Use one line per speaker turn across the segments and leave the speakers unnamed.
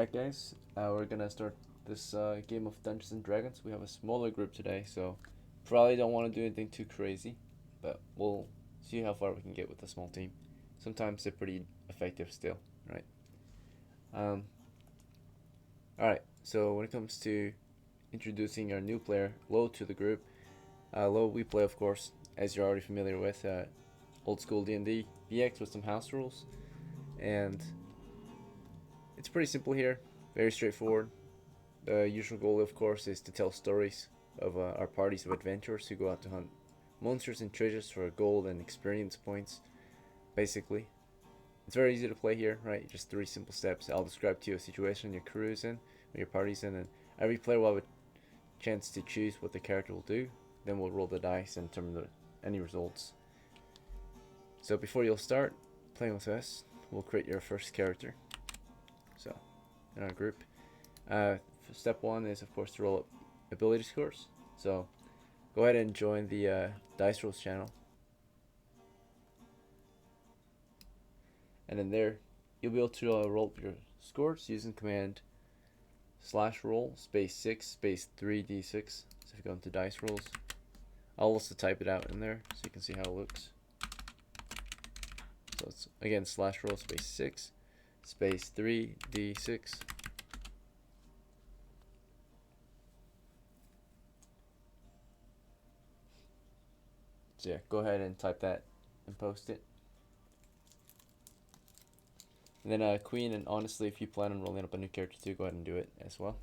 Alright guys, we're gonna start this game of Dungeons and Dragons. We have a smaller group today, so probably don't want to do anything too crazy, but we'll see how far we can get with a small team. Sometimes they're pretty effective still, right? Um, Alright, so when it comes to introducing our new player, Lo, to the group, Lo, we play, of course, as you're already familiar with, old school D&D BX with some house rules, and it's pretty simple here, very straightforward. The usual goal, of course, is to tell stories of our parties of adventurers who go out to hunt monsters and treasures for gold and experience points, basically. It's very easy to play here, right? Just three simple steps. I'll describe to you a situation your crew is in, or your party's in, and every player will have a chance to choose what the character will do. Then we'll roll the dice and determine any results. So before you'll start playing with us, we'll create your first character. So, in our group. Step one is, of course, to roll up ability scores. So go ahead and join the Dice Rolls channel. And in there, you'll be able to roll up your scores using command /roll space 6 space 3d6. So if you go into Dice Rolls, I'll also type it out in there so you can see how it looks. So it's again /roll space 6 space 3d6. So yeah, go ahead and type that and post it. And then Queen, and honestly, if you plan on rolling up a new character too, go ahead and do it as well.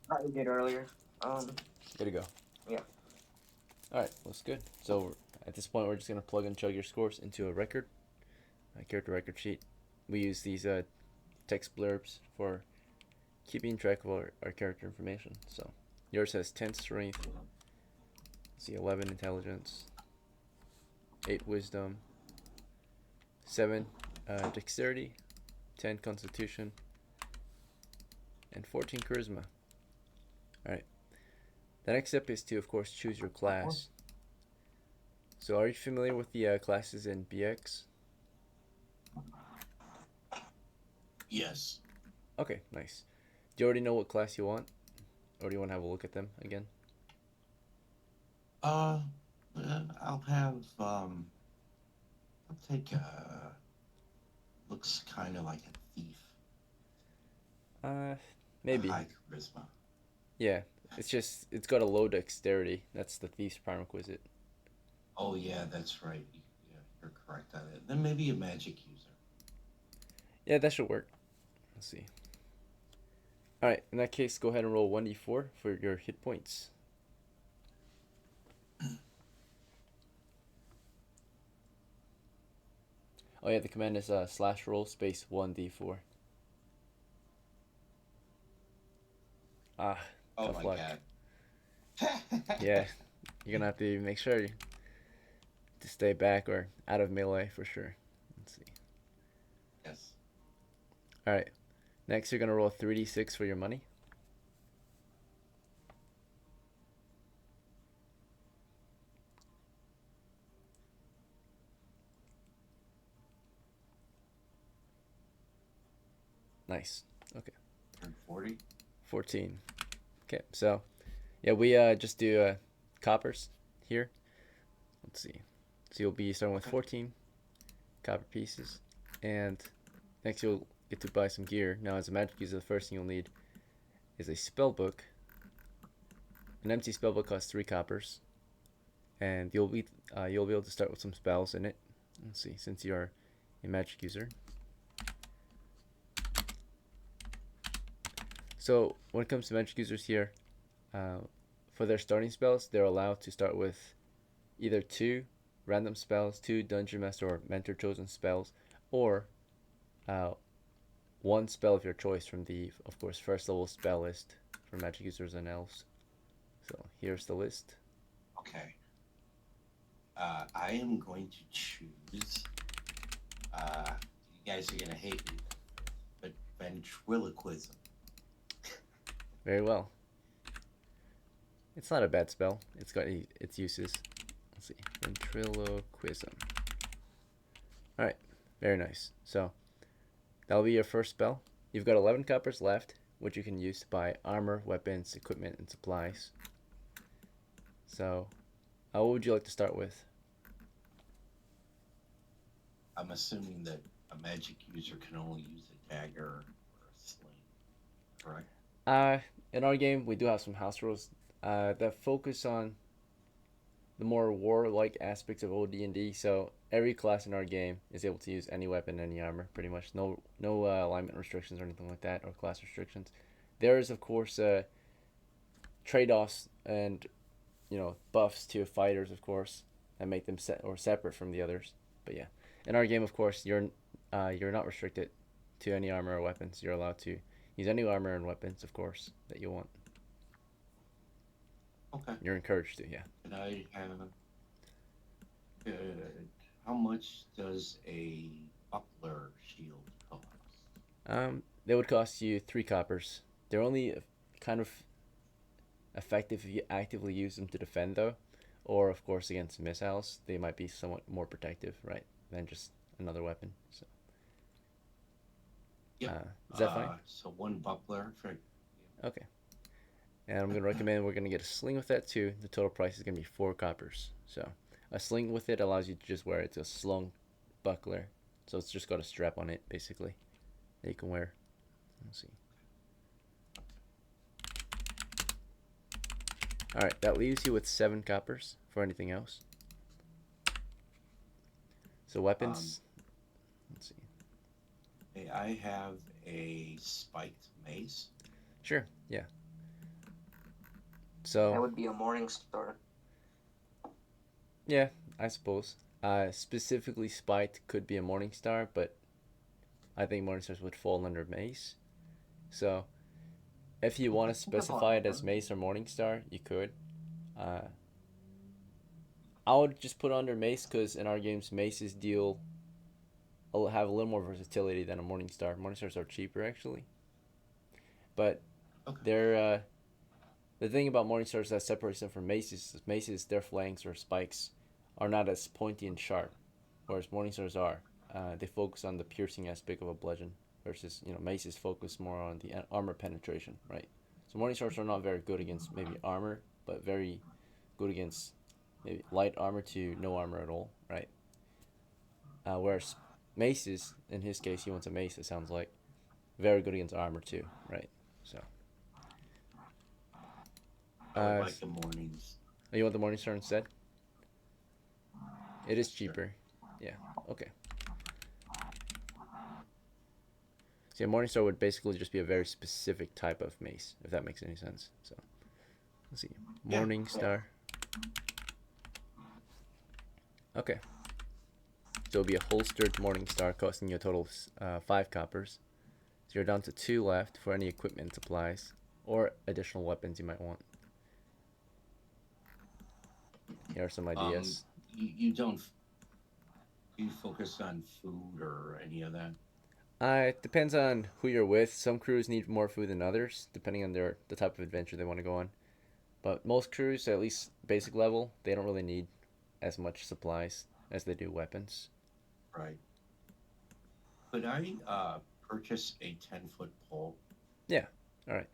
I did earlier.
Good to go.
Yeah.
Alright, looks good. So at this point, we're just going to plug and chug your scores into a record, a character record sheet. We use these text blurbs for keeping track of our character information. So yours has 10 strength, see 11 intelligence, 8 wisdom, 7 dexterity, 10 constitution, and 14 charisma. Alright. The next step is to, of course, choose your class. So are you familiar with the classes in BX?
Yes.
Okay, nice. Do you already know what class you want? Or do you want to have a look at them again?
Uh, I'll have I'll take looks kind of like a thief.
Uh,
A
maybe.
high charisma.
Yeah, it's got a low dexterity. That's the thief's prerequisite.
Oh yeah, that's right. Yeah, you're correct on it. Then maybe a magic user.
Yeah, that should work. Let's see. Alright, in that case, go ahead and roll 1d4 for your hit points. Oh yeah, the command is /roll space 1d4. Ah,
Oh
tough
my
luck.
god.
Yeah, you're gonna have to make sure to stay back or out of melee for sure. Let's see.
Yes.
Alright, next you're gonna roll 3d6 for your money. Nice. Okay.
40.
14. Okay, so yeah, we just do coppers here. Let's see. So you'll be starting with 14 copper pieces, and next you'll get to buy some gear. Now, as a magic user, the first thing you'll need is a spell book. An empty spell book costs 3 coppers, and you'll be able to start with some spells in it. Let's see, since you are a magic user. So when it comes to magic users here, for their starting spells, they're allowed to start with either 2 random spells, 2 dungeon master or mentor chosen spells, or 1 spell of your choice from the, of course, first level spell list for magic users and elves. So here's the list.
Okay. I am going to choose. You guys are gonna hate me, but ventriloquism.
Very well. It's not a bad spell. It's got its uses. Let's see. Ventriloquism. Alright. Very nice. So, that'll be your first spell. You've got 11 coppers left, which you can use to buy armor, weapons, equipment, and supplies. So, what would you like to start with?
I'm assuming that a magic user can only use a dagger or a sling, correct?
In our game, we do have some house rules that focus on the more warlike aspects of OD&D. So every class in our game is able to use any weapon, any armor, pretty much. No alignment restrictions or anything like that, or class restrictions. There is, of course, trade-offs and buffs to fighters, of course, that make them separate from the others. But yeah, in our game, of course, you're not restricted to any armor or weapons. You're allowed to use any armor and weapons, of course, that you want.
Okay.
You're encouraged to, yeah.
And I have. How much does a buckler shield cost?
They would cost you 3 coppers. They're only kind of effective if you actively use them to defend, though, or of course against missiles. They might be somewhat more protective, right, than just another weapon. So.
Yeah.
Is that fine?
So 1 buckler.
Yeah. Okay. And I'm going to recommend we're going to get a sling with that too. The total price is going to be 4 coppers. So a sling with it allows you to just wear it. It's a slung buckler. So it's just got a strap on it, basically, that you can wear. Let's see. Alright, that leaves you with 7 coppers for anything else. So weapons. Let's see.
I have a spiked mace.
Sure, yeah. So
That would be a morning star.
yeah, I suppose. Specifically spiked could be a morning star, but I think morning stars would fall under mace. So if you want to specify it as mace or morning star, you could. I would just put under mace because in our games maces have a little more versatility than a morning star. Morning stars are cheaper actually, but they're the thing about morning stars that separates them from maces, their flanks or spikes are not as pointy and sharp, whereas morning stars are. They focus on the piercing aspect of a bludgeon, versus maces focus more on the armor penetration, right? So morning stars are not very good against maybe armor, but very good against maybe light armor to no armor at all, right? Whereas maces, in his case, he wants a mace. It sounds like very good against armor too, right? So.
I like the mornings.
Oh, you want the morning star instead? It is cheaper. Yeah. Okay. So yeah, morning star would basically just be a very specific type of mace, if that makes any sense. So let's see. Morning star. Okay. So it'll be a holstered morning star costing you a total of 5 coppers. So you're down to 2 left for any equipment and supplies or additional weapons you might want. Here are some ideas.
You don't. Do you focus on food or any of that?
It depends on who you're with. Some crews need more food than others, depending on the type of adventure they want to go on. But most crews, at least basic level, they don't really need as much supplies as they do weapons.
Right. Could I purchase a 10-foot pole?
Yeah. All right.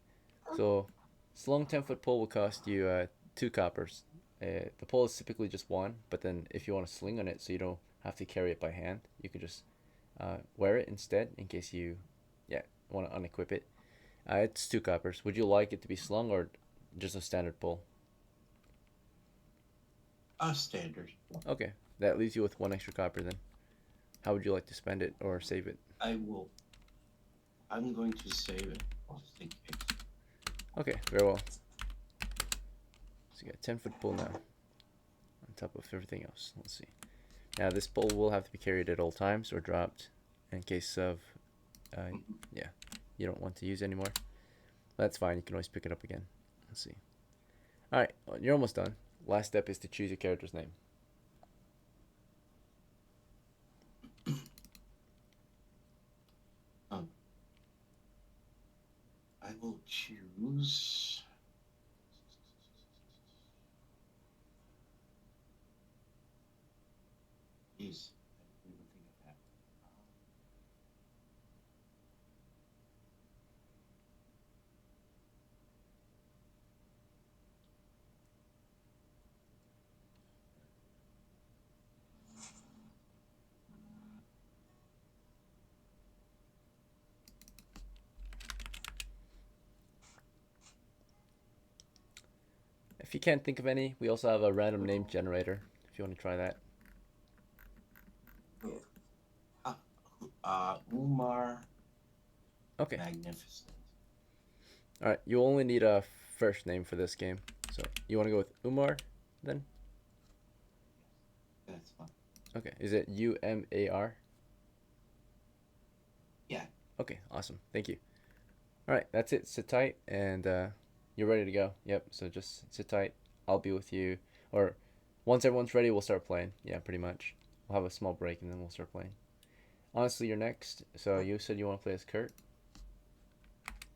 So, slung 10-foot pole will cost you 2 coppers. The pole is typically just 1, but then if you want to sling on it, so you don't have to carry it by hand, you can just wear it instead in case you, want to unequip it. It's 2 coppers. Would you like it to be slung or just a standard pole?
Standard.
Okay, that leaves you with 1 extra copper then. How would you like to spend it or save it?
I'm going to save it. Just in case.
Okay, very well. So you got 10-foot pole now, on top of everything else. Let's see. Now this pole will have to be carried at all times or dropped in case of, you don't want to use anymore. That's fine. You can always pick it up again. Let's see. All right, well, you're almost done. Last step is to choose your character's name.
I will choose. Jeez, I didn't even think of that.
If you can't think of any, we also have a random name generator if you want to try that.
UMAR.
Okay.
Magnificent.
All right. You only need a first name for this game, so you want to go with UMAR, then?
That's fine.
Okay. Is it UMAR?
Yeah.
Okay. Awesome. Thank you. All right. That's it. Sit tight, and you're ready to go. Yep. So just sit tight. I'll be with you, or once everyone's ready, we'll start playing. Yeah, pretty much. We'll have a small break, and then we'll start playing. Honestly, you're next. So you said you want to play as Kurt?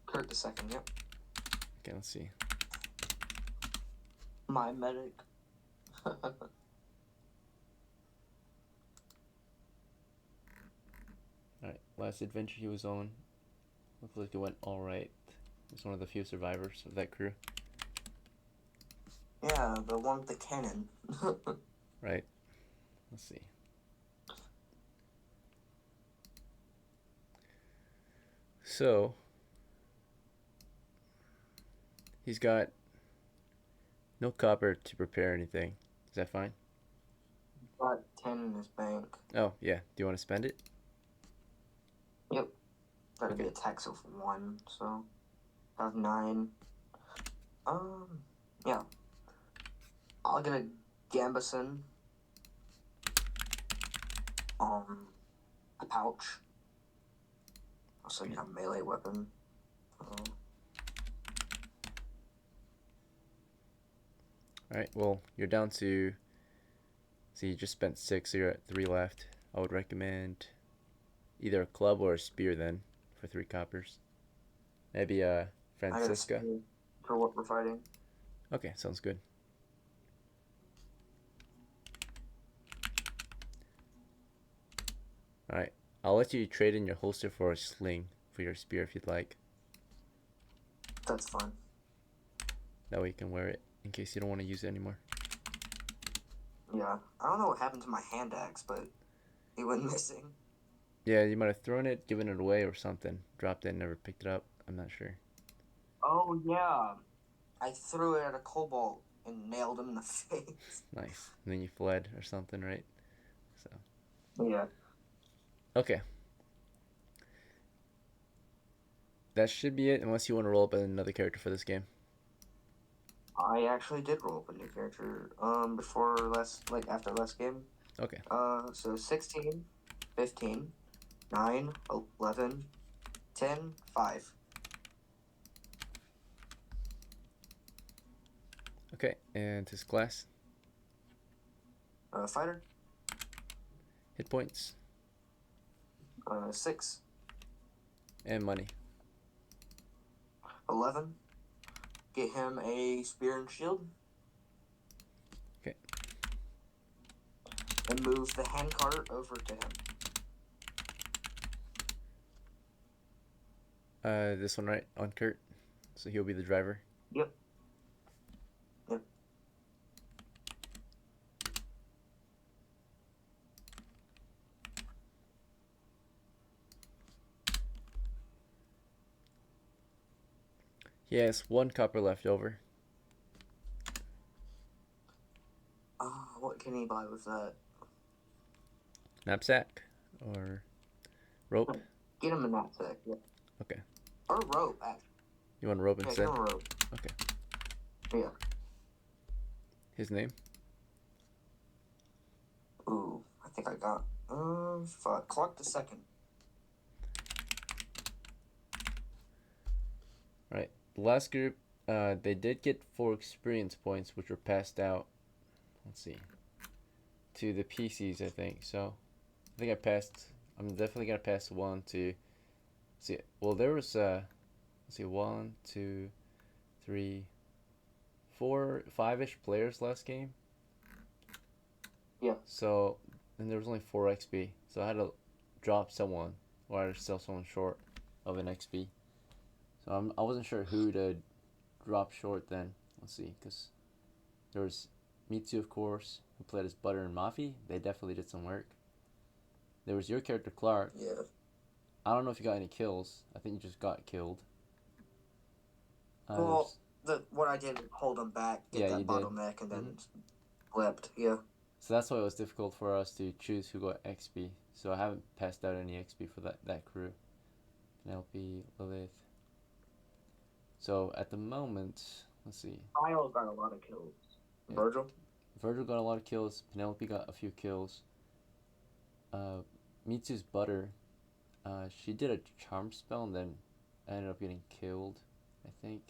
Kurt the second, yep.
Okay, let's see.
My medic.
Alright, last adventure he was on. Looks like it went alright. He's one of the few survivors of that crew.
Yeah, the one with the cannon.
Right. Let's see. So, he's got no copper to prepare anything. Is that fine?
Got 10 in his bank.
Oh, yeah. Do you want to spend it?
Yep. Gotta
Okay.
be a tax of 1, so I have 9. Yeah. I'll get a Gambison. A pouch. Also need a melee weapon.
Alright, well, you're down to... See, you just spent 6, so you're at 3 left. I would recommend either a club or a spear then, for 3 coppers. Maybe Francisca.
I got a spear for what we're fighting.
Okay, sounds good. Alright, I'll let you trade in your holster for a sling for your spear if you'd like.
That's fine.
That way you can wear it in case you don't want to use it anymore.
Yeah. I don't know what happened to my hand axe, but it went missing.
Yeah, you might have thrown it, given it away or something. Dropped it, never picked it up. I'm not sure.
Oh, yeah. I threw it at a kobold and nailed him in the face.
Nice. And then you fled or something, right? So.
Yeah.
Okay. That should be it, unless you want to roll up another character for this game.
I actually did roll up a new character after last game.
Okay.
So 16, 15, 9, 11, 10, 5.
Okay, and his class?
Fighter.
Hit points?
6.
And money.
11. Get him a spear and shield.
Okay.
And move the handcart over to him.
This one, right? On Kurt. So he'll be the driver.
Yep. Yep.
He has 1 copper left over.
What can he buy with that?
Knapsack? Or rope?
Get him a knapsack, yeah.
Okay.
Or rope, actually.
You want rope
Yeah,
instead?
get him a rope.
Okay.
Yeah.
His name?
Ooh, I think I got... fuck. Clark the second.
Alright. The last group, they did get 4 experience points, which were passed out. Let's see. To the PCs, I think. So, I think I passed... I'm definitely going to pass 1 to... See, well, there was, let's see, 1, 2, 3, 4, 5-ish players last game.
Yeah.
So, and there was only 4 XP. So I had to drop someone, or I had to sell someone short of an XP. So I wasn't sure who to drop short then. Let's see, because there was Mitsu, of course, who played as Butter and Mafi. They definitely did some work. There was your character, Clark.
Yeah.
I don't know if you got any kills. I think you just got killed.
Well, what I did, hold them back, get
Yeah,
that
you did.
bottleneck, and then flipped. Yeah.
So that's why it was difficult for us to choose who got XP. So I haven't passed out any XP for that crew. Penelope, Lilith. So at the moment, let's see.
Kyle got a lot of kills.
Yeah.
Virgil?
Virgil got a lot of kills. Penelope got a few kills. Mitsu's Butter, she did a charm spell and then ended up getting killed, I think.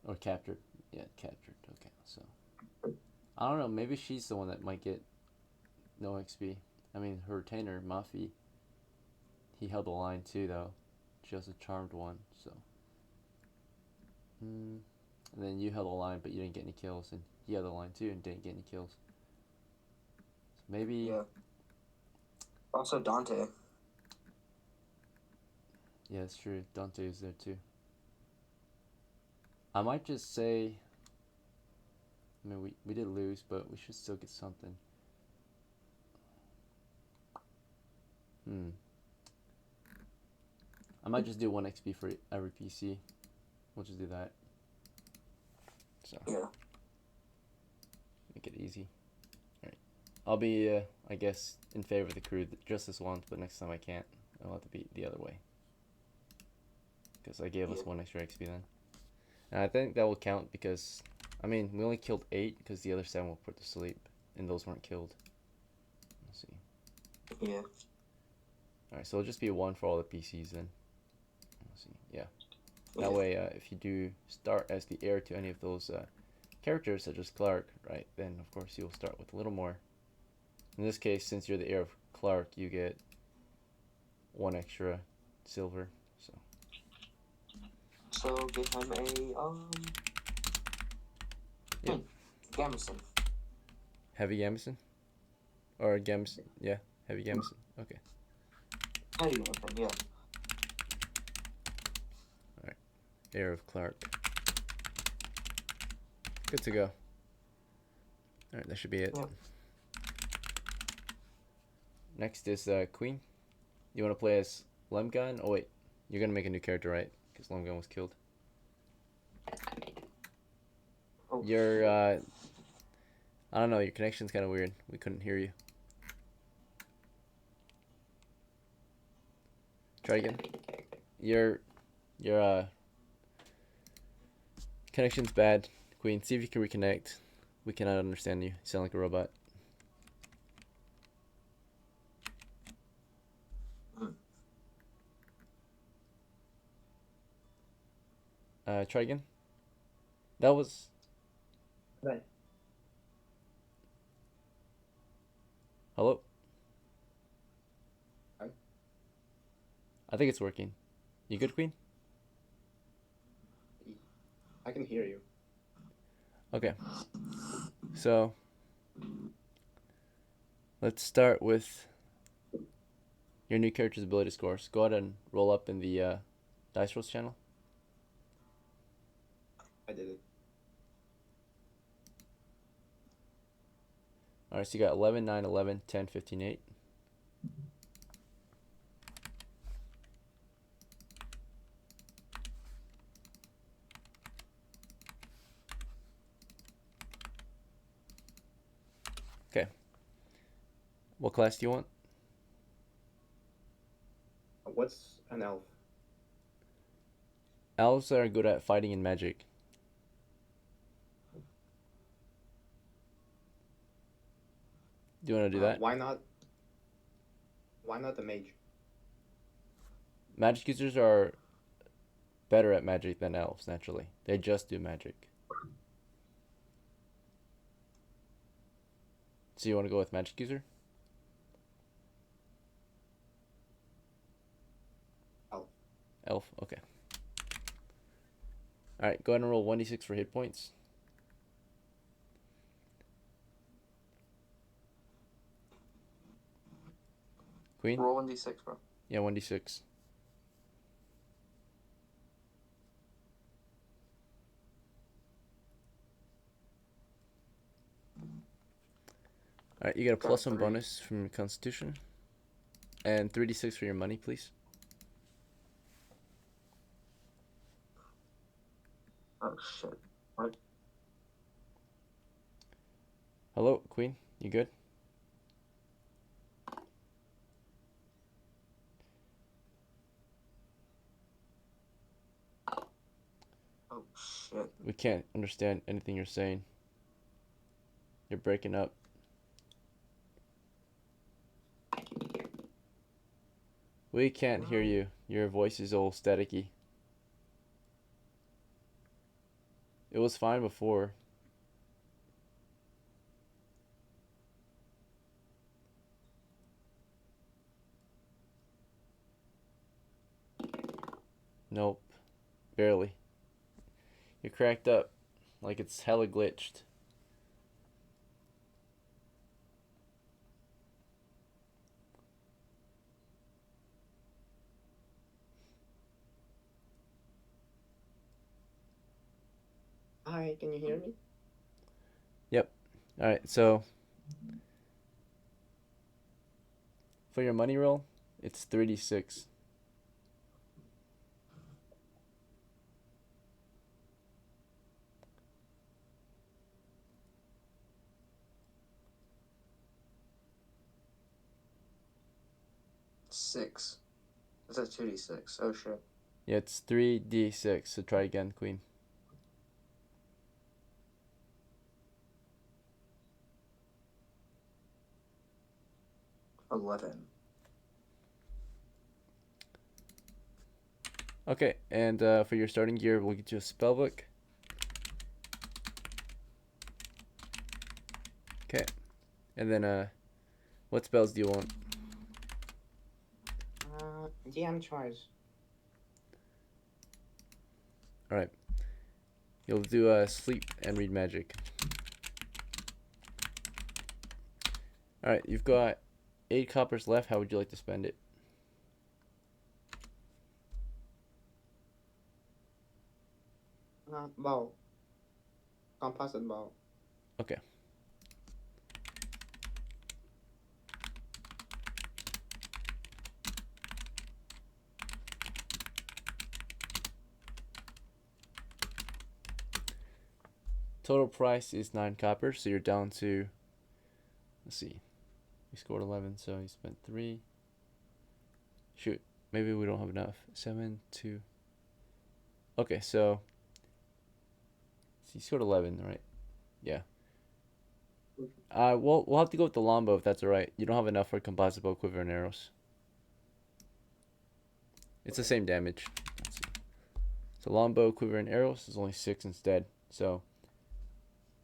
Or captured. Yeah, captured. Okay, so. I don't know, maybe she's the one that might get no XP. I mean, her retainer, Mafi, he held the line too, though. She was a charmed one, so. And then you held the line, but you didn't get any kills, and he held the line too and didn't get any kills. So maybe.
Yeah. Also Dante.
Yeah, it's true. Dante is there too. I might just say. I mean, we did lose, but we should still get something. I might just do 1 XP for every PC. We'll just do that. So.
Yeah.
Make it easy. Alright. I'll be, I guess, in favor of the crew just this once, but next time I can't. I'll have to be the other way. Because I gave us 1 extra XP then. And I think that will count because, I mean, we only killed 8 because the other 7 were put to sleep. And those weren't killed. Let's see.
Yeah.
Alright, so it'll just be 1 for all the PCs then. Let's see. Yeah. That way, if you do start as the heir to any of those characters, such as Clark, right, then of course you'll start with a little more. In this case, since you're the heir of Clark, you get 1 extra silver.
So give him a Gamison.
Heavy Gamison? Or Gamison? Yeah, heavy Gamison. Okay.
Heavy weapon, yeah.
Alright. Heir of Clark. Good to go. Alright, that should be it.
Yep.
Next is Queen. You want to play as Lemgun? Oh wait, you're gonna make a new character, right? Because Lemgun was killed.
Oh,
Your I don't know, your connection's kind of weird. We couldn't hear you. Try again. Your connection's bad, Queen. See if you can reconnect. We cannot understand you. You sound like a robot. Try again. That was.
Right.
Hello?
Hi.
I think it's working. You good, Queen?
I can hear you.
Okay. So, let's start with your new character's ability scores. Go ahead and roll up in the Dice Rolls channel.
I did it.
Alright, so you got 11, 9, 11, 10, 15, 8. Okay. What class do you want?
What's an elf?
Elves are good at fighting and magic. Do you want to do that?
Why not the mage?
Magic users are better at magic than elves, naturally. They just do magic. So you want to go with magic user?
Elf.
Elf, okay. Alright, go ahead and roll 1d6 for hit points. Queen?
Roll 1d6, bro.
Yeah, 1d6. Alright, you get a
Got
+1
3.
bonus from your constitution. And 3d6 for your money, please.
Oh shit. What?
Hello, Queen. You good?
Oh shit.
We can't understand anything you're saying. You're breaking up. We can't hear you. Your voice is all staticky. It was fine before. Nope. Barely. You're cracked up. Like it's hella glitched.
Hi, can you hear me?
Yep. Alright, so for your money roll, it's 3d6.
Six. Is that 2d6? Oh shit.
Yeah, it's 3d6, so try again, Queen.
$11.
Okay, and for your starting gear, we'll get you a spellbook. Okay, and then what spells do you want?
DM choice.
Alright, you'll do sleep and read magic. Alright, you've got 8 coppers left. How would you like to spend it?
Bow. Composite bow.
Okay. Total price is 9 coppers, so you're down to, let's see, you scored 11, so you spent 3. Shoot, maybe we don't have enough. 7, 2. Okay, so you scored 11, right? Yeah. We'll have to go with the longbow if that's alright. You don't have enough for composite bow, quiver, and arrows. It's the same damage. Let's see. So longbow, quiver, and arrows is only 6 instead. So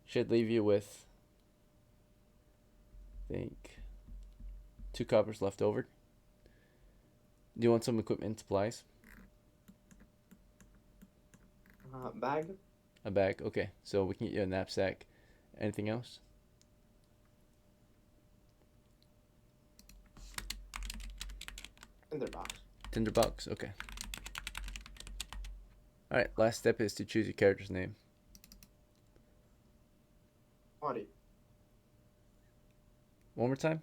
should leave you with, I think, 2 coppers left over. Do you want some equipment and supplies?
Bag.
A bag. Okay, so we can get you a knapsack. Anything else?
Tinderbox.
Tinderbox. Okay. All right. Last step is to choose your character's name.
Ori.
One more time.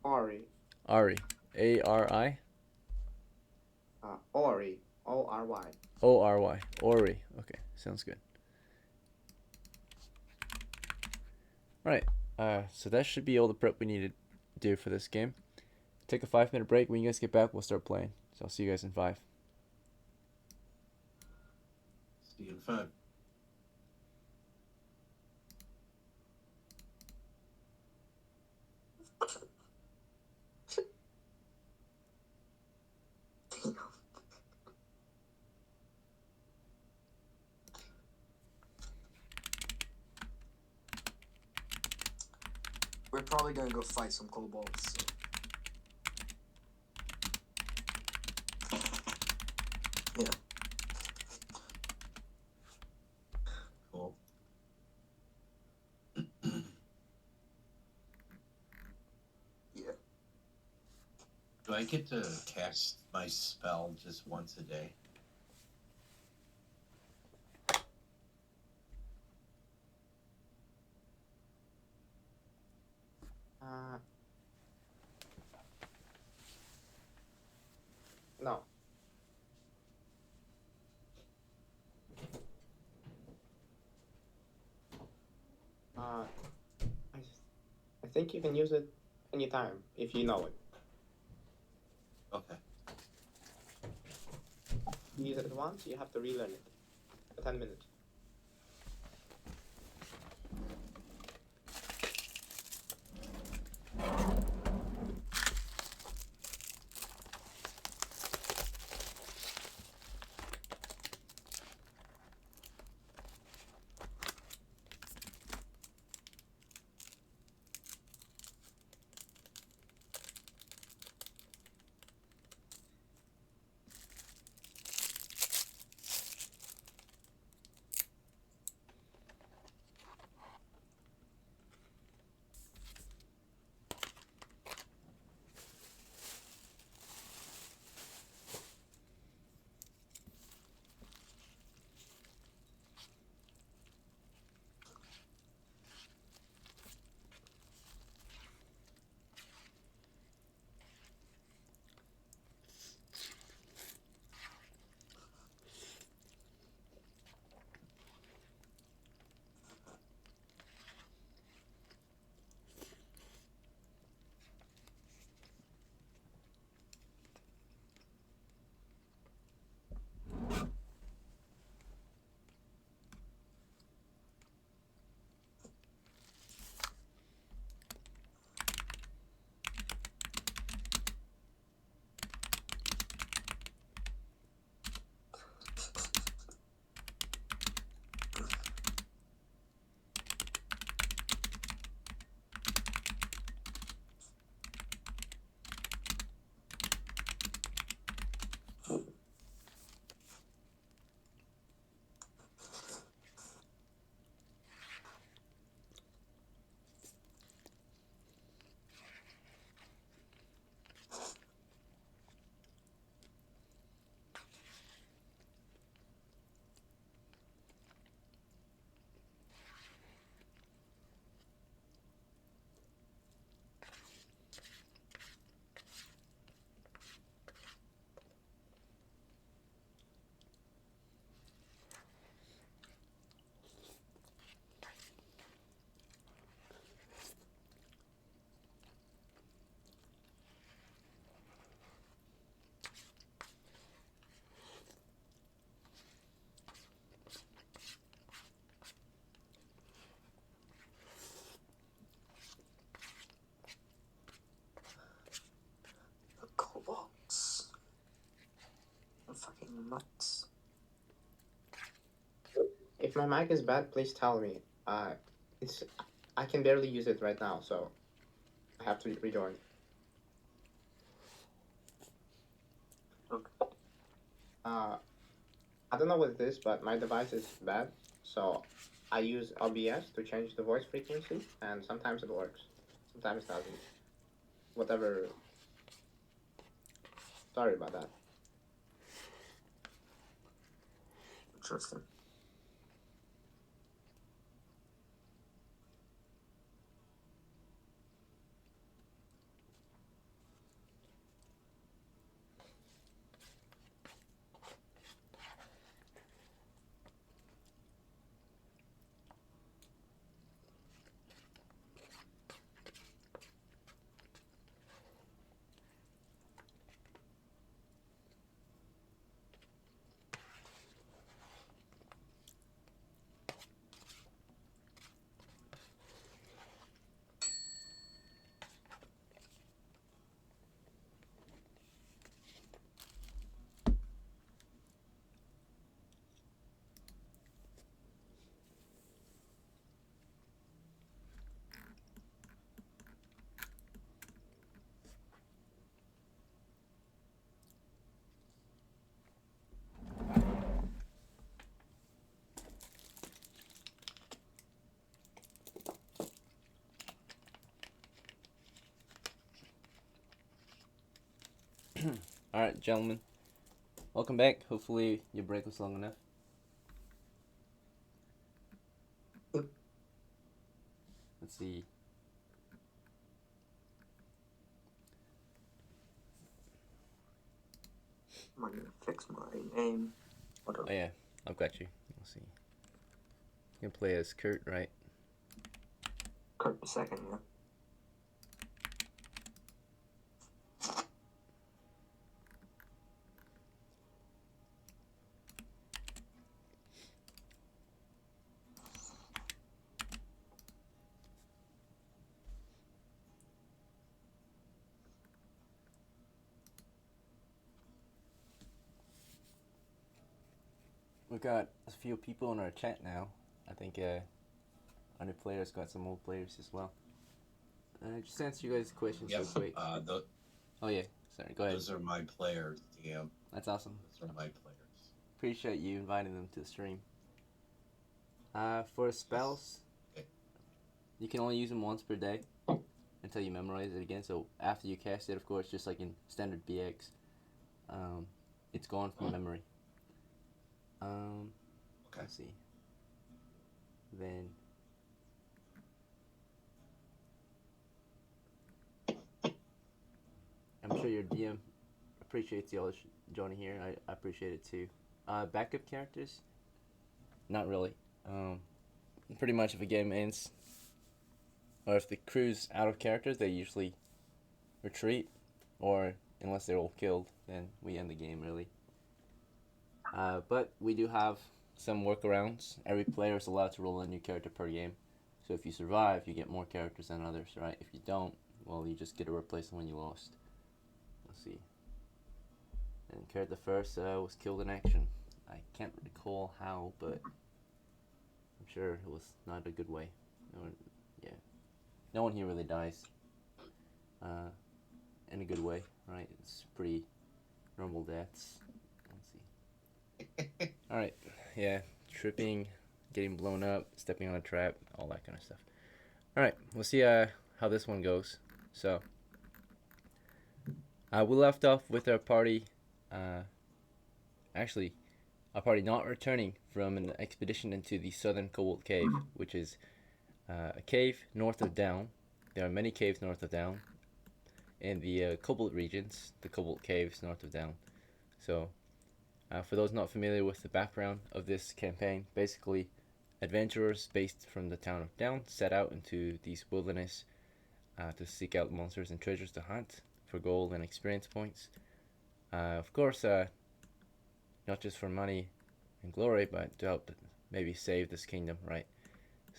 Ori.
Ari. A-R-I.
Ori. O-R-Y.
O-R-Y. Ori. Okay, sounds good. All right. So that should be all the prep we need to do for this game. Take a 5-minute break. When you guys get back, we'll start playing. So I'll see you guys in 5.
See you in 5.
We're probably gonna go fight some kobolds. So. Yeah.
Cool.
Yeah.
Do I get to cast my spell just once a day?
No. think you can use it anytime if you know it.
Okay.
You use it once, you have to relearn it. For 10 minutes.
The kobolds. I'm fucking nuts.
If my mic is bad, please tell me. It's I can barely use it right now, so I have to rejoin.
Okay.
I don't know what it is, but my device is bad, so I use OBS to change the voice frequency, and sometimes it works, sometimes it doesn't. Whatever. Sorry about that.
Interesting.
Alright, gentlemen. Welcome back. Hopefully your break was long enough.
Yep.
Let's see.
I'm gonna fix my name. Whatever.
Oh yeah, I've got you. Let's see. You can play as Kurt, right?
Kurt the second, yeah.
We've got a few people in our chat now. I think our new players got some old players as well. Just answer you guys' questions real quick. Oh yeah, sorry. Go ahead.
Those are my players, DM.
That's awesome.
Those are my players.
Appreciate you inviting them to the stream. For spells,
Okay.
you can only use them once per day until you memorize it again. So after you cast it, of course, just like in standard BX, it's gone from memory.
Okay.
Let's see. Then I'm sure your DM appreciates y'all joining here. I appreciate it too. Backup characters? Not really. Pretty much if a game ends, or if the crew's out of characters, they usually retreat, or unless they're all killed, then we end the game really. But we do have some workarounds. Every player is allowed to roll a new character per game. So if you survive, you get more characters than others, right? If you don't, well, you just get to replace the one you lost. Let's see. And Kurt the First was killed in action. I can't recall how, but I'm sure it was not a good way. No one here really dies in a good way, right? It's pretty normal deaths. Let's see. Alright, yeah, tripping, getting blown up, stepping on a trap, all that kind of stuff. Alright, we'll see how this one goes. So, we left off with our party, actually, our party not returning from an expedition into the southern Kobold Cave, which is a cave north of Down. There are many caves north of Down in the Kobold regions, the Kobold Caves north of Down. So, for those not familiar with the background of this campaign, basically, adventurers based from the town of Down set out into these wilderness to seek out monsters and treasures to hunt for gold and experience points. Of course, not just for money and glory, but to help maybe save this kingdom, right?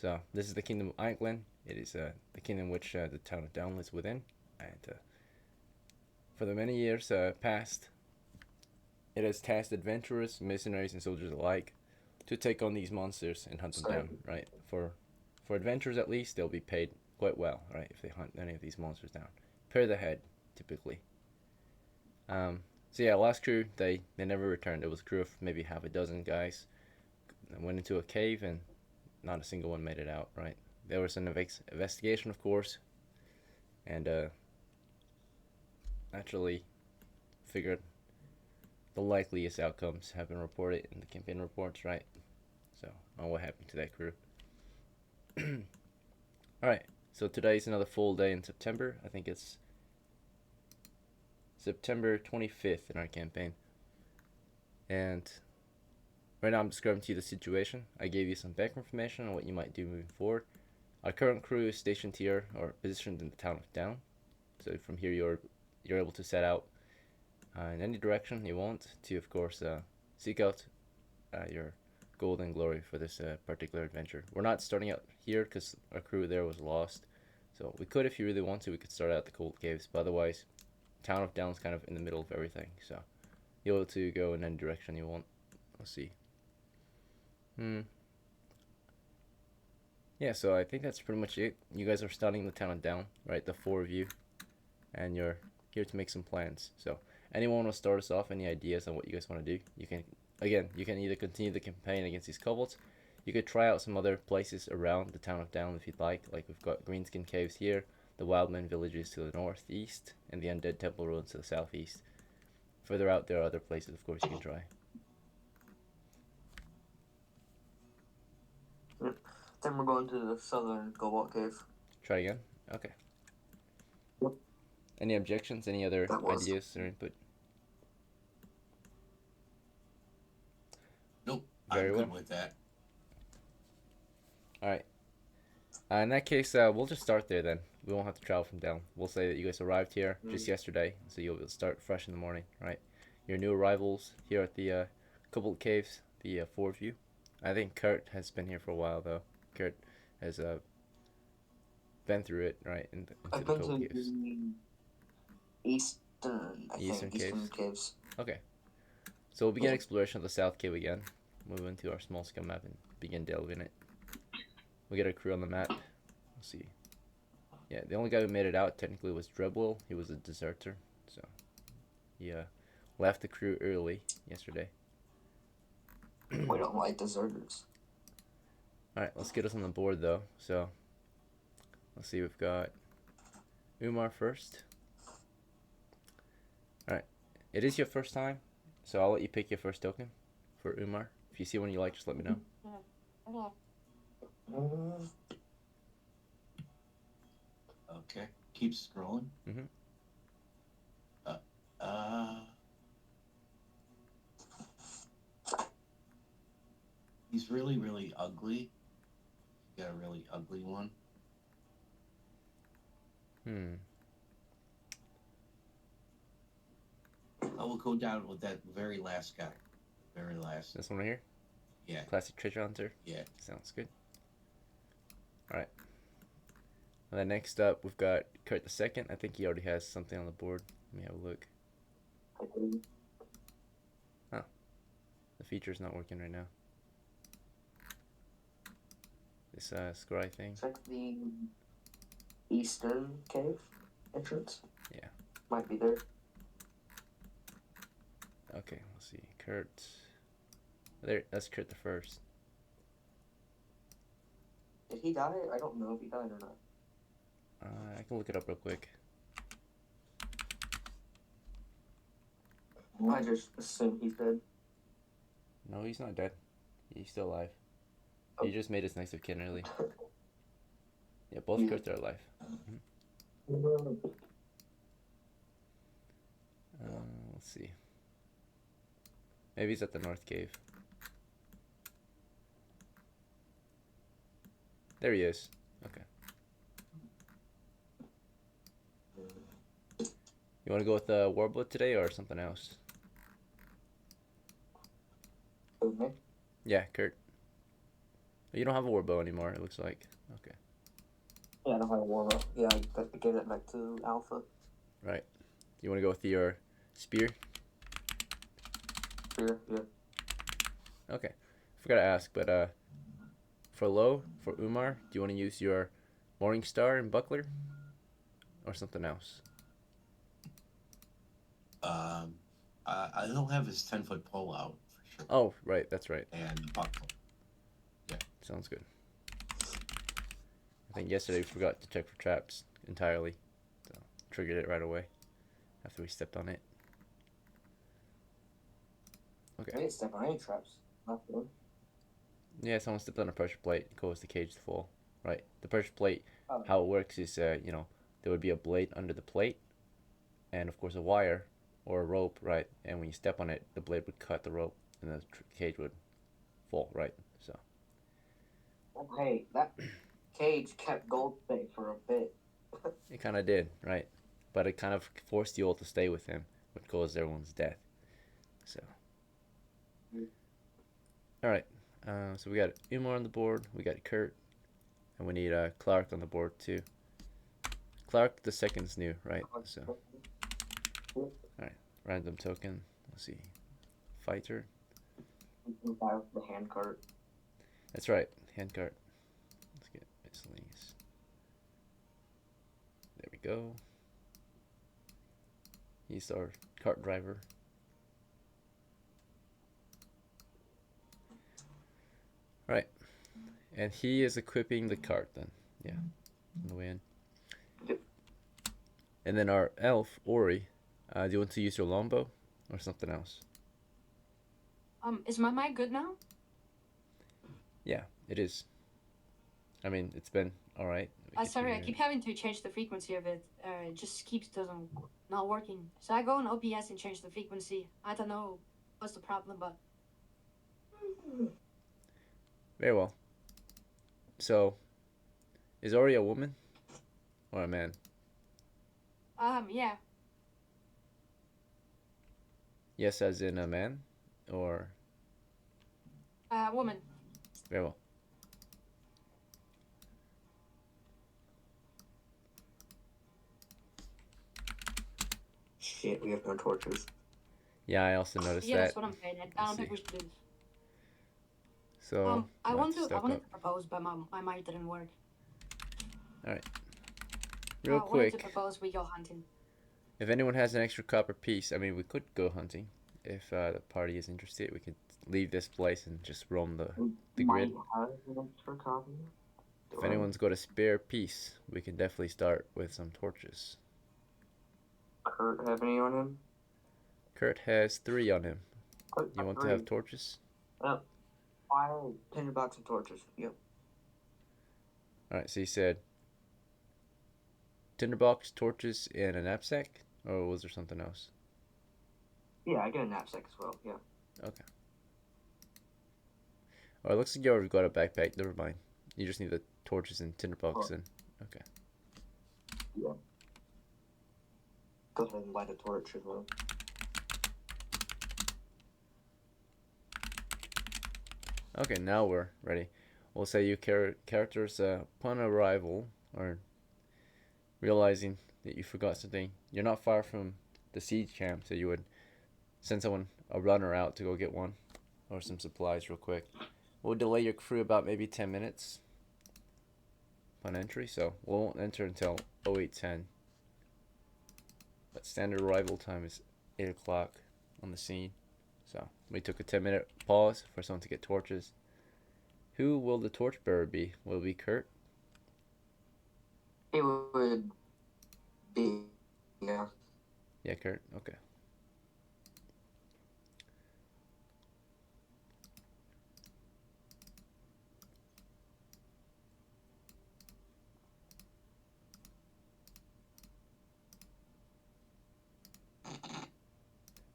So, this is the kingdom of Eichland. It is the kingdom which the town of Down is within. And for the many years past, it has tasked adventurers, mercenaries, and soldiers alike to take on these monsters and hunt them down, right? For adventurers at least, they'll be paid quite well, right, if they hunt any of these monsters down. Per the head, typically. So yeah, last crew, they never returned. It was a crew of maybe half a dozen guys. They went into a cave and not a single one made it out, right? There was an investigation, of course, and naturally figured the likeliest outcomes have been reported in the campaign reports, right? So, what happened to that crew. Alright, so today's another full day in September. I think it's September 25th in our campaign. And right now I'm describing to you the situation. I gave you some background information on what you might do moving forward. Our current crew is stationed here, or positioned in the town of Down. So from here you're able to set out in any direction you want to, of course, seek out your gold and glory for this particular adventure. We're not starting out here because our crew there was lost. So we could, if you really want to, we could start out the Kobold Caves. But otherwise, town of Down's kind of in the middle of everything. So you're able to go in any direction you want. Let's see. Yeah, so I think that's pretty much it. You guys are starting the town of Down, right? The four of you. And you're here to make some plans. So anyone want to start us off? Any ideas on what you guys want to do? You can either continue the campaign against these kobolds. You could try out some other places around the town of Down if you'd like. Like we've got Greenskin Caves here, the Wildman villages to the northeast, and the Undead Temple ruins to the southeast. Further out, there are other places, of course, you can try.
Then we're going to the southern Kobold Cave.
Try again? Okay.
Yep.
Any objections? Any other ideas or input?
Nope.
Very
I'm
well.
good with that.
Alright. In that case, we'll just start there then. We won't have to travel from Down. We'll say that you guys arrived here just yesterday, so you'll start fresh in the morning, right? Your new arrivals here at the Kobold Caves, the four of you. I think Kurt has been here for a while, though. Kurt has been through it, right?
I've been to the Eastern
Caves. Okay. So we'll begin exploration of the South Cave again. move into our small scale map and begin delving it. We get our crew on the map. Let's see. Yeah, the only guy who made it out technically was Drebwell. He was a deserter, so he left the crew early yesterday.
We don't like deserters.
Alright, let's get us on the board though. So, let's see, we've got UMAR first. Alright, it is your first time, so I'll let you pick your first token for UMAR. If you see one you like, just let me know.
Okay, keep scrolling.
Mm-hmm.
He's really, really ugly. You got a really ugly one. I will go down with that very last guy. Very last.
This one right here?
Yeah.
Classic treasure hunter?
Yeah.
Sounds good. Alright. And then next up, we've got Kurt the Second. I think he already has something on the board. Let me have a look. Oh. The feature's not working right now. This scry thing.
Check the eastern cave entrance.
Yeah.
Might be there.
Okay, let's see. Kurt. There, that's Kurt the First.
Did he die? I don't know if he died or not.
I can look it up real quick.
I just assume he's dead.
No, he's not dead. He's still alive.
Oh.
He just made his next of kin early. Yeah, both Kurts are alive. Let's see. Maybe he's at the North Cave. There he is. Okay. You want to go with Warblood today or something else?
Okay.
Yeah, Kurt. You don't have a Warbow anymore, it looks like. Okay.
Yeah, I don't have a warm up. Yeah, I gave that back to Alpha.
Right. You want to go with your spear?
Spear, yeah.
Okay. Forgot to ask, but for low, for Umar, do you want to use your Morning Star and Buckler? Or something else?
I don't have his 10-foot pole out for sure.
Oh, right, that's right.
And buckle. Yeah.
Sounds good. I think yesterday we forgot to check for traps entirely. So triggered it right away after we stepped on it. Okay.
I didn't step on any traps. Not good.
Yeah, someone stepped on a pressure plate, caused the cage to fall. Right. The pressure plate,
Oh.
how it works is, you know, there would be a blade under the plate, and of course a wire or a rope, right? And when you step on it, the blade would cut the rope, and the cage would fall, right? So.
Hey, that cage kept Goldbay for a bit.
It kind of did, right? But it kind of forced you all to stay with him, which caused everyone's death. So. Alright, so we got Umar on the board, we got Kurt, and we need Clark on the board too. Clark the second's new, right? So. Alright, random token. Let's see. Fighter.
The hand cart.
That's right, hand cart. Let's get miscellaneous. There we go. He's our cart driver. Right. And he is equipping the cart then. Yeah. On the way in.
Yep.
And then our elf, Ori, do you want to use your longbow or something else?
Is my mic good now?
Yeah, it is. I mean, it's been alright.
Sorry, I keep having to change the frequency of it. It just keeps not working. So I go on OBS and change the frequency. I don't know what's the problem, but
Very well. So, is Ori a woman or a man?
yeah.
Yes, as in a man, or
Woman.
very well.
Shit, we have no torches.
Yeah, I also noticed
Yeah,
that.
that's what I'm saying. I don't
Let's
think we should do this.
So
I
might have
I
stuck
wanted
up.
to propose, but my mic didn't work.
Alright. Real
I wanted to
quick,
propose we go hunting.
if anyone has an extra copper piece, I mean, we could go hunting. If the party is interested, we could leave this place and just roam the
Might
grid.
have an extra copy.
If anyone's got a spare piece, we can definitely start with some torches.
Kurt have any on him?
Kurt has 3 on him.
Kurt,
You want to
3.
have torches?
Yep. 5 tinderbox and torches. Yep.
Alright, so you said tinderbox, torches, and a knapsack? Or was there something else?
Yeah, I get a knapsack as well. Yeah.
Okay. Oh, it looks like you already got a backpack. Never mind. You just need the torches and tinderbox then. Okay.
Yeah. Go ahead and light a torch as well.
Okay, now we're ready. We'll say you characters upon arrival, or realizing that you forgot something. You're not far from the siege camp, so you would send someone, a runner, out to go get one or some supplies real quick. We'll delay your crew about maybe 10 minutes upon entry, so we won't enter until 0810. But standard arrival time is 8 o'clock on the scene. So we took a 10-minute pause for someone to get torches. Who will the torchbearer be? Will it be Kurt?
It would be, yeah.
Yeah, Kurt. Okay.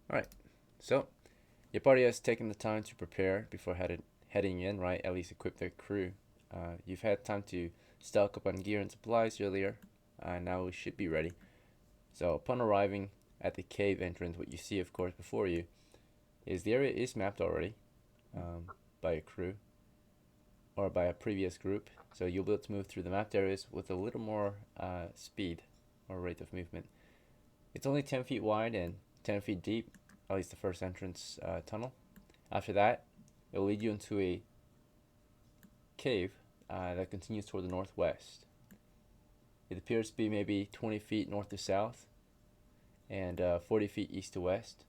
Alright, so your party has taken the time to prepare before heading in, right? At least equip their crew. You've had time to stock up on gear and supplies earlier. Now we should be ready. So upon arriving at the cave entrance, what you see, of course, before you is the area is mapped already by a crew or by a previous group. So you'll be able to move through the mapped areas with a little more speed or rate of movement. It's only 10 feet wide and 10 feet deep, at least the first entrance tunnel. After that, it will lead you into a cave that continues toward the northwest. It appears to be maybe 20 feet north to south and 40 feet east to west,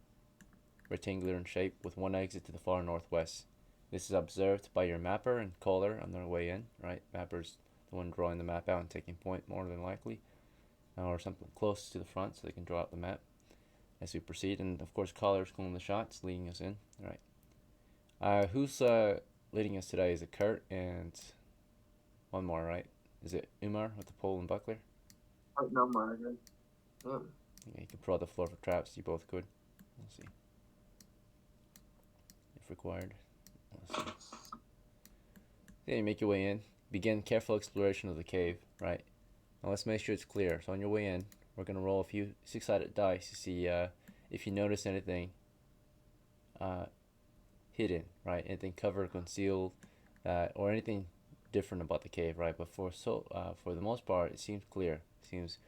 rectangular in shape with one exit to the far northwest. This is observed by your mapper and caller on their way in, right? Mapper's the one drawing the map out and taking point more than likely, or something close to the front so they can draw out the map as we proceed. And of course, caller's calling the shots, leading us in. All right. Who's leading us today? Is it Kurt and one more, right? Is it UMAR with the pole and buckler?
Oh, no, Margaret. Yeah.
Yeah, you can prod the floor for traps. You both could. We'll see. If required. Let's see. Yeah, you make your way in. Begin careful exploration of the cave, right? Now let's make sure it's clear. So on your way in, we're going to roll a few 6-sided dice to see if you notice anything hidden, right? Anything covered, concealed, or anything different about the cave, right? But for the most part, it seems clear. It seems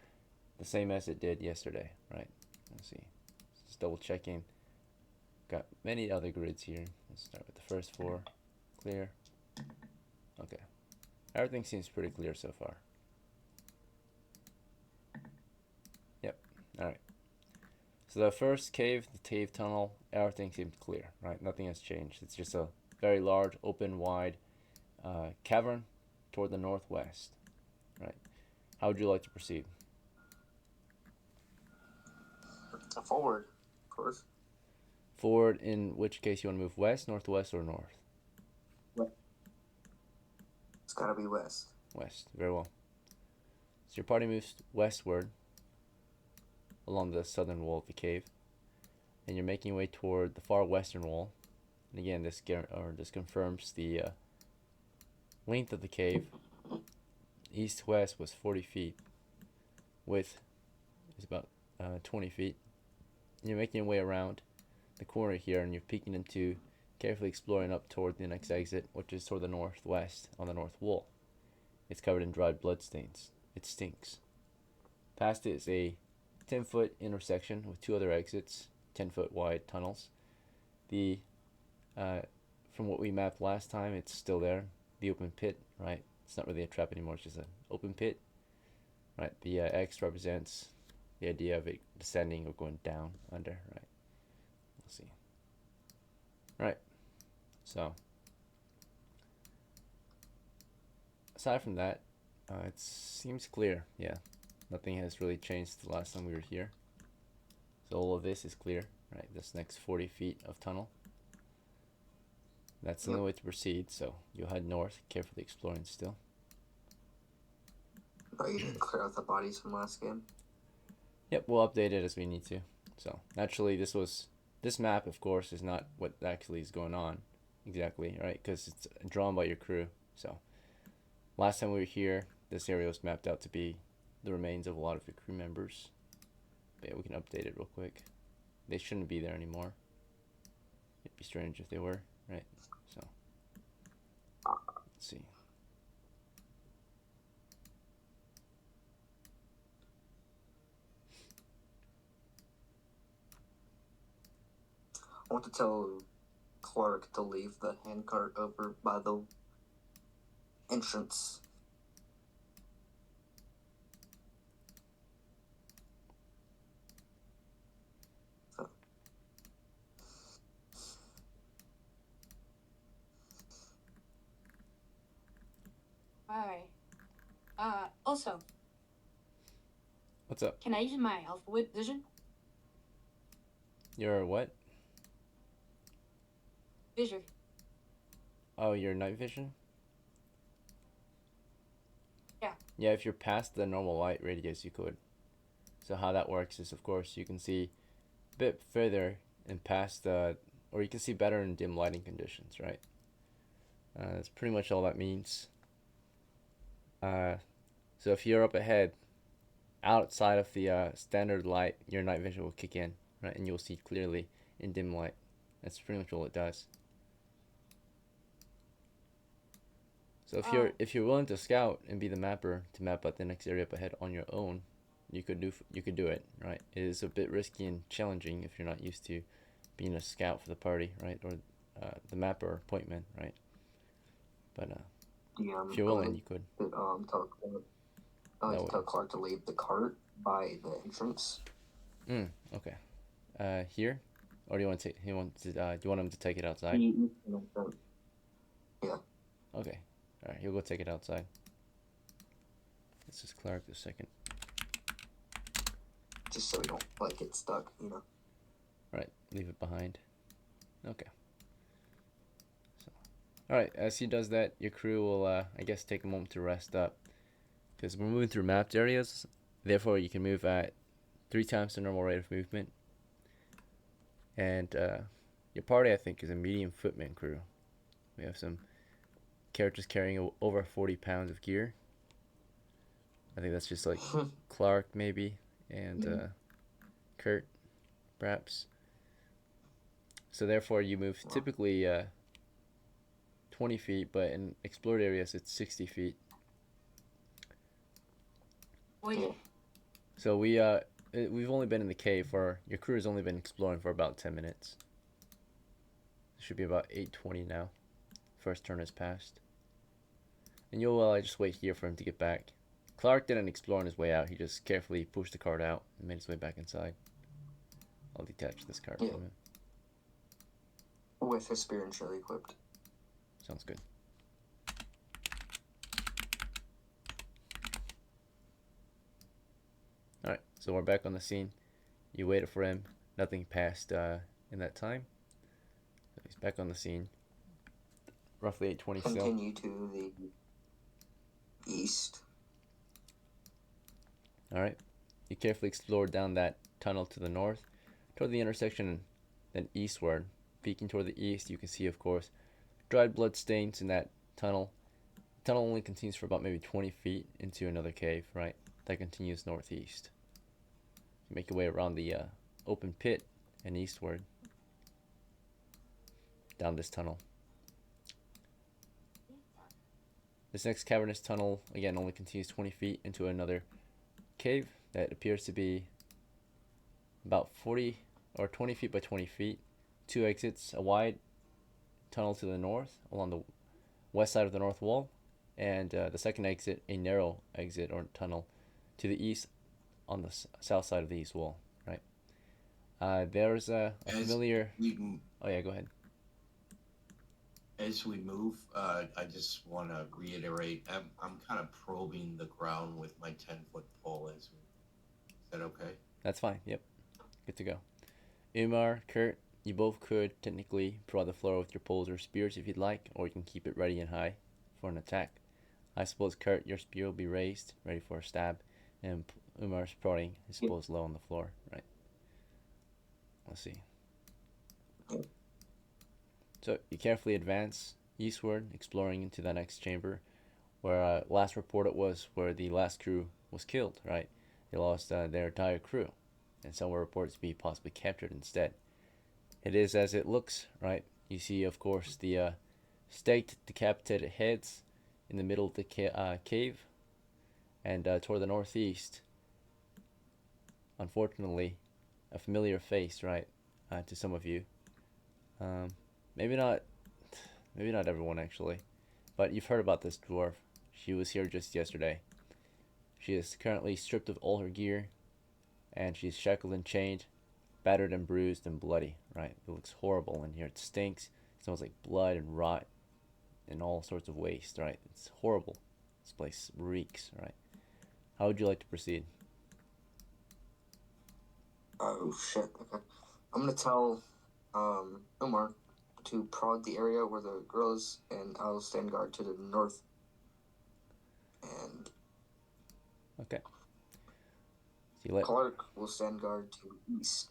the same as it did yesterday, right? Let's see. Just double checking. Got many other grids here. Let's start with the first 4. Clear. Okay. Everything seems pretty clear so far. Yep. Alright. So the first cave, the cave tunnel, everything seems clear, right? Nothing has changed. It's just a very large, open, wide cavern toward the northwest, right? How would you like to proceed?
Forward, of course.
Forward, in which case you want to move west, northwest, or north?
It's gotta be west.
West. Very well. So your party moves westward along the southern wall of the cave, and you're making your way toward the far western wall. And again, this confirms the length of the cave. East to west was 40 feet. Width is about 20 feet. And you're making your way around the corner here, and you're peeking into, carefully exploring up toward the next exit, which is toward the northwest on the north wall. It's covered in dried blood stains. It stinks. Past it is a 10-foot intersection with 2 other exits, 10-foot wide tunnels. For from what we mapped last time, it's still there. The open pit, right? It's not really a trap anymore, it's just an open pit. Right, the X represents the idea of it descending or going down under, right? We'll see. Right, so aside from that, it seems clear. Yeah, nothing has really changed the last time we were here. So all of this is clear, right? This next 40 feet of tunnel. That's the only way to proceed, so you'll head north, carefully exploring still.
Oh, you didn't clear out the bodies from last game?
Yep, we'll update it as we need to. So naturally this map, of course, is not what actually is going on exactly, right? Because it's drawn by your crew. So last time we were here, this area was mapped out to be the remains of a lot of your crew members. But yeah, we can update it real quick. They shouldn't be there anymore. It'd be strange if they were, right? So let's see.
I want to tell Clark to leave the handcart over by the entrance. So.
Alright. Also,
What's up?
can I use my alphabet vision?
Your what?
Vision.
Oh, your night vision?
Yeah.
Yeah, if you're past the normal light radius, you could. So how that works is, of course, you can see a bit further and past the, or you can see better in dim lighting conditions, right? That's pretty much all that means. So if you're up ahead, outside of the standard light, your night vision will kick in, right? And you'll see clearly in dim light. That's pretty much all it does. So if you're willing to scout and be the mapper to map out the next area up ahead on your own, you could do it, right? It is a bit risky and challenging if you're not used to being a scout for the party, right? Or the mapper or pointman, right? But if you're willing, you could.
Tell Clark to leave the cart by the entrance.
Okay. Here, or do you want to? Do you want him to take it outside?
Yeah.
Okay. All right. He'll go take it outside. This is Clark the second.
Just so we don't get stuck, you know.
Right. Leave it behind. Okay. So, all right. As he does that, your crew will, I guess, take a moment to rest up, because we're moving through mapped areas. Therefore, you can move at 3 times the normal rate of movement. And your party, I think, is a medium footman crew. We have some characters carrying over 40 pounds of gear. I think that's just like Clark, maybe, and Kurt, perhaps. So therefore, you move typically 20 feet, but in explored areas, it's 60 feet.
Wait.
So we've only been in the cave for, your crew has only been exploring for about 10 minutes. It should be about 8:20 now. First turn has passed. And you'll just wait here for him to get back. Clark didn't explore on his way out. He just carefully pushed the cart out and made his way back inside. I'll detach this cart from him.
With his spear and shield equipped.
Sounds good. Alright, so we're back on the scene. You waited for him. Nothing passed in that time. So he's back on the scene. Roughly 8:20 still.
Continue to the east.
Alright. You carefully explore down that tunnel to the north, toward the intersection, then eastward. Peeking toward the east, you can see, of course, dried blood stains in that tunnel. The tunnel only continues for about maybe 20 feet into another cave, right? That continues northeast. You make your way around the open pit and eastward down this tunnel. This next cavernous tunnel, again, only continues 20 feet into another cave that appears to be about 40 or 20 feet by 20 feet. 2 exits, a wide tunnel to the north along the west side of the north wall, and the second exit, a narrow exit or tunnel to the east on the south side of the east wall, right? There's a familiar... Oh yeah, go ahead.
As we move, I just want to reiterate, I'm kind of probing the ground with my 10-foot pole as we... Is that okay?
That's fine, yep. Good to go. UMAR, Kurt, you both could technically prod the floor with your poles or spears if you'd like, or you can keep it ready and high for an attack. I suppose, Kurt, your spear will be raised, ready for a stab, and Umar's prodding his poles low on the floor, right? Let's see. So you carefully advance eastward, exploring into the next chamber, where last reported was where the last crew was killed, right? They lost their entire crew, and some were reported to be possibly captured instead. It is as it looks, right? You see, of course, the staked, decapitated heads in the middle of the cave, and toward the northeast, unfortunately, a familiar face, right, to some of you. Maybe not everyone actually, but you've heard about this dwarf. She was here just yesterday. She is currently stripped of all her gear, and she's shackled and chained, battered and bruised and bloody, right? It looks horrible in here. It stinks. It smells like blood and rot and all sorts of waste, right? It's horrible. This place reeks, right? How would you like to proceed?
Oh shit. Okay. I'm gonna tell Umar to prod the area where the girl is, and I'll stand guard to the north. And
okay. So you let
Clark will stand guard to the east.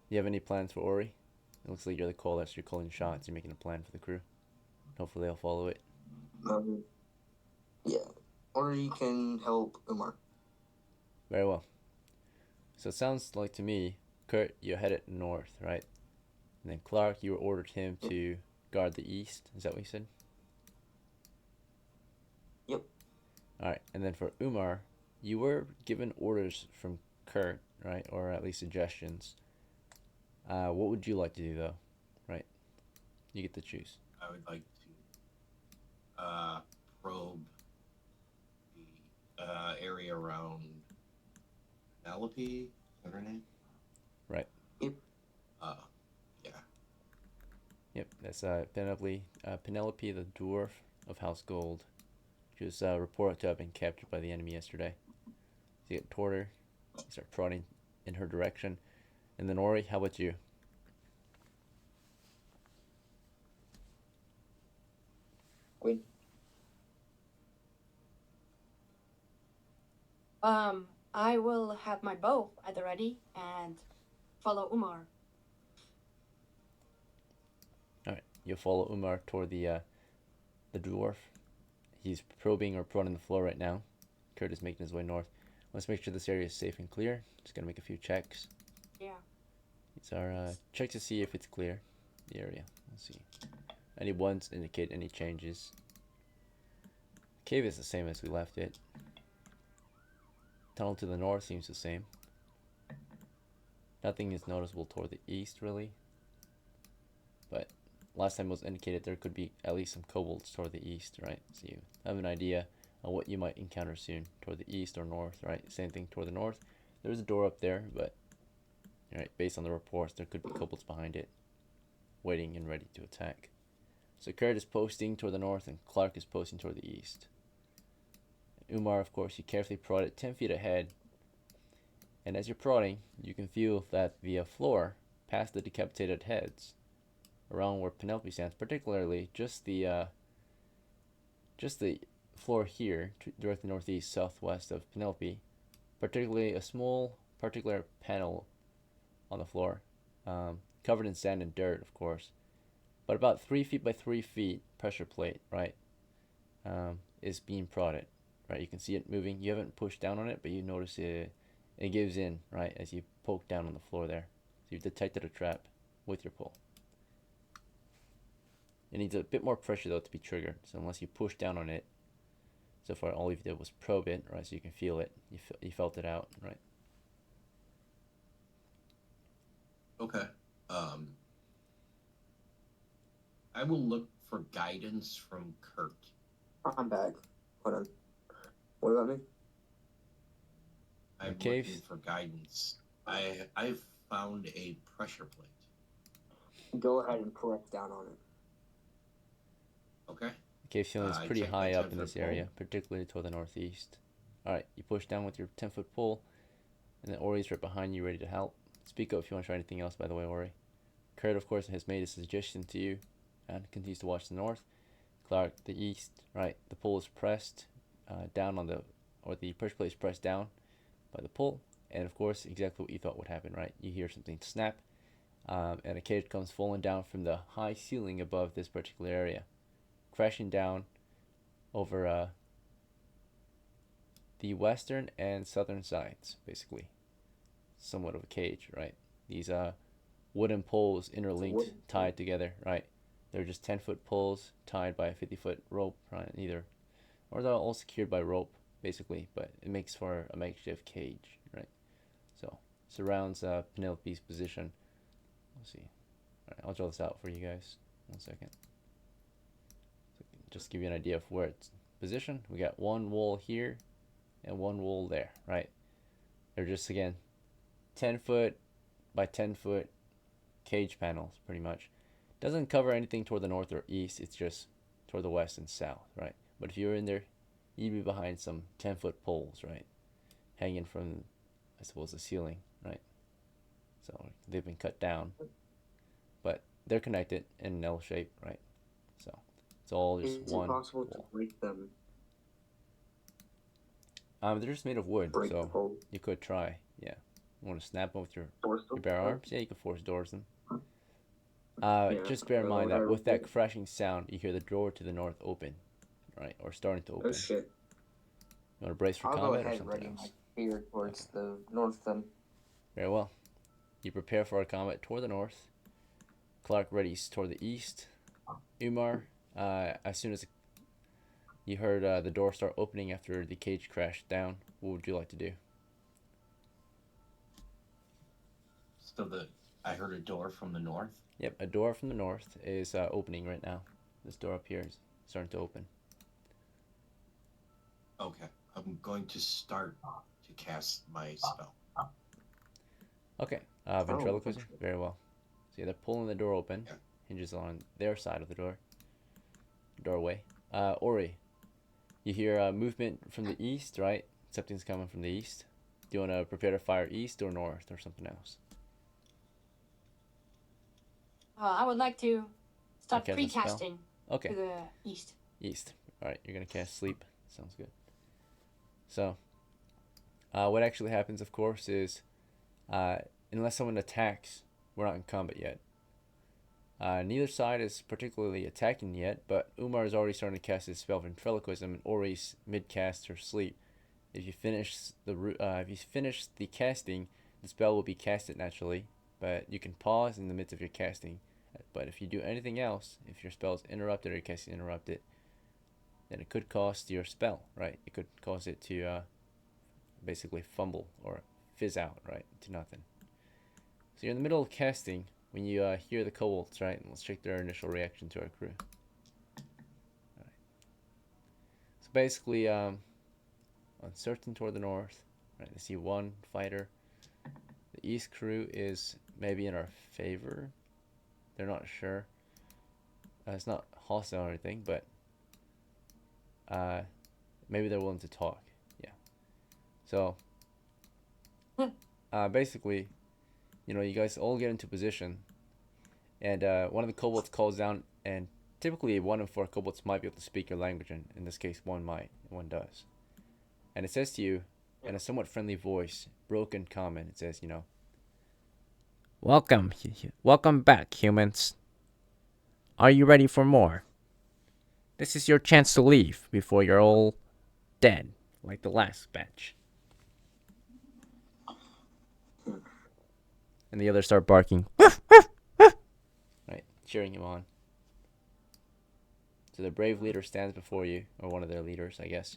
You have any plans for Ori? It looks like you're the caller, so you're calling shots. You're making a plan for the crew. Hopefully they'll follow it.
Yeah. Or you can help Umar.
Very well. So it sounds like to me, Kurt, you're headed north, right? And then Clark, you ordered him to guard the east. Is that what you said?
Yep.
Alright, and then for Umar, you were given orders from Kurt, right? Or at least suggestions. What would you like to do, though? Right? You get to choose.
I would like to probe the area around Penelope. Is that her name?
Right.
Yep.
Yeah.
Yep, that's Penelope, the dwarf of House Gold. She was reported to have been captured by the enemy yesterday. So you get toward her, you start prodding in her direction. And then Ori, how about you?
Queen.
I will have my bow at the ready and follow Umar.
Alright, you'll follow Umar toward the dwarf. He's probing or prodding the floor right now. Kurt is making his way north. Let's make sure this area is safe and clear. Just gonna make a few checks.
Yeah.
It's our check to see if it's clear, the area. Let's see. Any ones indicate any changes. Cave is the same as we left it. Tunnel to the north seems the same. Nothing is noticeable toward the east, really. But last time it was indicated there could be at least some kobolds toward the east, right? So you have an idea of what you might encounter soon toward the east or north, right? Same thing toward the north. There's a door up there, but right, based on the reports, there could be kobolds behind it, waiting and ready to attack. So Kurt is posting toward the north, and Clark is posting toward the east. Umar, of course, you carefully prod it 10 feet ahead, and as you're prodding, you can feel that the floor, past the decapitated heads, around where Penelope stands, particularly just the floor here, directly northeast, southwest of Penelope, particularly a small particular panel on the floor, covered in sand and dirt, of course, but about 3 feet by 3 feet pressure plate, right, is being prodded. Right, you can see it moving. You haven't pushed down on it, but you notice it gives in, right, as you poke down on the floor there. So you've detected a trap with your pole. It needs a bit more pressure, though, to be triggered. So unless you push down on it, so far all you did was probe it, right, so you can feel it. You felt it out, right?
Okay. I will look for guidance from Kurt.
I'm back. Hold on. What about me?
I'm
caves?
looking for guidance. I've found a pressure plate.
Go ahead and press down on it.
Okay.
The cave ceiling is
I
pretty
check my
high up in
10-foot
this area,
pole.
particularly toward the northeast. Alright, you push down with your 10-foot pole, and then Ori's right behind you, ready to help. Speak up if you want to try anything else, by the way, Ori. Kurt, of course, has made a suggestion to you, and continues to watch the north. Clark, the east. Right, the pole is pressed down on the, or the pressure plate is pressed down by the pole, and of course, exactly what you thought would happen, right? You hear something snap, and a cage comes falling down from the high ceiling above this particular area, crashing down over the western and southern sides, basically. Somewhat of a cage, right? These wooden poles interlinked, tied together, right? They're just 10-foot poles tied by a 50-foot rope, right? Either, or they're all secured by rope, basically, but it makes for a makeshift cage, right? So, surrounds Penelope's position. Let's see. All right, I'll draw this out for you guys. 1 second. So just give you an idea of where it's positioned. We got one wall here and one wall there, right? They're just, again, 10-foot by 10-foot cage panels, pretty much. Doesn't cover anything toward the north or east. It's just toward the west and south, right? But if you were in there, you'd be behind some 10-foot poles, right? Hanging from, I suppose, the ceiling, right? So they've been cut down, but they're connected in an L shape, right? So it's all just
Is
one
it possible to
wall.
break them?
They're just made of wood,
Break the
so
pole?
you could try. Yeah, you want to snap them with your
Force them?
bare arms? Yeah, you can force doors them.
Yeah,
Just bear in mind that
whatever.
with that crashing sound, you hear the door to the north open, right, or starting to open.
Oh shit.
You want to brace for
I'll go
combat or
ahead
something
ready
else?
my spear towards the north then.
Very well. You prepare for a combat toward the north. Clark readies toward the east. Umar, as soon as you heard the door start opening after the cage crashed down, what would you like to do?
So I heard a door from the north.
Yep, a door from the north is opening right now. This door up here is starting to open.
Okay. I'm going to start to cast my spell.
Okay, ventriloquism, very well. So yeah, they're pulling the door open.
Yeah.
Hinges on their side of the doorway. Ori, you hear movement from the east, right? Something's coming from the east. Do you want to prepare to fire east or north or something else?
I would like to start
Cast a spell?
pre-casting
Okay.
to the east.
East. Alright, you're going to cast sleep. Sounds good. So, what actually happens, of course, is unless someone attacks, we're not in combat yet. Neither side is particularly attacking yet, but Umar is already starting to cast his spell ventriloquism, and Ori's mid-cast her sleep. If you finish the casting, the spell will be casted naturally, but you can pause in the midst of your casting. But if you do anything else, if your spell is interrupted or your casting is interrupted, then it could cost your spell, right? It could cause it to basically fumble or fizz out, right, to nothing. So you're in the middle of casting when you hear the kobolds, right? And let's check their initial reaction to our crew. All right. So basically, uncertain toward the north, right? I see one fighter. The east crew is maybe in our favor. They're not sure. It's not hostile or anything, but maybe they're willing to talk. Yeah. So basically, you know, you guys all get into position, and one of the kobolds calls down, and typically 1 in 4 kobolds might be able to speak your language, and in this case, one might, one does. And it says to you, in a somewhat friendly voice, broken common, it says, you know, Welcome back, humans. Are you ready for more? This is your chance to leave before you're all dead, like the last batch. And the others start barking. Right, cheering him on. So the brave leader stands before you, or one of their leaders, I guess,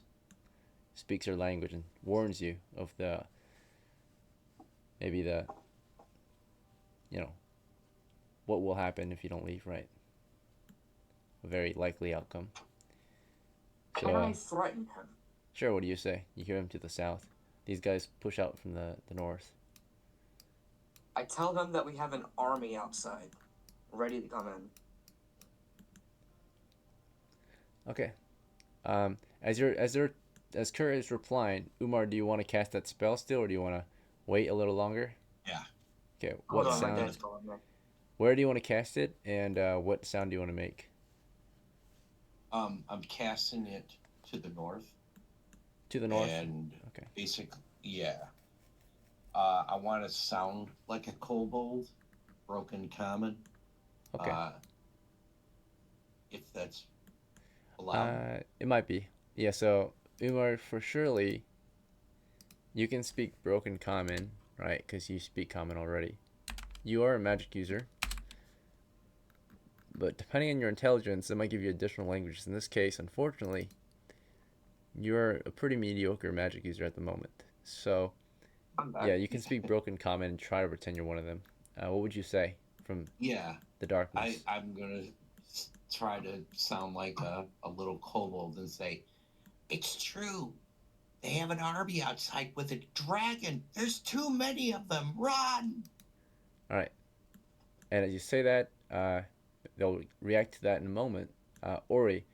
speaks your language and warns you of maybe you know, what will happen if you don't leave, right? a very likely outcome.
Can I threaten him?
Sure, what do you say? You hear him to the south. These guys push out from the north.
I tell them that we have an army outside, ready to come in.
Okay. As Kurt is replying, Umar, do you want to cast that spell still, or do you want to wait a little longer?
Yeah.
Okay.
Hold
What
on, my
sound?
dad's calling me.
Where do you want to cast it, and what sound do you want to make?
I'm casting it to the north.
To the north.
And
okay.
Basically, yeah. I want to sound like a kobold, broken common.
Okay.
If that's allowed.
It might be. Yeah. So Umar, for surely, you can speak broken common, right? Because you speak common already. You are a magic user. But depending on your intelligence, it might give you additional languages. In this case, unfortunately, you're a pretty mediocre magic user at the moment. So, yeah, you can speak broken common and try to pretend you're one of them. What would you say from the darkness?
I'm going to try to sound like a little kobold and say, it's true. They have an army outside with a dragon. There's too many of them. Run!
All right. And as you say that, they'll react to that in a moment. Ori,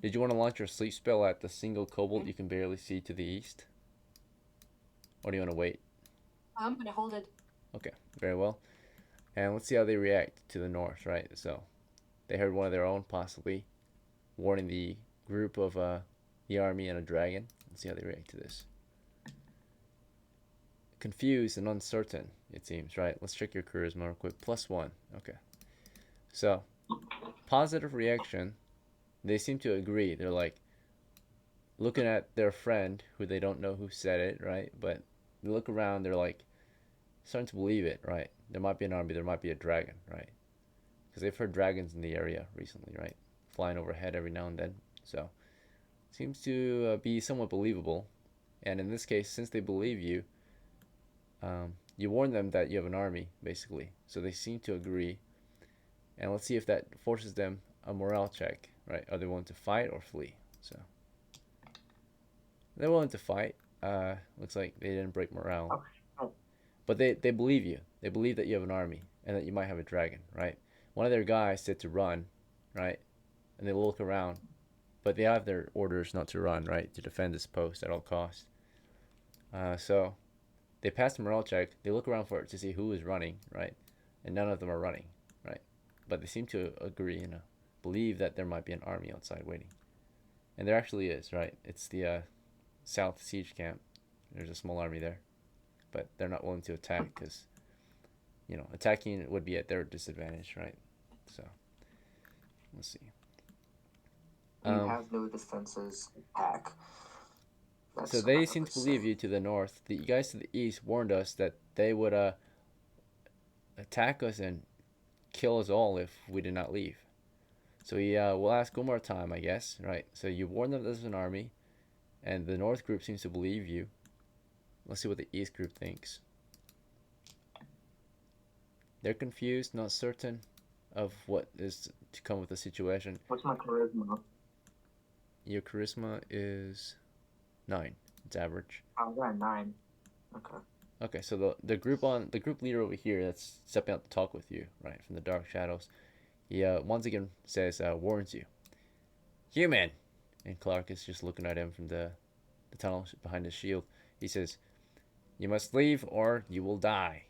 did you want to launch your sleep spell at the single kobold you can barely see to the east? Or do you want to wait?
I'm gonna hold it.
Okay, very well. And let's see how they react to the north, right? So, they heard one of their own, possibly, warning the group of the army and a dragon. Let's see how they react to this. Confused and uncertain, it seems, right? Let's check your charisma real quick. +1. Okay. So, positive reaction. They seem to agree. They're like looking at their friend, who they don't know who said it, right? But they look around, they're like starting to believe it, right? There might be an army, there might be a dragon, right? Because they've heard dragons in the area recently, right? Flying overhead every now and then. So, seems to be somewhat believable. And in this case, since they believe you, you warn them that you have an army, basically. So they seem to agree. And let's see if that forces them a morale check, right? Are they willing to fight or flee? So they're willing to fight. Looks like they didn't break morale. But they believe you. They believe that you have an army and that you might have a dragon, right? One of their guys said to run, right? And they look around. But they have their orders not to run, right? To defend this post at all costs. So they pass the morale check. They look around for it to see who is running, right? And none of them are running, right? But they seem to agree and believe that there might be an army outside waiting. And there actually is, right? It's the South Siege Camp. There's a small army there. But they're not willing to attack because, attacking would be at their disadvantage, right? So, let's see.
You have no defenses. Attack.
So they seem to believe you to the north. The guys to the east warned us that they would attack us and kill us all if we did not leave. So we'll ask one more time, I guess, right? So you warned them there's an army, and the north group seems to believe you. Let's see what the east group thinks. They're confused, not certain of what is to come with the situation.
What's my charisma?
Your charisma is 9. It's average.
I got 9. Okay.
Okay, so the group leader over here that's stepping out to talk with you, right, from the dark shadows, he once again says, warns you. Human! And Clark is just looking at him from the tunnel behind his shield. He says, you must leave or you will die.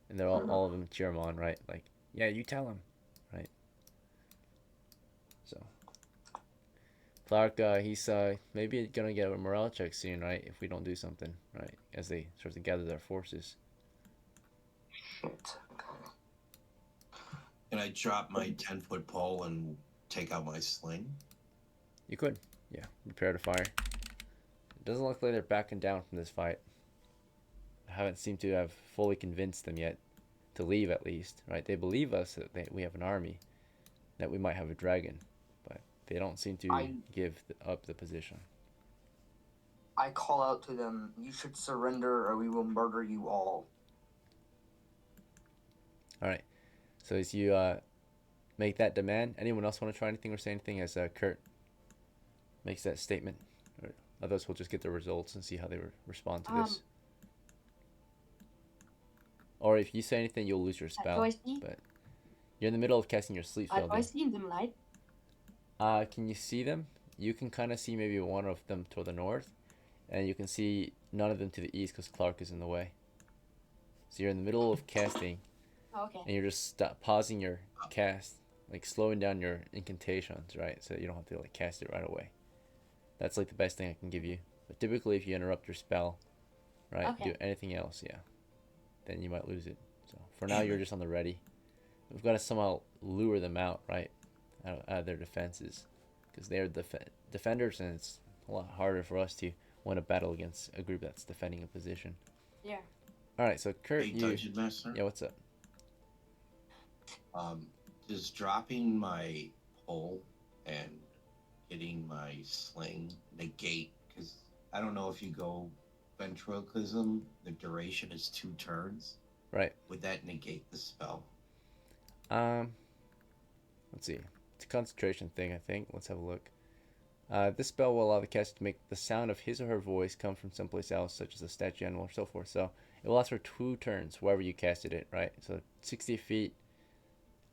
And they're all of them cheer him on, right? Like, yeah, you tell him, right? So, Clark, he's maybe gonna get a morale check soon, right? If we don't do something, right? As they start to gather their forces.
Shit.
Can I drop my 10-foot pole and take out my sling?
You could, yeah. Prepare to fire. It doesn't look like they're backing down from this fight. I haven't seemed to have fully convinced them yet to leave, at least, right? They believe us that we have an army, that we might have a dragon, but they don't seem to give up the position.
I call out to them, you should surrender or we will murder you all.
All right. So as you make that demand. Anyone else want to try anything or say anything as Kurt makes that statement? Or others will just get the results and see how they respond to this. Or if you say anything, you'll lose your
Do
spell.
I see?
But you're in the middle of casting your sleep spell.
Do I see them, right?
Can you see them? You can kind of see maybe one of them toward the north, and you can see none of them to the east because Clark is in the way. So you're in the middle of casting,
Oh, okay.
and you're just pausing your cast, like slowing down your incantations, right? So you don't have to like cast it right away. That's like the best thing I can give you. But typically, if you interrupt your spell, right,
Okay.
do anything else, yeah, then you might lose it. So for now, you're just on the ready. We've got to somehow lure them out, right, out of their defenses, because they're defenders, and it's a lot harder for us to win a battle against a group that's defending a position.
Yeah.
All right, so Kurt,
Hey,
you.
Dungeon Master.
Yeah, what's up?
Does dropping my pole and hitting my sling negate? Because I don't know if you go ventriloquism, the duration is 2 turns.
Right.
Would that negate the spell?
Let's see. It's a concentration thing, I think. Let's have a look. This spell will allow the caster to make the sound of his or her voice come from someplace else, such as a statue, animal, or so forth. So it will last for 2 turns, wherever you casted it, right? So 60 feet,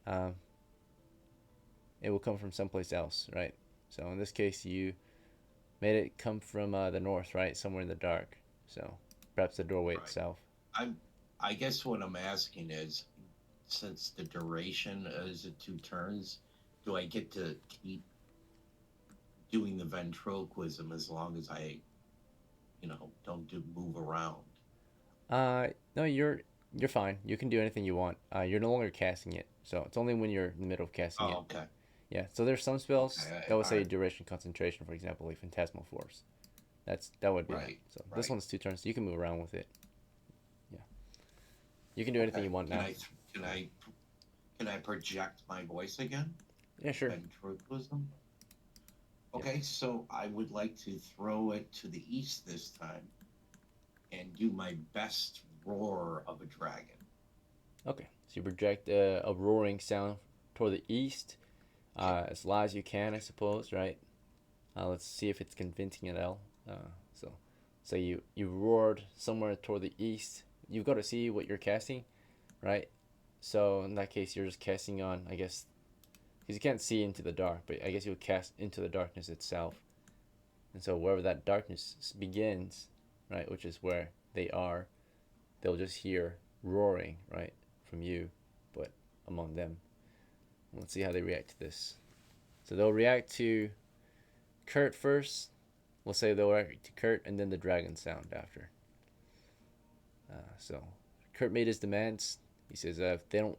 it will come from someplace else, right? So in this case, you made it come from the north, right? Somewhere in the dark. So perhaps the doorway itself.
I guess what I'm asking is, since the duration is at 2 turns, do I get to keep doing the ventriloquism as long as I, don't move around?
No, you're fine. You can do anything you want. You're no longer casting it, so it's only when you're in the middle of casting it.
Oh, okay.
Yeah. So there's some spells that would say
alright.
duration concentration, for example, like Phantasmal Force. That would be
Right,
that. So this
right.
one's 2 turns. So you can move around with it. Yeah. You can do anything you want now.
Can I project my voice again?
Yeah, sure.
Ventriloquism? Okay, so I would like to throw it to the east this time and do my best roar of a dragon.
Okay. So you project a roaring sound toward the east, as loud as you can, I suppose, right? Let's see if it's convincing at all. So you roared somewhere toward the east. You've got to see what you're casting, right? So in that case, you're just casting on, I guess, because you can't see into the dark, but I guess you'll cast into the darkness itself. And so wherever that darkness begins, right, which is where they are, they'll just hear roaring, right, from you, but among them. Let's see how they react to this. So they'll react to Kurt first. We'll say they'll react to Kurt and then the dragon sound after. So Kurt made his demands. He says if they don't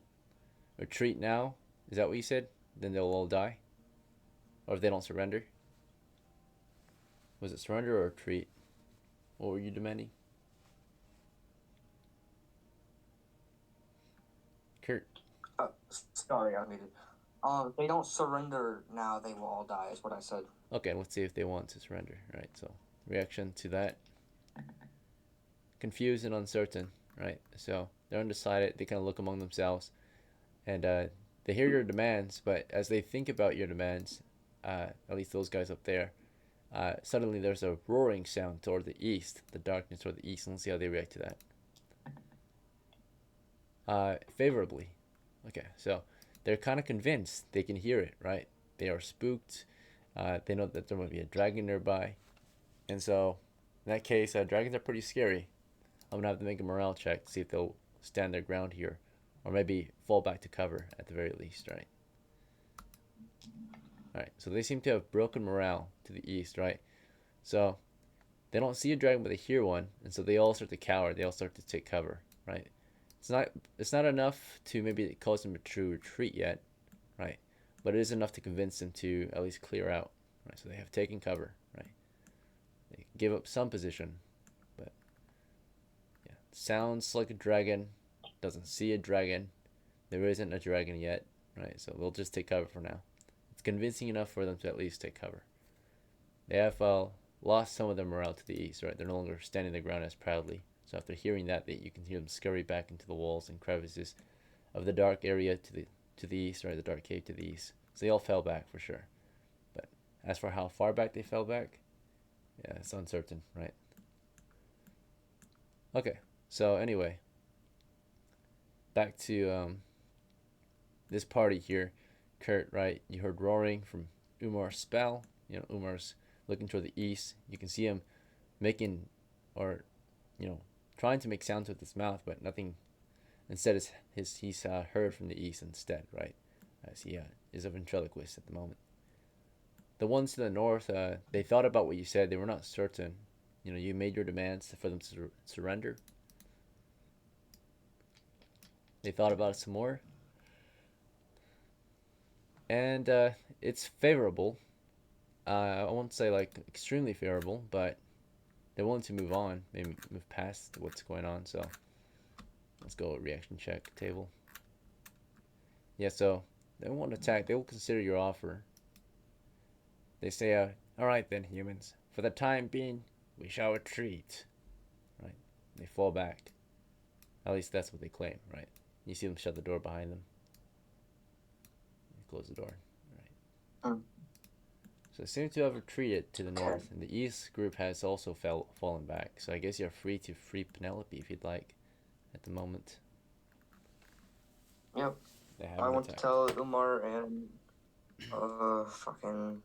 retreat now, is that what you said? Then they'll all die? Or if they don't surrender? Was it surrender or retreat? What were you demanding? Kurt.
Sorry, I muted. If they don't surrender now, they will all die, is what I said.
Okay, let's see if they want to surrender. Right, so reaction to that. Confused and uncertain, right? So they're undecided. They kind of look among themselves. And they hear your demands, but as they think about your demands, at least those guys up there, suddenly there's a roaring sound toward the east, the darkness toward the east, and let's see how they react to that. Favorably. Okay, so they're kind of convinced they can hear it, right? They are spooked. They know that there might be a dragon nearby. And so, in that case, dragons are pretty scary. I'm going to have to make a morale check to see if they'll stand their ground here. Or maybe fall back to cover at the very least, right? Alright, so they seem to have broken morale to the east, right? So, they don't see a dragon, but they hear one. And so they all start to cower. They all start to take cover, right? It's not enough to maybe cause them to retreat yet, right? But it is enough to convince them to at least clear out, right? So they have taken cover, right? They give up some position, but yeah, sounds like a dragon, doesn't see a dragon. There isn't a dragon yet, right? So they'll just take cover for now. It's convincing enough for them to at least take cover. They have lost some of their morale to the east, right? They're no longer standing their ground as proudly. So after hearing that, you can hear them scurry back into the walls and crevices of the dark area to to the east, right? The dark cave to the east. So they all fell back for sure. But as for how far back they fell back, yeah, it's uncertain, right? Okay, so anyway, back to this party here. Kurt, right? You heard roaring from Umar's spell. You know, Umar's looking toward the east. You can see him making, or, you know, trying to make sounds with his mouth, but nothing. Instead, he's heard from the east instead, right? As he is a ventriloquist at the moment. The ones to the north, they thought about what you said. They were not certain. You know, you made your demands for them to surrender. They thought about it some more. And it's favorable. I won't say like extremely favorable, but they're willing to move on, maybe move past what's going on. So let's go reaction check table. Yeah, so they won't attack. They will consider your offer. They say, all right then, humans. For the time being, we shall retreat. Right? They fall back. At least that's what they claim, right? You see them shut the door behind them. Close the door. Right. So they seem to have retreated to the north, and the east group has also fallen back. So I guess you're free to free Penelope if you'd like at the moment.
Yep.
They
I want
attacked.
to tell Umar and fucking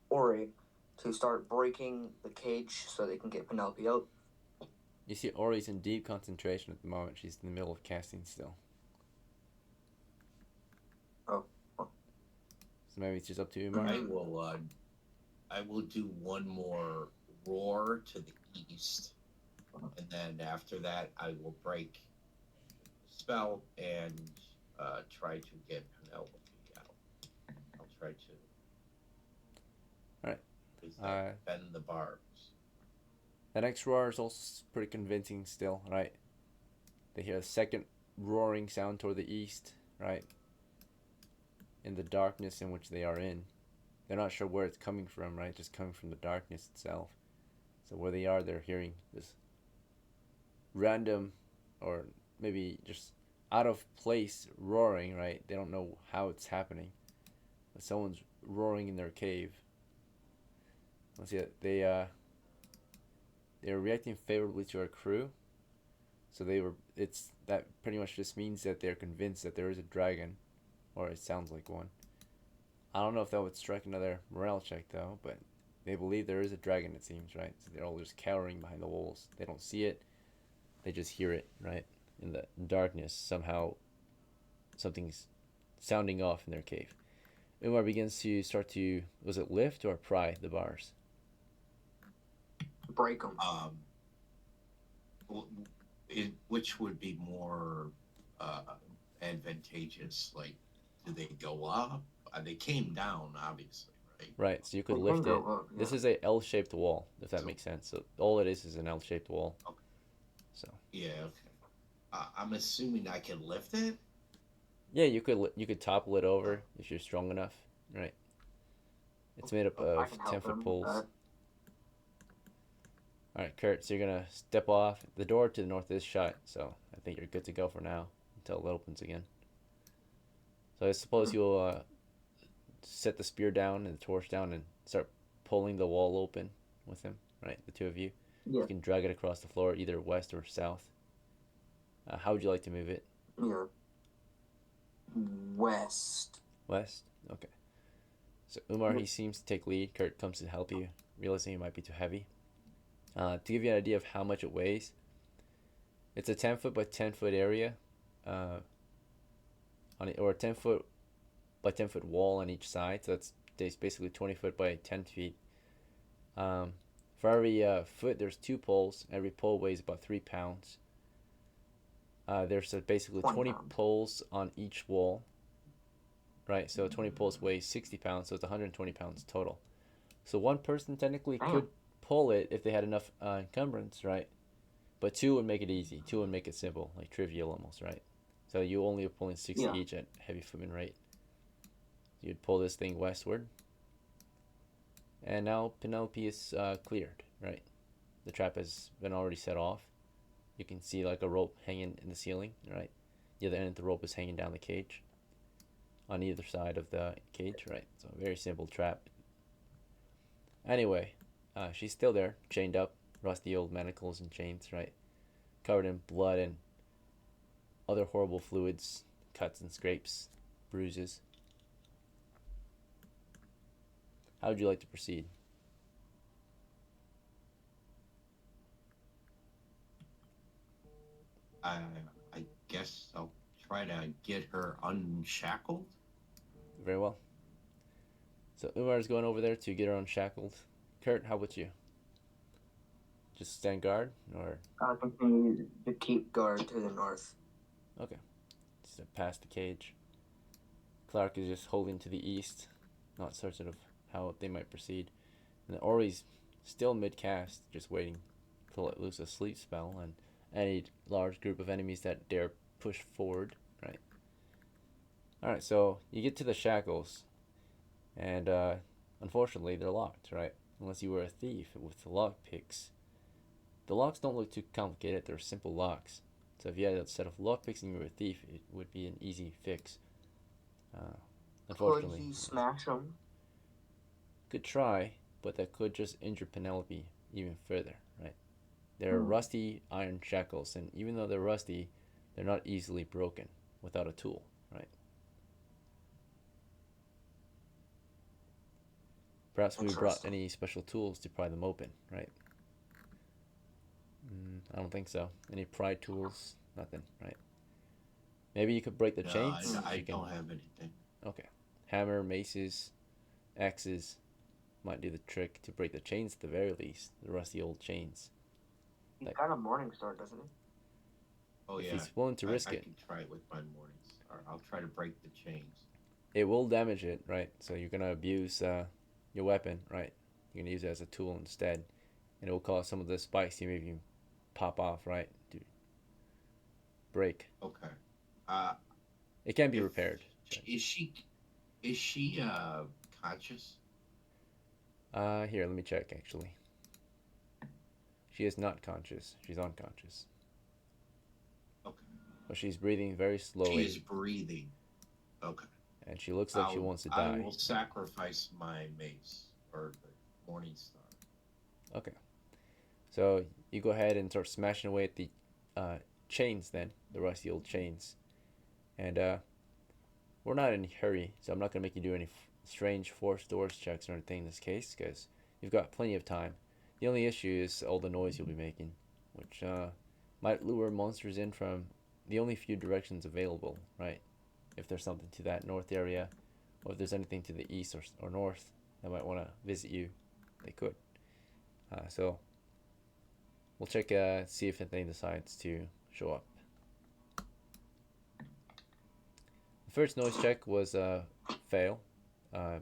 Ori to start breaking the cage so they can get Penelope out.
You see Ori's in deep concentration at the moment. She's in the middle of casting still.
Oh.
So maybe it's just up to Umar.
I will do one more roar to the east, and then after that I will break the spell and try to get Penelope out. I'll try to.
Alright.
Bend the barbs.
The next roar is also pretty convincing still, right? They hear a second roaring sound toward the east, right? In the darkness in which they are in. They're not sure where it's coming from, right? Just coming from the darkness itself. So where they are, they're hearing this random, or maybe just out of place roaring, right? They don't know how it's happening. But someone's roaring in their cave. Let's see it. They're reacting favorably to our crew. So that pretty much just means that they're convinced that there is a dragon, or it sounds like one. I don't know if that would strike another morale check though, but they believe there is a dragon, it seems, right? So they're all just cowering behind the walls. They don't see it, they just hear it, right? In the darkness, somehow something's sounding off in their cave. Umar begins to was it lift or pry the bars?
Break them.
Which would be more advantageous? Like, do they go up? They came down, obviously, right?
Right, so you could lift it. Up, yeah. This is a L-shaped wall, if that makes sense. So all it is an L-shaped wall.
Okay.
So.
Yeah. Okay. I'm assuming I can lift it.
Yeah, you could topple it over if you're strong enough, right? It's made up of 10-foot poles. All right, Kurt. So you're gonna step off. The door to the north is shut, so I think you're good to go for now until it opens again. So I suppose you'll set the spear down and the torch down and start pulling the wall open with him, right? The two of you. Yeah. You can drag it across the floor, either west or south. How would you like to move it?
Yeah. West.
West? Okay. So Umar, he seems to take lead. Kurt comes to help you, realizing it might be too heavy. To give you an idea of how much it weighs, it's a 10-foot by 10-foot area, or a 10-foot by 10-foot wall on each side. So that's basically 20 foot by 10 feet. For every foot, there's 2 poles. Every pole weighs about 3 pounds. There's basically 20 poles on each wall, right? So 20 poles weigh 60 pounds, so it's 120 pounds total. So one person technically could pull it if they had enough encumbrance, right? But 2 would make it easy. 2 would make it simple, like trivial almost, right? So you only are pulling 60 each at heavy footman rate. You'd pull this thing westward. And now Penelope is cleared, right? The trap has been already set off. You can see like a rope hanging in the ceiling, right? The other end of the rope is hanging down the cage. on either side of the cage, right? So a very simple trap. Anyway, she's still there, chained up, rusty old manacles and chains, right? Covered in blood and other horrible fluids, cuts and scrapes, bruises. How would you like to proceed?
I guess I'll try to get her unshackled.
Very well. So Umar's going over there to get her unshackled. Kurt, how about you? Just stand guard, or
I'll continue to keep guard to the north.
okay, just past the cage. Clark is just holding to the east, not certain of how they might proceed. And Ori's still mid-cast, just waiting to let loose a sleep spell on any large group of enemies that dare push forward, right? Alright, so you get to the shackles, and unfortunately they're locked, right? Unless you were a thief with the lock picks. The locks don't look too complicated, they're simple locks. So if you had a set of lock picks and you were a thief, it would be an easy fix. Unfortunately.
Could you smash them?
Could try, but that could just injure Penelope even further, right? They're rusty iron shackles, and even though they're rusty, they're not easily broken without a tool, right? Perhaps we brought any special tools to pry them open, right? I don't think so. Any pry tools? Nothing, right? Maybe you could break the chains?
I don't have anything.
Okay. Hammer, maces, axes might do the trick to break the chains at the very least. The rusty old chains.
He's got a morning star, doesn't he?
Oh,
If
yeah.
he's willing to risk
I
it.
can try it with my morning star. I'll try to break the chains.
It will damage it, right? So you're going to abuse your weapon, right? You're going to use it as a tool instead. And it will cause some of the spikes you maybe pop off, right? To break.
Okay.
It can be repaired.
Is she conscious?
Here, let me check actually. She is not conscious. She's unconscious.
Okay.
But she's breathing very slowly.
She is breathing. Okay.
And she looks like she wants to die.
I will sacrifice my mace or the morning star.
Okay. So you go ahead and start smashing away at the chains then, the rusty old chains. And we're not in a hurry, so I'm not going to make you do any strange forced doors checks or anything in this case, because you've got plenty of time. The only issue is all the noise you'll be making, which might lure monsters in from the only few directions available, right? If there's something to that north area, or if there's anything to the east or north that might want to visit you, they could. So we'll check, see if anything decides to show up. The first noise check was a fail.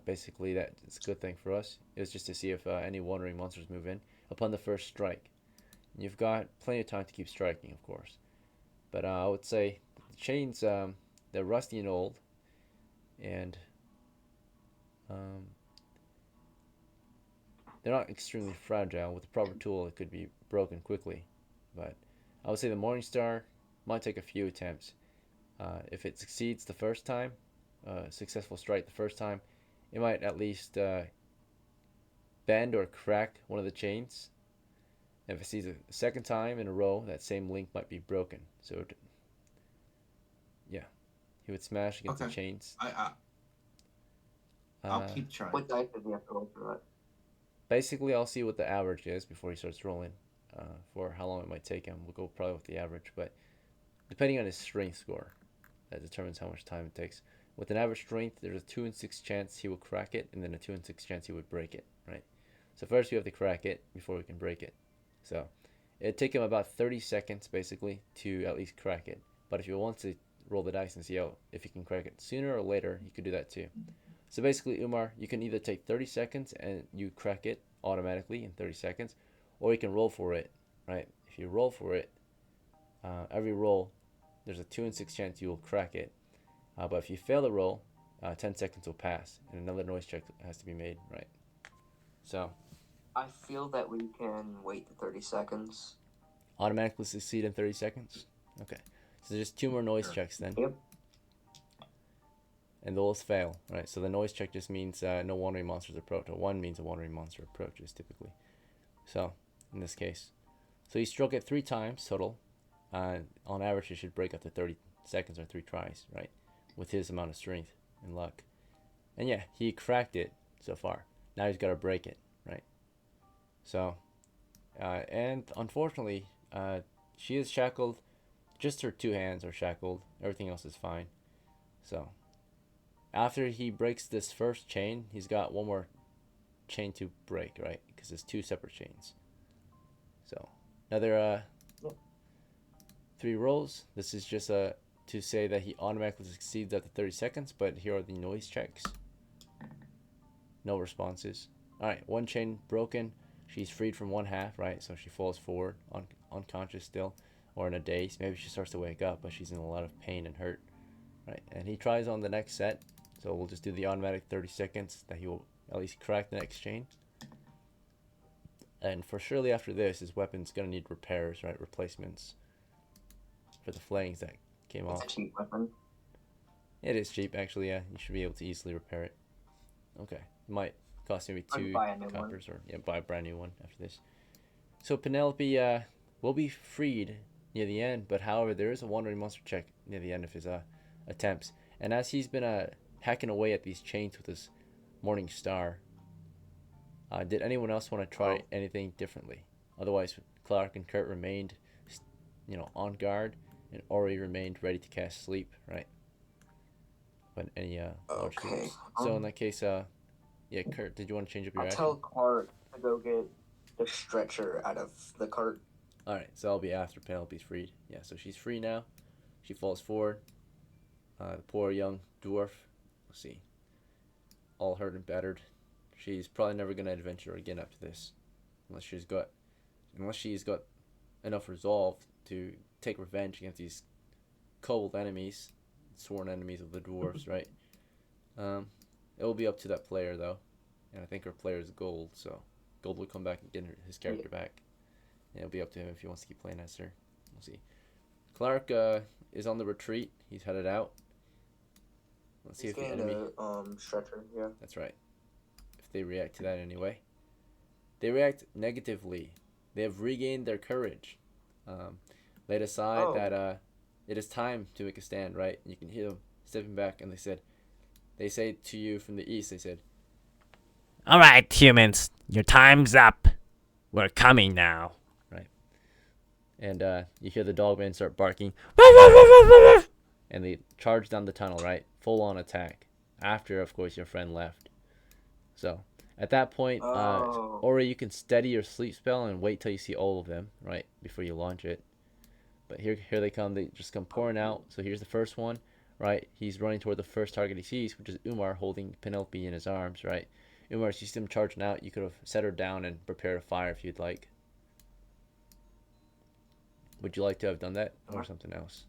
Basically, that's a good thing for us. It was just to see if any wandering monsters move in upon the first strike. You've got plenty of time to keep striking, of course. But I would say the chains, they're rusty and old, and they're not extremely fragile. With the proper tool, it could be broken quickly. But I would say the Morningstar might take a few attempts. If it succeeds the first time, successful strike the first time, it might at least bend or crack one of the chains. And if it sees a second time in a row, that same link might be broken. So, yeah, he would smash against the chains.
I'll keep trying.
What dice does he have to roll for that?
Basically, I'll see what the average is before he starts rolling. For how long it might take him, we'll go probably with the average. But depending on his strength score, that determines how much time it takes. With an average strength, there's a 2 in 6 chance he will crack it, and then a 2 in 6 chance he would break it, right? So first we have to crack it before we can break it. So it'd take him about 30 seconds, basically, to at least crack it. But if you want to roll the dice and see if he can crack it sooner or later, you could do that too. So basically, Umar, you can either take 30 seconds and you crack it automatically in 30 seconds, or you can roll for it, right? If you roll for it, every roll, there's a 2 in 6 chance you will crack it. But if you fail the roll, 10 seconds will pass, and another noise check has to be made, right? So
I feel that we can wait the 30 seconds.
Automatically succeed in 30 seconds? Okay. So just 2 more noise checks then.
Yep.
and those fail, right? So the noise check just means no wandering monsters approach. A 1 means a wandering monster approaches typically. So in this case, so he struck it 3 times total. On average, it should break up to 30 seconds or 3 tries, right? With his amount of strength and luck. And yeah, he cracked it so far. Now he's got to break it, right? So, and unfortunately, she is shackled. Just her 2 hands are shackled. Everything else is fine. So, after he breaks this first chain, he's got 1 more chain to break, right? Because it's 2 separate chains. So, another 3 rolls. This is just to say that he automatically succeeds after 30 seconds, but here are the noise checks. No responses. Alright, 1 chain broken. She's freed from 1/2, right? So she falls forward, unconscious still, or in a daze. Maybe she starts to wake up, but she's in a lot of pain and hurt, right? And he tries on the next set, so we'll just do the automatic 30 seconds that he will at least crack the next chain. And for surely after this, his weapon's gonna need repairs, right? Replacements for the flayings that came off.
It's a cheap weapon.
It is cheap, actually. Yeah, you should be able to easily repair it. Okay, it might cost maybe
I'd
2
buy a new
coppers, or yeah, buy a brand new one after this. So Penelope will be freed near the end, but however, there is a wandering monster check near the end of his attempts. And as he's been hacking away at these chains with his Morning Star, did anyone else want to try anything differently? Otherwise, Clark and Kurt remained, on guard, and Ori remained ready to cast sleep, right? But any large
Okay.
groups. So in that case, yeah, Kurt, did you want to change up your
I'll
action?
tell Clark to go get the stretcher out of the cart.
Alright, so I'll be after Penelope's freed. Yeah, so she's free now. She falls forward. The poor young dwarf, let's see, all hurt and battered. She's probably never going to adventure again after this. Unless she's got enough resolve to take revenge against these kobold enemies, sworn enemies of the dwarves, right? It will be up to that player, though. And I think her player is Gold, so Gold will come back and get his character back. And it'll be up to him if he wants to keep playing as her. We'll see. Clark is on the retreat. He's headed out. Let's see if the enemy...
stretcher, yeah.
That's right. If they react to that anyway. They react negatively. They have regained their courage. They decide that it is time to make a stand, right? You can hear them stepping back, and they say to you from the east, they said,
"All right, humans, your time's up. We're coming now."
Right. And you hear the dogmen start barking, and they charge down the tunnel, right? Full on attack. After, of course, your friend left. So at that point, Ori, you can steady your sleep spell and wait till you see all of them, right, before you launch it. But here they come. They just come pouring out. So here's the first one, right? He's running toward the first target he sees, which is Umar holding Penelope in his arms, right? Umar, as you see him charging out, you could have set her down and prepared a fire if you'd like. Would you like to have done that, or something else?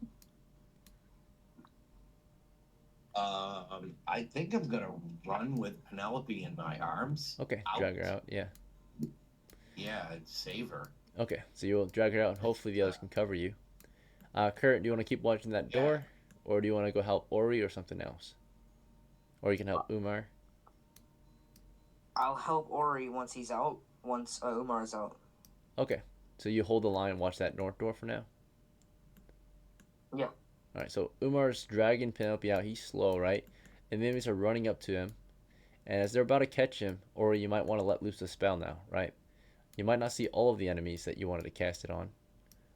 I think I'm gonna run with Penelope in my arms.
Okay, drag her out, yeah.
Yeah, I'd save her.
Okay, so you'll drag her out, and hopefully the others can cover you. Kurt, do you want to keep watching that door, or do you want to go help Ori or something else? Or you can help Umar.
I'll help Ori once he's out. Once Umar's out.
Okay, so you hold the line and watch that north door for now?
Yeah.
Alright, so Umar's dragging Penelope out. He's slow, right? And the enemies are running up to him. And as they're about to catch him, Ori, you might want to let loose the spell now, right? You might not see all of the enemies that you wanted to cast it on,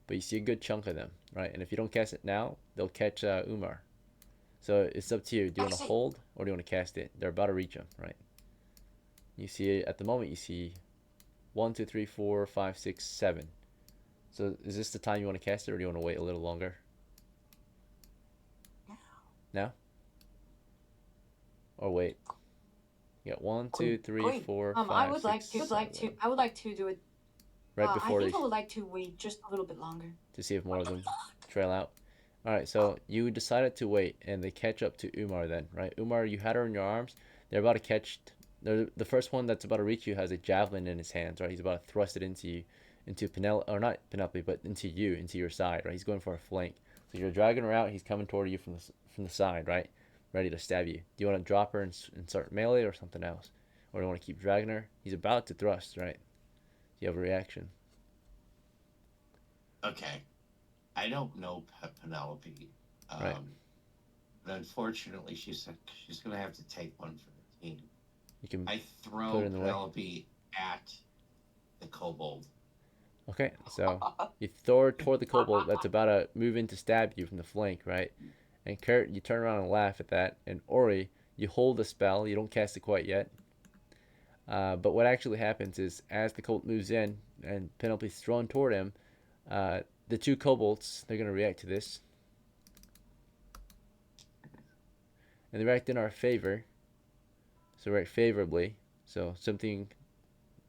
but you see a good chunk of them, right? And if you don't cast it now, they'll catch Umar. So it's up to you. Do you want to hold, or do you want to cast it? They're about to reach him, right? You see, at the moment, you see 1, 2, 3, 4, 5, 6, 7. So is this the time you want to cast it, or do you want to wait a little longer? Now? Or wait. You got 1, 2, 3, 4, 5,
I would
6,
like
7.
I would like to do it.
Right before
I think I would like to wait just a little bit longer
to see if more of them trail out. Alright, so you decided to wait, and they catch up to Umar then, right? Umar, you had her in your arms. They're about to catch... The first one that's about to reach you has a javelin in his hands, right? He's about to thrust it into you, into Penelope, or not Penelope, but into your side, right? He's going for a flank. So you're dragging her out. He's coming toward you from the side, right? ready to stab you. Do you want to drop her and start melee or something else? Or do you want to keep dragging her? He's about to thrust, right? Do you have a reaction?
Okay. I don't know Penelope.
Right.
But unfortunately, she's going to have to take one for the team.
You can
I throw
put it in the way.
Penelope at the kobold.
Okay, so you throw her toward the kobold that's about to move in to stab you from the flank, right? And Kurt, you turn around and laugh at that. And Ori, you hold the spell. You don't cast it quite yet. But what actually happens is, as the kobold moves in and Penelope's thrown toward him, the two kobolds, they're going to react to this. And they react in our favor. So react favorably. So something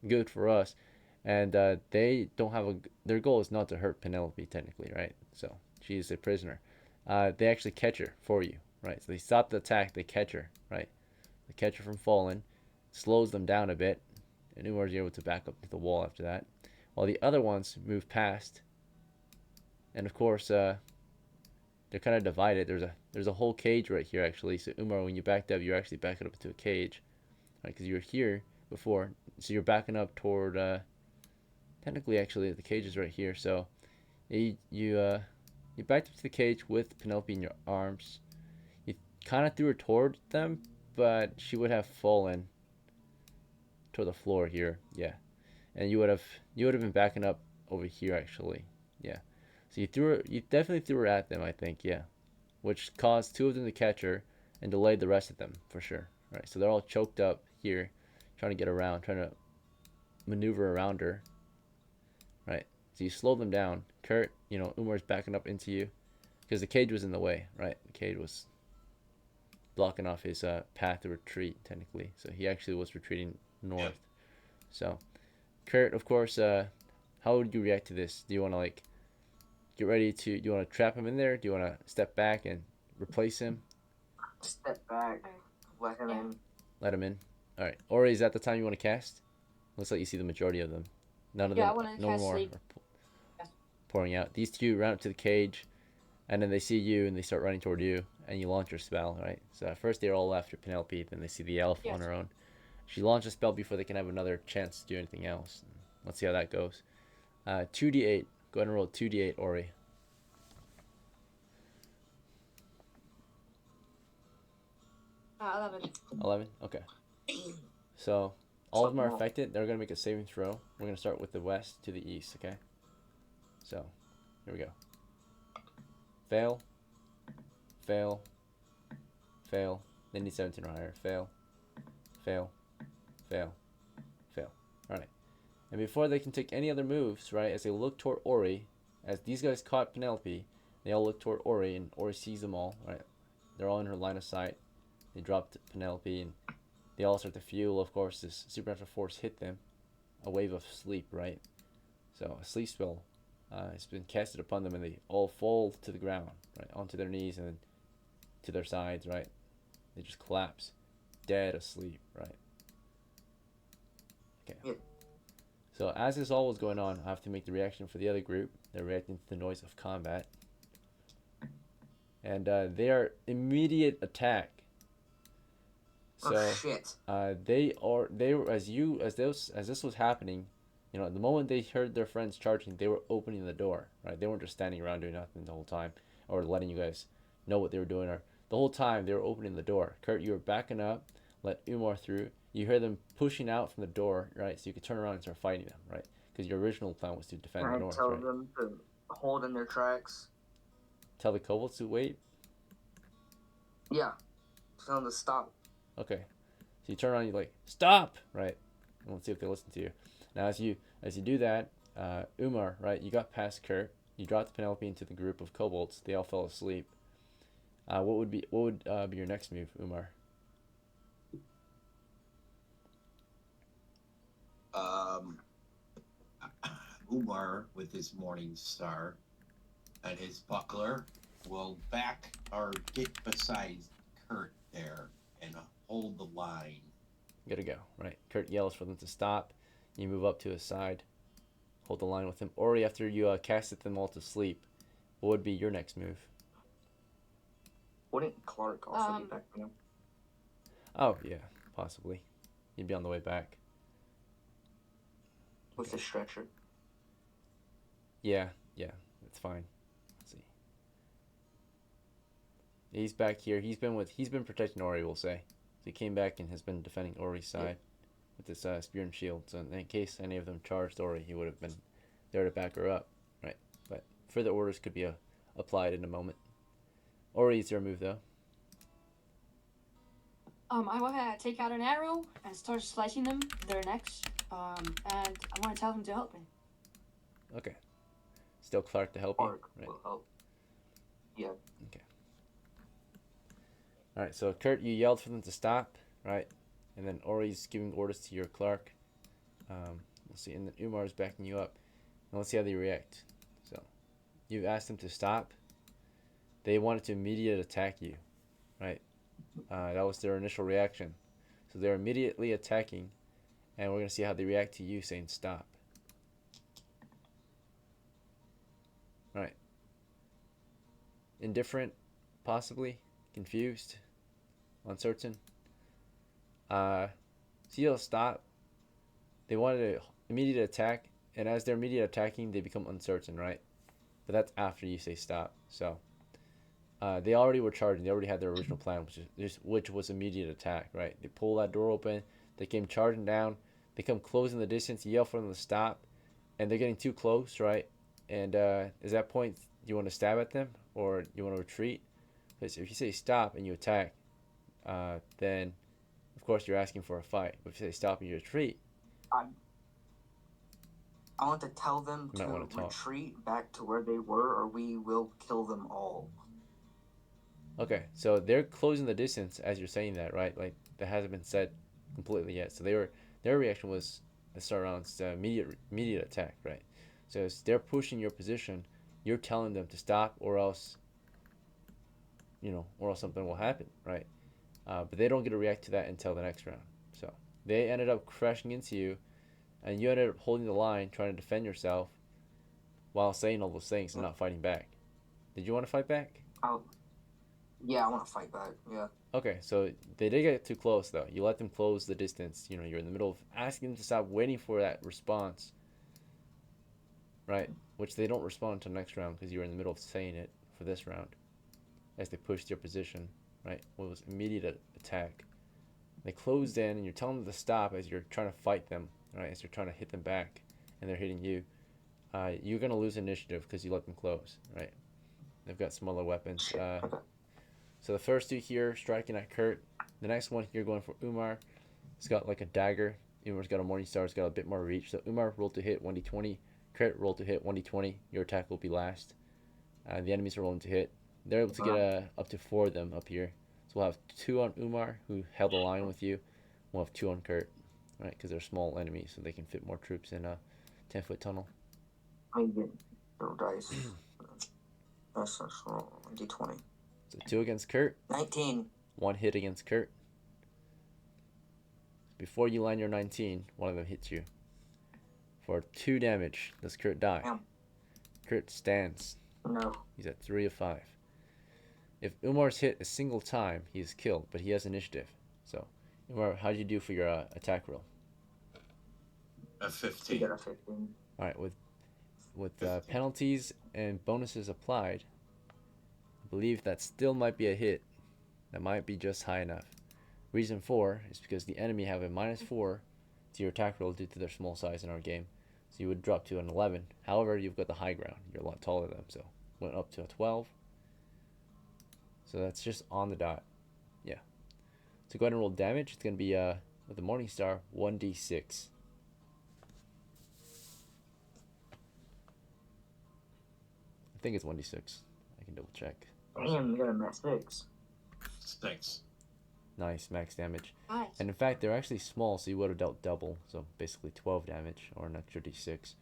good for us. And they don't have their goal is not to hurt Penelope, technically, right? So she's a prisoner. They actually catch her for you, right? So they stop the attack, they catch her, right? They catch her from falling, slows them down a bit, and UMAR is able to back up to the wall after that. While the other ones move past, and of course, they're kind of divided. There's a whole cage right here, actually. So UMAR, when you backed up, you're actually backing up into a cage, right? Because you were here before, so you're backing up toward. Technically, actually, the cage is right here. So you backed up to the cage with Penelope in your arms. You kind of threw her toward them, but she would have fallen to the floor here. Yeah, and you would have been backing up over here, actually. Yeah. So you definitely threw her at them, I think. Yeah, which caused two of them to catch her and delayed the rest of them for sure. Right. So they're all choked up here, trying to get around, trying to maneuver around her. Right, so you slow them down. Kurt, Umar's backing up into you because the cage was in the way, right? The cage was blocking off his path to retreat, technically. So he actually was retreating north. Yep. So, Kurt, of course, how would you react to this? Do you want to get ready to? Do you want to trap him in there? Do you want to step back and replace him?
Step back, let him in.
Let him in. All right. Or is that the time you want to cast? Looks like you see the majority of them. None of them.
I want to cast sleep.
Pouring out. These two run up to the cage, and then they see you and they start running toward you, and you launch your spell, right? So at first they're all after Penelope, then they see the elf on her own. She launches a spell before they can have another chance to do anything else. Let's see how that goes. 2d8. Go ahead and roll 2d8, Ori.
11.
11? Okay. So all of them are affected. They're going to make a saving throw. We're going to start with the west to the east, okay? So, here we go. Fail. Fail. Fail. They need 17 or higher. Fail. Fail. Fail. Fail. Alright. And before they can take any other moves, right, as they look toward Ori, as these guys caught Penelope, they all look toward Ori, and Ori sees them all, right? They're all in her line of sight. They dropped Penelope, and they all start to feel, of course, this supernatural force hit them. A wave of sleep, right? So, a sleep spell has been casted upon them, and they all fall to the ground, right? Onto their knees and then to their sides, right? They just collapse, dead asleep, right? Okay.
Yeah.
So, as this all was going on, I have to make the reaction for the other group. They're reacting to the noise of combat. And they are immediate attack. So
shit.
they were as this was happening, the moment they heard their friends charging, they were opening the door, right? They weren't just standing around doing nothing the whole time, or letting you guys know what they were doing, or the whole time they were opening the door. Kurt, you were backing up, let UMAR through. You hear them pushing out from the door, right? So you could turn around and start fighting them, right? Because your original plan was to defend the north,
tell
right?
them to hold in their tracks.
Tell the kobolds to wait.
Yeah, tell them to stop.
Okay, so you turn around, you're like, stop, right? And let's see if they listen to you. Now, as you do that, UMAR, right? You got past Kurt. You dropped Penelope into the group of kobolds. They all fell asleep. What would be your next move, UMAR?
Umar, with his morning star and his buckler, will back or get beside Kurt there and hold the line.
Gotta go, right? Kurt yells for them to stop. You move up to his side, hold the line with him. Ori, after you casted them all to sleep, what would be your next move?
Wouldn't Clark also be back now?
Oh, yeah, possibly. He'd be on the way back.
With the stretcher.
Yeah, that's fine. Let's see. He's back here. He's been protecting Ori, we'll say. So he came back and has been defending Ori's side with this spear and shield. So in case any of them charged Ori, he would have been there to back her up, right? But further orders could be applied in a moment. Ori's your move though.
I want to take out an arrow and start slicing them their necks. And I want to tell them to help me.
Okay. Still Clark to help you,
Clark
right?
will help. Yeah.
Okay. All right. So Kurt, you yelled for them to stop, right? And then Ori's giving orders to your Clark. We'll see. And then Umar's backing you up. And let's see how they react. So you asked them to stop. They wanted to immediate attack you, right? That was their initial reaction. So they're immediately attacking, and we're going to see how they react to you saying stop. Right. Indifferent, possibly. Confused. Uncertain. See, they'll stop. They wanted to immediate attack, and as they're immediate attacking, they become uncertain, right? But that's after you say stop. So they already were charging. They already had their original plan, which was immediate attack, right? They pull that door open. They came charging down. They come close in the distance. You yell for them to stop, and they're getting too close, right? And at that point, do you want to stab at them or you want to retreat? Because if you say stop and you attack, then of course you're asking for a fight. But if you say stop and you retreat,
I want to tell them
You might
to
wanna talk.
retreat back to where they were, or we will kill them all.
okay, so they're closing the distance as you're saying that, right? Like that hasn't been said completely yet. So their reaction was to start around immediate attack, right? So as they're pushing your position, you're telling them to stop, or else, or else something will happen, right? But they don't get to react to that until the next round. So they ended up crashing into you, and you ended up holding the line, trying to defend yourself, while saying all those things and not fighting back. Did you want to fight back?
Yeah, I want to fight back. Yeah.
Okay, so they did get too close though. You let them close the distance. You're in the middle of asking them to stop, waiting for that response, right? Which they don't respond until next round because you're in the middle of saying it for this round. As they pushed your position, right? What was immediate attack. They closed in, and you're telling them to stop as you're trying to fight them, right? As you're trying to hit them back, and they're hitting you. You're gonna lose initiative because you let them close, right? They've got smaller weapons. So the first two here striking at Kurt. The next one here going for Umar. It's got like a dagger. Umar's got a Morning Star. It's got a bit more reach. So Umar rolled to hit 1d20. Kurt rolled to hit 1d20. Your attack will be last. The enemies are rolling to hit. They're able to get up to 4 of them up here. So we'll have 2 on Umar, who held the line with you. We'll have 2 on Kurt, right? Because they're small enemies, so they can fit more troops in a 10-foot tunnel.
I get throw dice. That's roll d20.
So 2 against Kurt.
19.
1 hit against Kurt. Before you land your 19, one of them hits you. For 2 damage, does Kurt die?
Damn.
Kurt stands.
No.
He's at 3 of 5. If Umar's hit a single time, he is killed, but he has initiative. So, Umar, how'd you do for your attack roll?
A
You
15.
got a 15.
All right, with penalties and bonuses applied, I believe that still might be a hit. That might be just high enough. Reason 4 is because the enemy have a -4 to your attack roll due to their small size in our game. So you would drop to an 11. However, you've got the high ground. You're a lot taller than them, so went up to a 12. So that's just on the dot. Yeah. So go ahead and roll damage. It's going to be, with the Morning Star, 1d6. I think it's 1d6. I can double check.
Damn, you got a max 6.
6.
Nice, max damage.
Nice.
And in fact, they're actually small, so you would have dealt double. So basically 12 damage, or an extra d6.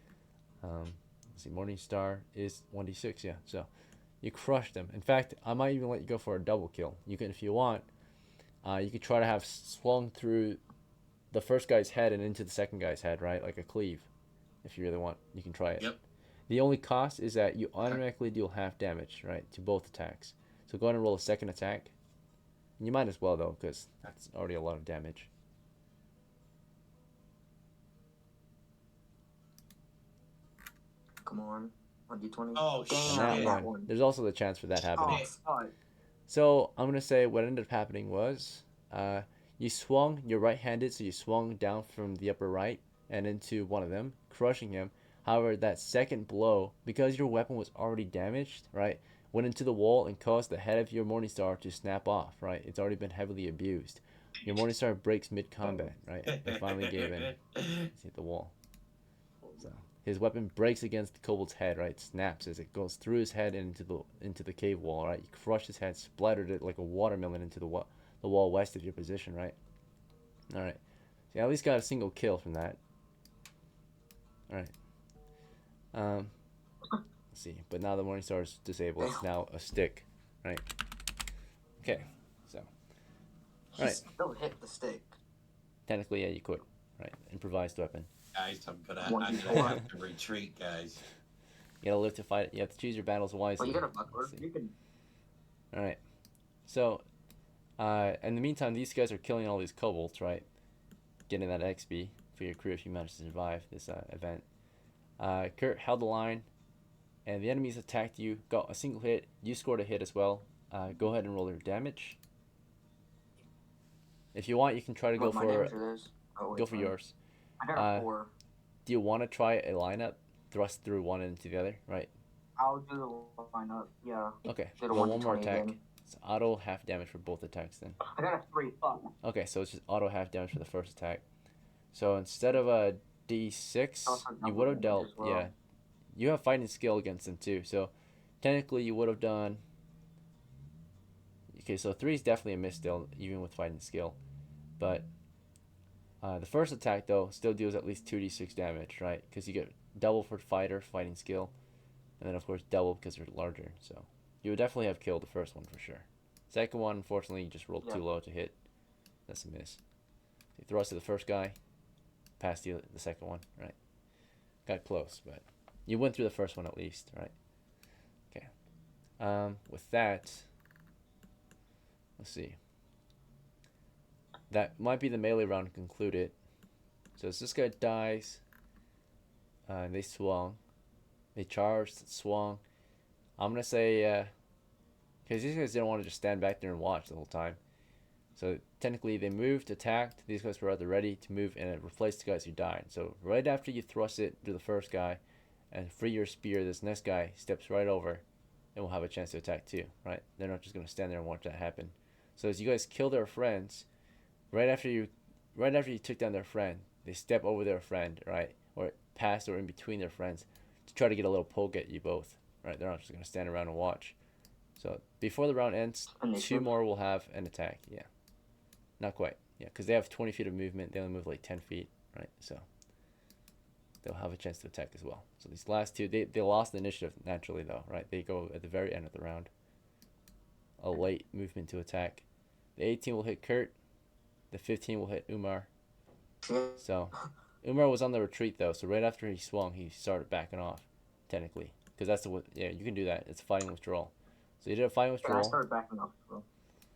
Let's see, Morning Star is 1d6, yeah. So you crushed them. In fact, I might even let you go for a double kill. You can, if you want, you could try to have swung through the first guy's head and into the second guy's head, right? Like a cleave. If you really want, you can try it.
Yep.
The only cost is that you automatically deal half damage, right, to both attacks. So go ahead and roll a second attack. And you might as well though, because that's already a lot of damage.
Come on. 1d20.
Oh,
Damn,
shit.
that one.
There's also the chance for that happening.
Oh, fuck.
So I'm gonna say what ended up happening was, you swung. You're right-handed, so you swung down from the upper right and into one of them, crushing him. However, that second blow, because your weapon was already damaged, right, went into the wall and caused the head of your Morningstar to snap off. Right, it's already been heavily abused. Your Morningstar breaks mid-combat. Right, it finally gave in. It's hit the wall. So his weapon breaks against the kobold's head, right? Snaps as it goes through his head and into the cave wall, right? You crush his head, splattered it like a watermelon into the wall west of your position, right? All right. So you at least got a single kill from that. All right. Let's see. But now the Morningstar is disabled. It's now a stick, right? Okay. So.
He
Right.
still hit the stick.
Technically, yeah, you could, right? Improvised weapon.
Guys, I'm gonna
One
have to retreat, guys.
You gotta live to fight. You have to choose your battles wisely.
Well, you got a buckler.
Let's see.
You can.
All right. So, in the meantime, these guys are killing all these kobolds, right? Getting that XP for your crew if you manage to survive this event. Kurt held the line, and the enemies attacked you. Got a single hit. You scored a hit as well. Go ahead and roll your damage. If you want, you can try to go
What, my
for
damage or theirs? Oh, wait,
yours.
I got a 4.
Do you want to try a lineup, thrust through one into the other, right?
I'll do the lineup. Yeah.
Okay.
Do the
Roll one more
1d20
attack.
again.
It's auto half damage for both attacks then.
I got a 3. Fuck.
Okay, so it's just auto half damage for the first attack. So instead of a D6,
Also
you
double
would have
damage
dealt,
as well.
yeah. You have fighting skill against them too, so technically you would have done. Okay, so 3 is definitely a miss still, even with fighting skill. But the first attack though still deals at least 2d6 damage, right? Because you get double for fighting skill, and then of course double because they're larger. So you would definitely have killed the first one for sure. Second one, unfortunately, you just rolled too low to hit. That's a miss. You thrust to the first guy, past the second one, right? Got close, but you went through the first one at least, right? Okay. With that, let's see. That might be the melee round concluded. So as this guy dies, they swung. They charged, swung. I'm going to say, because these guys didn't want to just stand back there and watch the whole time. So technically they moved, attacked. These guys were at the ready to move and it replaced the guys who died. So right after you thrust it through the first guy and free your spear, this next guy steps right over and will have a chance to attack too, right? They're not just going to stand there and watch that happen. So as you guys kill their friends, right after you took down their friend, they step over their friend, right? Or past or in between their friends to try to get a little poke at you both, right? They're not just going to stand around and watch. So before the round ends, 2 more will have an attack. Yeah. Not quite. Yeah, because they have 20 feet of movement. They only move like 10 feet, right? So they'll have a chance to attack as well. So these last 2, they lost the initiative naturally though, right? They go at the very end of the round. A late movement to attack. The 18 will hit Kurt. The 15 will hit UMAR. So UMAR was on the retreat though, so right after he swung, he started backing off, technically. Because that's yeah, you can do that. It's fighting withdrawal. So you did a fighting withdrawal.
I started backing off, bro.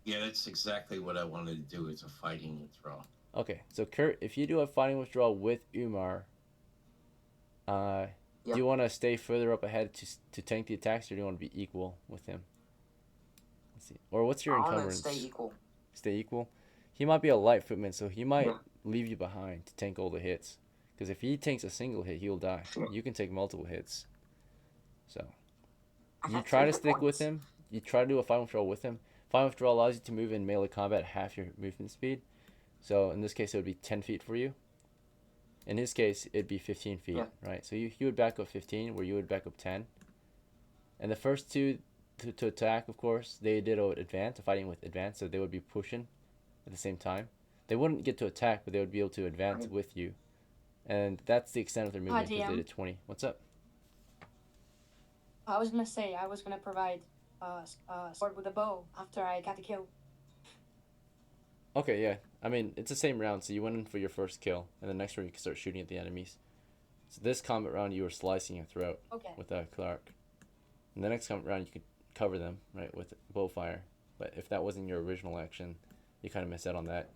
Yeah, that's exactly what I wanted to do. Is a fighting withdrawal.
Okay, so Kurt, if you do a fighting withdrawal with UMAR, do you want to stay further up ahead to tank the attacks, or do you want to be equal with him? Let's see. Or what's your encumbrance?
Stay equal.
Stay equal? He might be a light footman, so he might leave you behind to tank all the hits. Because if he tanks a single hit, he'll die. You can take multiple hits. So you try to stick with him. You try to do a fighting withdrawal with him. Fighting withdrawal allows you to move in melee combat at half your movement speed. So in this case, it would be 10 feet for you. In his case, it'd be 15 feet, right? So he would back up 15, where you would back up 10. And the first 2 to attack, of course, they did advance, fighting with advance, so they would be pushing at the same time. They wouldn't get to attack, but they would be able to advance with you. And that's the extent of their movement, because they did 20. What's up?
I was gonna say I was gonna provide sword with a bow after I got the kill.
Okay, yeah. I mean, it's the same round, so you went in for your first kill, and the next round you can start shooting at the enemies. So this combat round, you were slicing your throat with a Clark. And the next combat round, you could cover them, right, with bow fire. But if that wasn't your original action, you kind of missed out on that.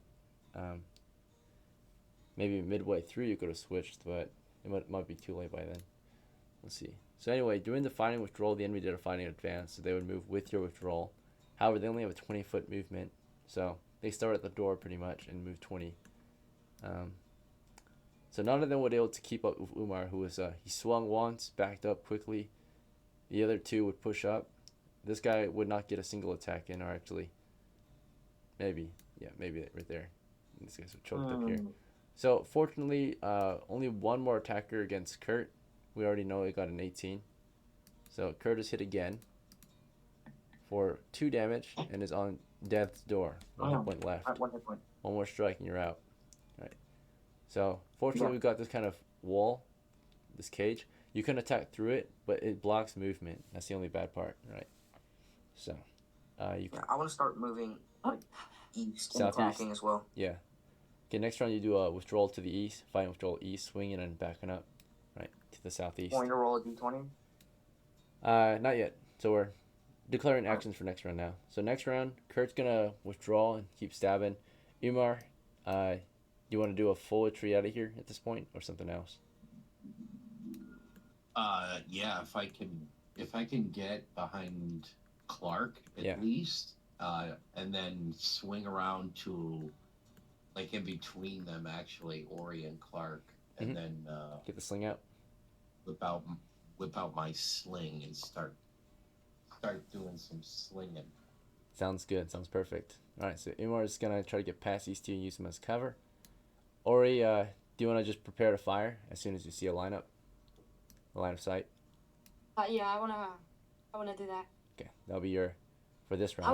Maybe midway through you could have switched, but it might be too late by then. Let's see. So anyway, during the fighting withdrawal, the enemy did a fighting advance, so they would move with your withdrawal. However, they only have a 20-foot movement, so they start at the door pretty much and move 20. So none of them were able to keep up with UMAR, who was he swung once, backed up quickly. The other two would push up. This guy would not get a single attack in, or actually, maybe right there. This guy's choked up here. So fortunately, only one more attacker against Kurt. We already know he got an 18. So Kurt is hit again for 2 damage and is on death's door. 1 hit point left.
1 hit point.
One more strike and you're out. Right. So fortunately, we've got this kind of wall, this cage. You can attack through it, but it blocks movement. That's the only bad part, right? So, you can.
Yeah, I want to start moving like east and
Southeast.
attacking as well.
Yeah. Okay, next round you do a withdrawal to the east, fighting withdrawal east, swinging and backing up, right, to the southeast.
Want me to roll a d20?
Not yet. So we're declaring actions for next round now. So next round, Kurt's gonna withdraw and keep stabbing. Umar, you want to do a full retreat out of here at this point, or something else?
Yeah, if I can get behind Clark at least, and then swing around to, like, in between them, actually, Ori and Clark, and then
get the sling out,
whip out my sling and start doing some slinging.
Sounds good. Sounds perfect. All right, so Umar is gonna try to get past these two and use them as cover. Ori, do you want to just prepare to fire as soon as you see a line of sight?
Yeah, I wanna do that.
Okay, that'll be your for this round.
I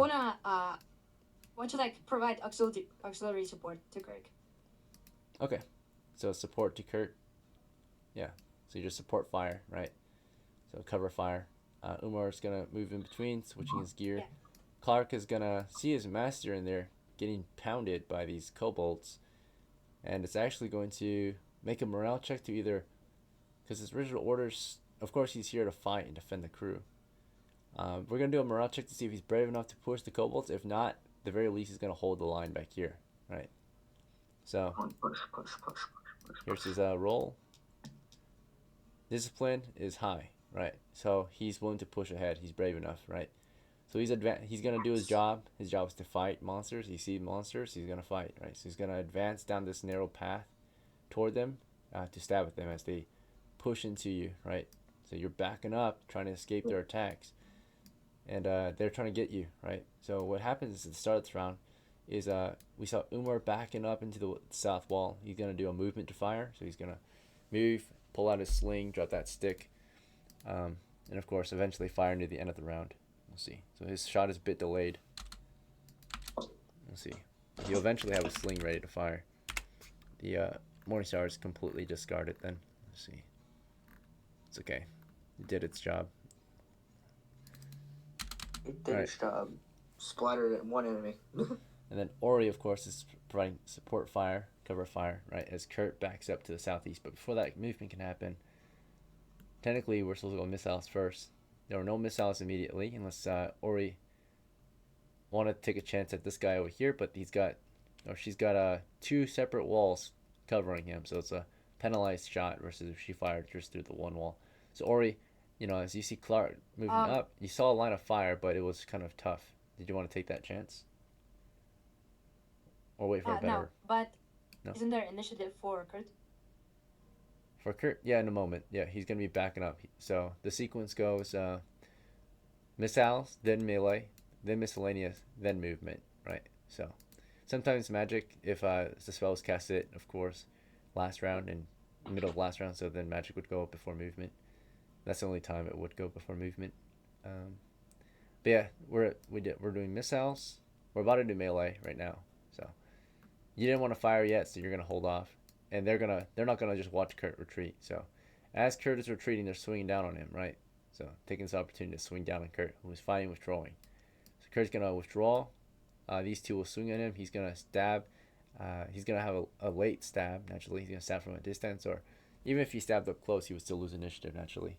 want to like provide auxiliary support to Kirk.
Okay, so support to Kurt. Yeah, so you just support fire, right? So cover fire. Umar is gonna move in between, switching his gear.
Yeah.
Clark is gonna see his master in there getting pounded by these kobolds, and it's actually going to make a morale check to either, because his original orders, of course, he's here to fight and defend the crew. We're gonna do a morale check to see if he's brave enough to push the kobolds. If not, at the very least, he's gonna hold the line back here, right? So
Push.
here's his roll. Discipline is high, right? So he's willing to push ahead. He's brave enough, right? So he's gonna do his job. His job is to fight monsters. He sees monsters, he's gonna fight, right? So he's gonna advance down this narrow path toward them to stab at them as they push into you, right? So you're backing up, trying to escape their attacks, and they're trying to get you, right? So what happens at the start of this round is we saw Umar backing up into the south wall. He's gonna do a movement to fire, so he's gonna move, pull out his sling, drop that stick, and of course eventually fire near the end of the round. We'll see. So his shot is a bit delayed. We'll see. He'll eventually have a sling ready to fire. The Morningstar is completely discarded then. Let's see. It's okay. It did its job.
It did its job. Splattered at one enemy.
And then Ori, of course, is providing support fire, cover fire, right, as Kurt backs up to the southeast. But before that movement can happen, technically we're supposed to go missiles first. There were no missiles immediately, unless Ori wanted to take a chance at this guy over here, but she's got 2 separate walls covering him, so it's a penalized shot versus if she fired just through the one wall. So Ori, as you see Clark moving up, you saw a line of fire, but it was kind of tough. Did you want to take that chance? Or wait for a better...
No, but
No?
isn't there initiative for Kurt?
For Kurt, yeah, in a moment. Yeah, he's going to be backing up. So the sequence goes missiles, then melee, then miscellaneous, then movement, right? So sometimes magic, if the spell is casted, of course, last round and middle of last round, so then magic would go up before movement. That's the only time it would go before movement. But yeah, we're doing missiles. We're about to do melee right now. So you didn't want to fire yet, so you're going to hold off. And they're not gonna just watch Kurt retreat. So as Kurt is retreating, they're swinging down on him, right? So taking this opportunity to swing down on Kurt, who is fighting withdrawing. So Kurt's gonna withdraw. These two will swing at him. He's gonna stab. He's gonna have a late stab. Naturally, he's gonna stab from a distance, or even if he stabbed up close, he would still lose initiative naturally.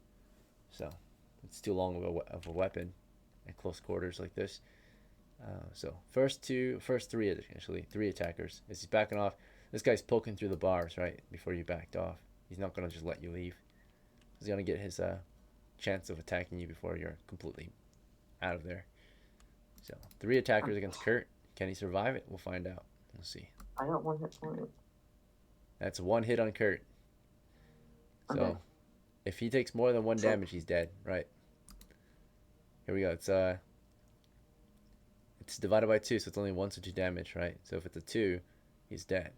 So it's too long of a weapon. at close quarters like this. So first three attackers. As he's backing off, this guy's poking through the bars right before you backed off. He's not gonna just let you leave. He's gonna get his chance of attacking you before you're completely out of there. So 3 attackers against Kurt. Can he survive it? We'll find out. We'll see.
I got 1 hit point.
That's 1 hit on Kurt. So
Okay.
if he takes more than 1 damage, he's dead. Right. Here we go. It's divided by 2, so it's only 1 to 2 damage, right? So if it's a 2, he's dead.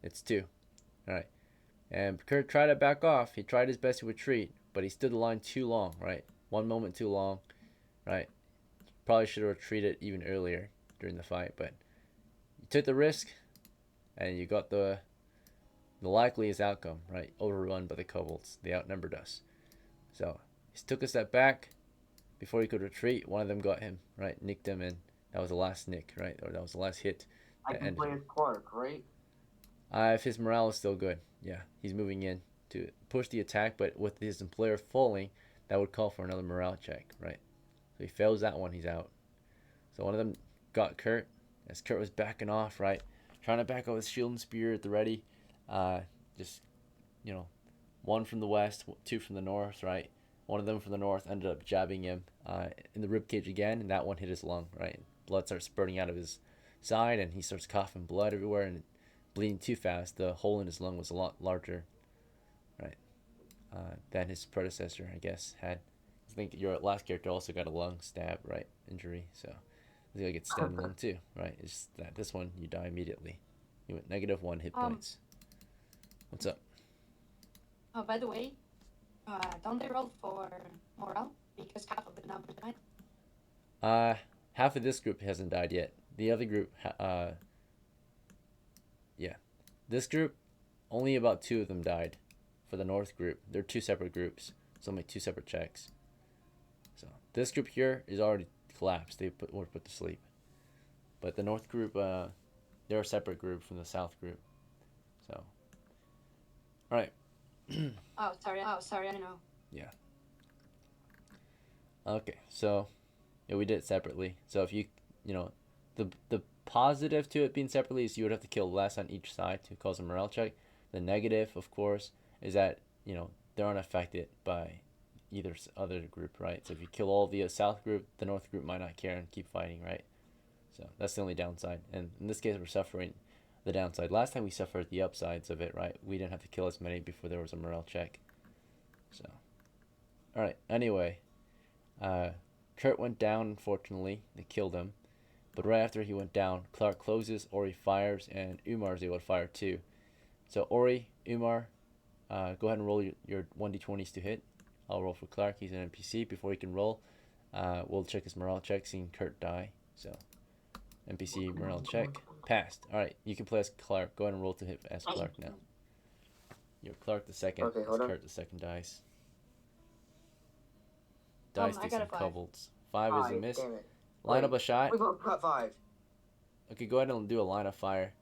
It's 2. Alright. And Kurt tried to back off. He tried his best to retreat, but he stood the line too long, right? 1 moment too long, right? Probably should have retreated even earlier during the fight, but you took the risk, and you got the likeliest outcome, right? Overrun by the kobolds. They outnumbered us. So he took a step back. Before he could retreat, one of them got him, right? Nicked him, and that was the last nick, right? Or that was the last hit.
I can play as Clark, right?
If his morale is still good, yeah. He's moving in to push the attack, but with his employer falling, that would call for another morale check, right? So he fails that one, he's out. So one of them got Kurt, as Kurt was backing off, right? Trying to back up with shield and spear at the ready. Just, 1 from the west, 2 from the north, right? One of them from the north ended up jabbing him in the ribcage again, and that one hit his lung, right? Blood starts spurting out of his side, and he starts coughing blood everywhere and bleeding too fast. The hole in his lung was a lot larger, right, than his predecessor, I guess, had. I think your last character also got a lung stab, right, injury, so he's gonna get stabbed in the lung too, right? It's just that this one, you die immediately. You went -1 hit points. What's up?
Oh, by the way, don't they roll for morale? Because half of the numbers died.
Half of this group hasn't died yet. The other group, yeah. This group, only about 2 of them died. For the north group, they're 2 separate groups, so only 2 separate checks. So this group here is already collapsed. They were put to sleep. But the north group, they're a separate group from the south group. So, all right.
Oh, sorry, I know.
Yeah. Okay, so yeah, we did it separately. So if the positive to it being separately is you would have to kill less on each side to cause a morale check. The negative, of course, is that they're unaffected by either other group, right? So if you kill all the south group, the north group might not care and keep fighting, right? So that's the only downside. And in this case, we're suffering the downside. Last time we suffered the upsides of it, right? We didn't have to kill as many before there was a morale check. So, all right. Anyway, Kurt went down. Unfortunately, they killed him. But right after he went down, Clark closes, Ori fires, and Umar is able to fire too. So Ori, Umar, go ahead and roll your 1d20s to hit. I'll roll for Clark. He's an NPC. Before he can roll, we'll check his morale check, seeing Kurt die. So NPC morale check. Passed. Alright, you can play as Clark. Go ahead and roll to hit as Clark now. You're Clark the second.
Okay, hold on.
Kurt the second dice. Dice
I
these
got a
some
5.
kobolds. 5 is a miss.
Damn it.
Line
Wait,
up a shot.
We both got 5.
Okay, go ahead and do a line of fire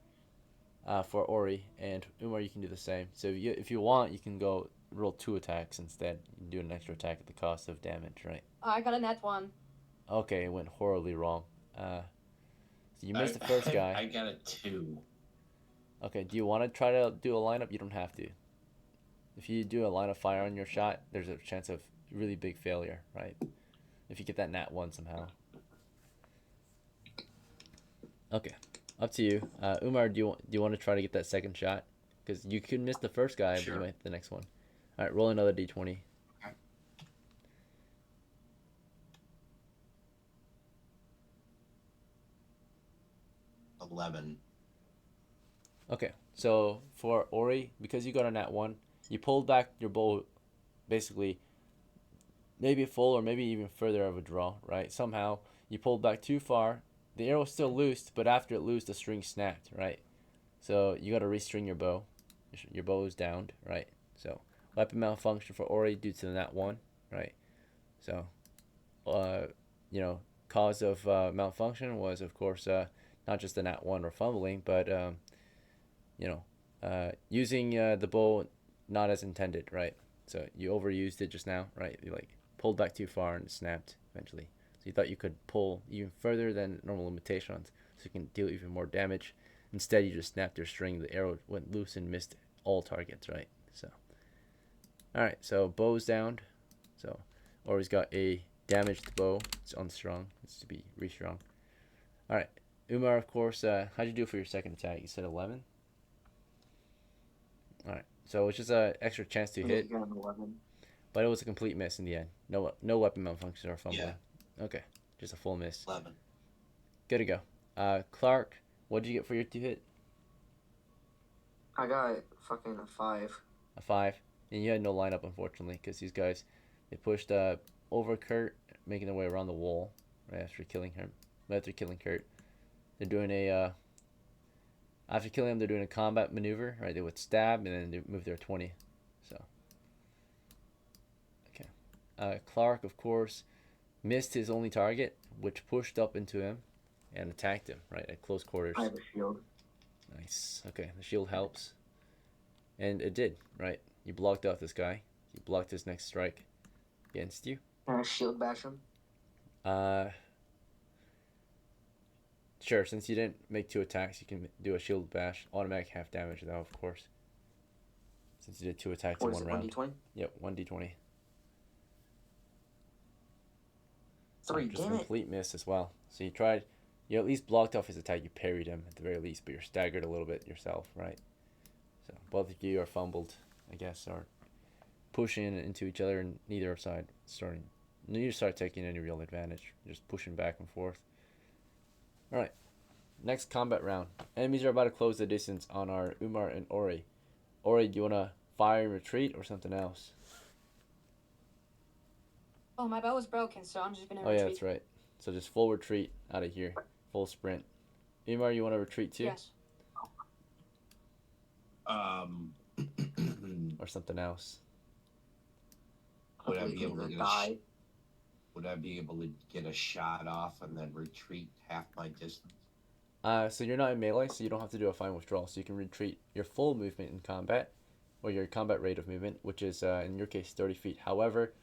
for Ori, and Umar, you can do the same. So if you want, you can go roll 2 attacks instead. You can do an extra attack at the cost of damage, right?
I got a net 1.
Okay, it went horribly wrong. So you missed the first guy.
I got a 2.
Okay, do you want to try to do a lineup? You don't have to. If you do a line of fire on your shot, there's a chance of really big failure, right? If you get that nat 1 somehow. Okay, up to you. Umar, do you want to try to get that second shot? Because you could miss the first guy,
Sure.
but you might hit the next one. All right, roll another d20.
11.
Okay, so for Ori, because you got a nat 1, you pulled back your bow basically maybe full or maybe even further of a draw, right? Somehow you pulled back too far. The arrow was still loosed, but after it loosed, the string snapped, right? So you got to restring your bow. Your bow is downed, right? So weapon malfunction for Ori due to the nat 1, right? So, cause of malfunction was, of course, not just the nat 1 or fumbling, but using the bow not as intended, right? So you overused it just now, right? You like pulled back too far and it snapped eventually. So you thought you could pull even further than normal limitations, so you can deal even more damage. Instead, you just snapped your string. The arrow went loose and missed all targets, right? So, all right. So bow's downed. So, or he's got a damaged bow. It's unstrung. It's to be restrung. All right, Umar. Of course. How'd you do for your second attack? You said 11. All right. So it's just an extra chance to hit,
Yeah, 11.
but it was a complete miss in the end. No weapon malfunctions or fumbling.
Yeah.
Okay, just a full miss.
11.
Good to go. Clark, what did you get for your 2-hit?
I got fucking a 5.
A 5. And you had no lineup, unfortunately, because these guys, they pushed over Kurt, making their way around the wall right after killing him. Right after killing Kurt, they're doing a after killing him, they're doing a combat maneuver. Right, they would stab and then they move their 20. So, okay. Clark, of course, missed his only target, which pushed up into him and attacked him right at close quarters.
I have a shield.
Nice. Okay, the shield helps, and it did. Right, you blocked out this guy. You blocked his next strike against you.
Can I shield bash him?
Sure. Since you didn't make 2 attacks, you can do a shield bash, automatic half damage though, of course. Since you did 2 attacks in
Or is
one
it
round.
1d20?
Yep, 1d20.
3,
Just a
damn it.
complete miss as well. So you tried, you at least blocked off his attack. You parried him at the very least, but you're staggered a little bit yourself, right? So both of you are fumbled, I guess, or pushing into each other, and neither side taking any real advantage. You're just pushing back and forth. All right, next combat round. Enemies are about to close the distance on our Umar and Ori. Ori, do you want to fire and retreat or something else?
Oh, my bow was broken, so I'm just gonna
Oh,
retreat.
yeah, that's right. So just full retreat out of here. Full sprint. Umar, you want to retreat too?
Yes.
Or something else?
Would I be
Completely
able to
gonna
get
die.
would I be able to get a shot off and then retreat half my distance?
So you're not in melee, so you don't have to do a fine withdrawal. So you can retreat your full movement in combat, or your combat rate of movement, which is, in your case, 30 feet. However,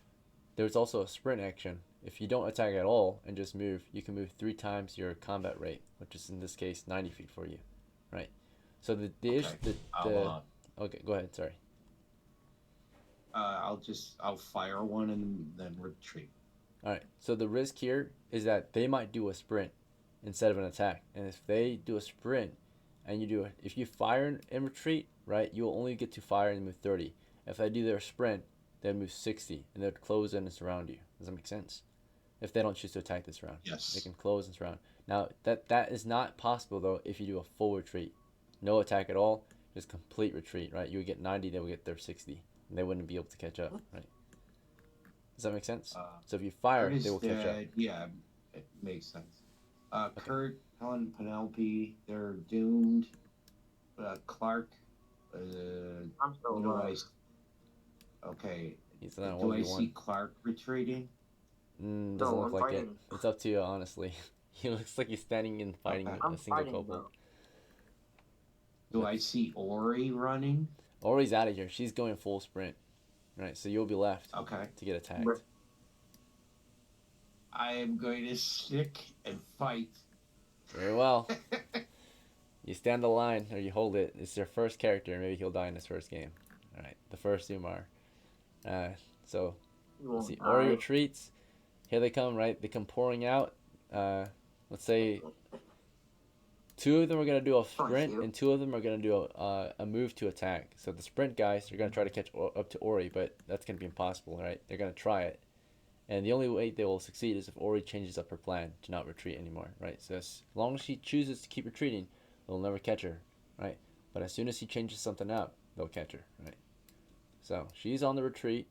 there's also a sprint action. If you don't attack at all and just move, you can move 3 times your combat rate, which is in this case 90 feet for you, right? So the okay, go ahead. Sorry.
I'll fire one and then retreat.
All right. So the risk here is that they might do a sprint instead of an attack, and if they do a sprint, and if you fire and retreat, right, you will only get to fire and move 30. If they do their sprint, they'll move 60, and they'll close in and surround you. Does that make sense? If they don't choose to attack this round,
Yes.
they can close and surround. Now that is not possible though if you do a full retreat, no attack at all, just complete retreat, right? You would get 90, they would get their 60, and they wouldn't be able to catch up, right? Does that make sense? So if you fire, they will catch up.
Yeah, it makes sense. Kurt, Helen, Penelope, they're doomed. Clark,
I'm still
do
alive.
He's not
do I
1v1.
see Clark retreating?
Doesn't
No,
look
I'm
like it.
fighting.
It's up to you, honestly. He looks like he's standing and fighting
Okay.
a
I'm
single
fighting,
kobold.
bro.
Do I see Ori running?
Ori's out of here. She's going full sprint. Right, so you'll be left
Okay.
to get attacked.
Right.
I am going to stick and fight.
Very well. You stand the line, or you hold it. It's your first character. Maybe he'll die in his first game. All right, the first Umar. So
You
let's
won't
see.
die.
Ori retreats. Here they come. Right, they come pouring out. Let's say 2 of them are gonna do a sprint,
you.
and 2 of them are gonna do a move to attack. So the sprint guys are gonna try to catch up to Ori, but that's gonna be impossible, right? They're gonna try it, and the only way they will succeed is if Ori changes up her plan to not retreat anymore, right? So as long as she chooses to keep retreating, they'll never catch her, right? But as soon as she changes something up, they'll catch her, right? So she's on the retreat.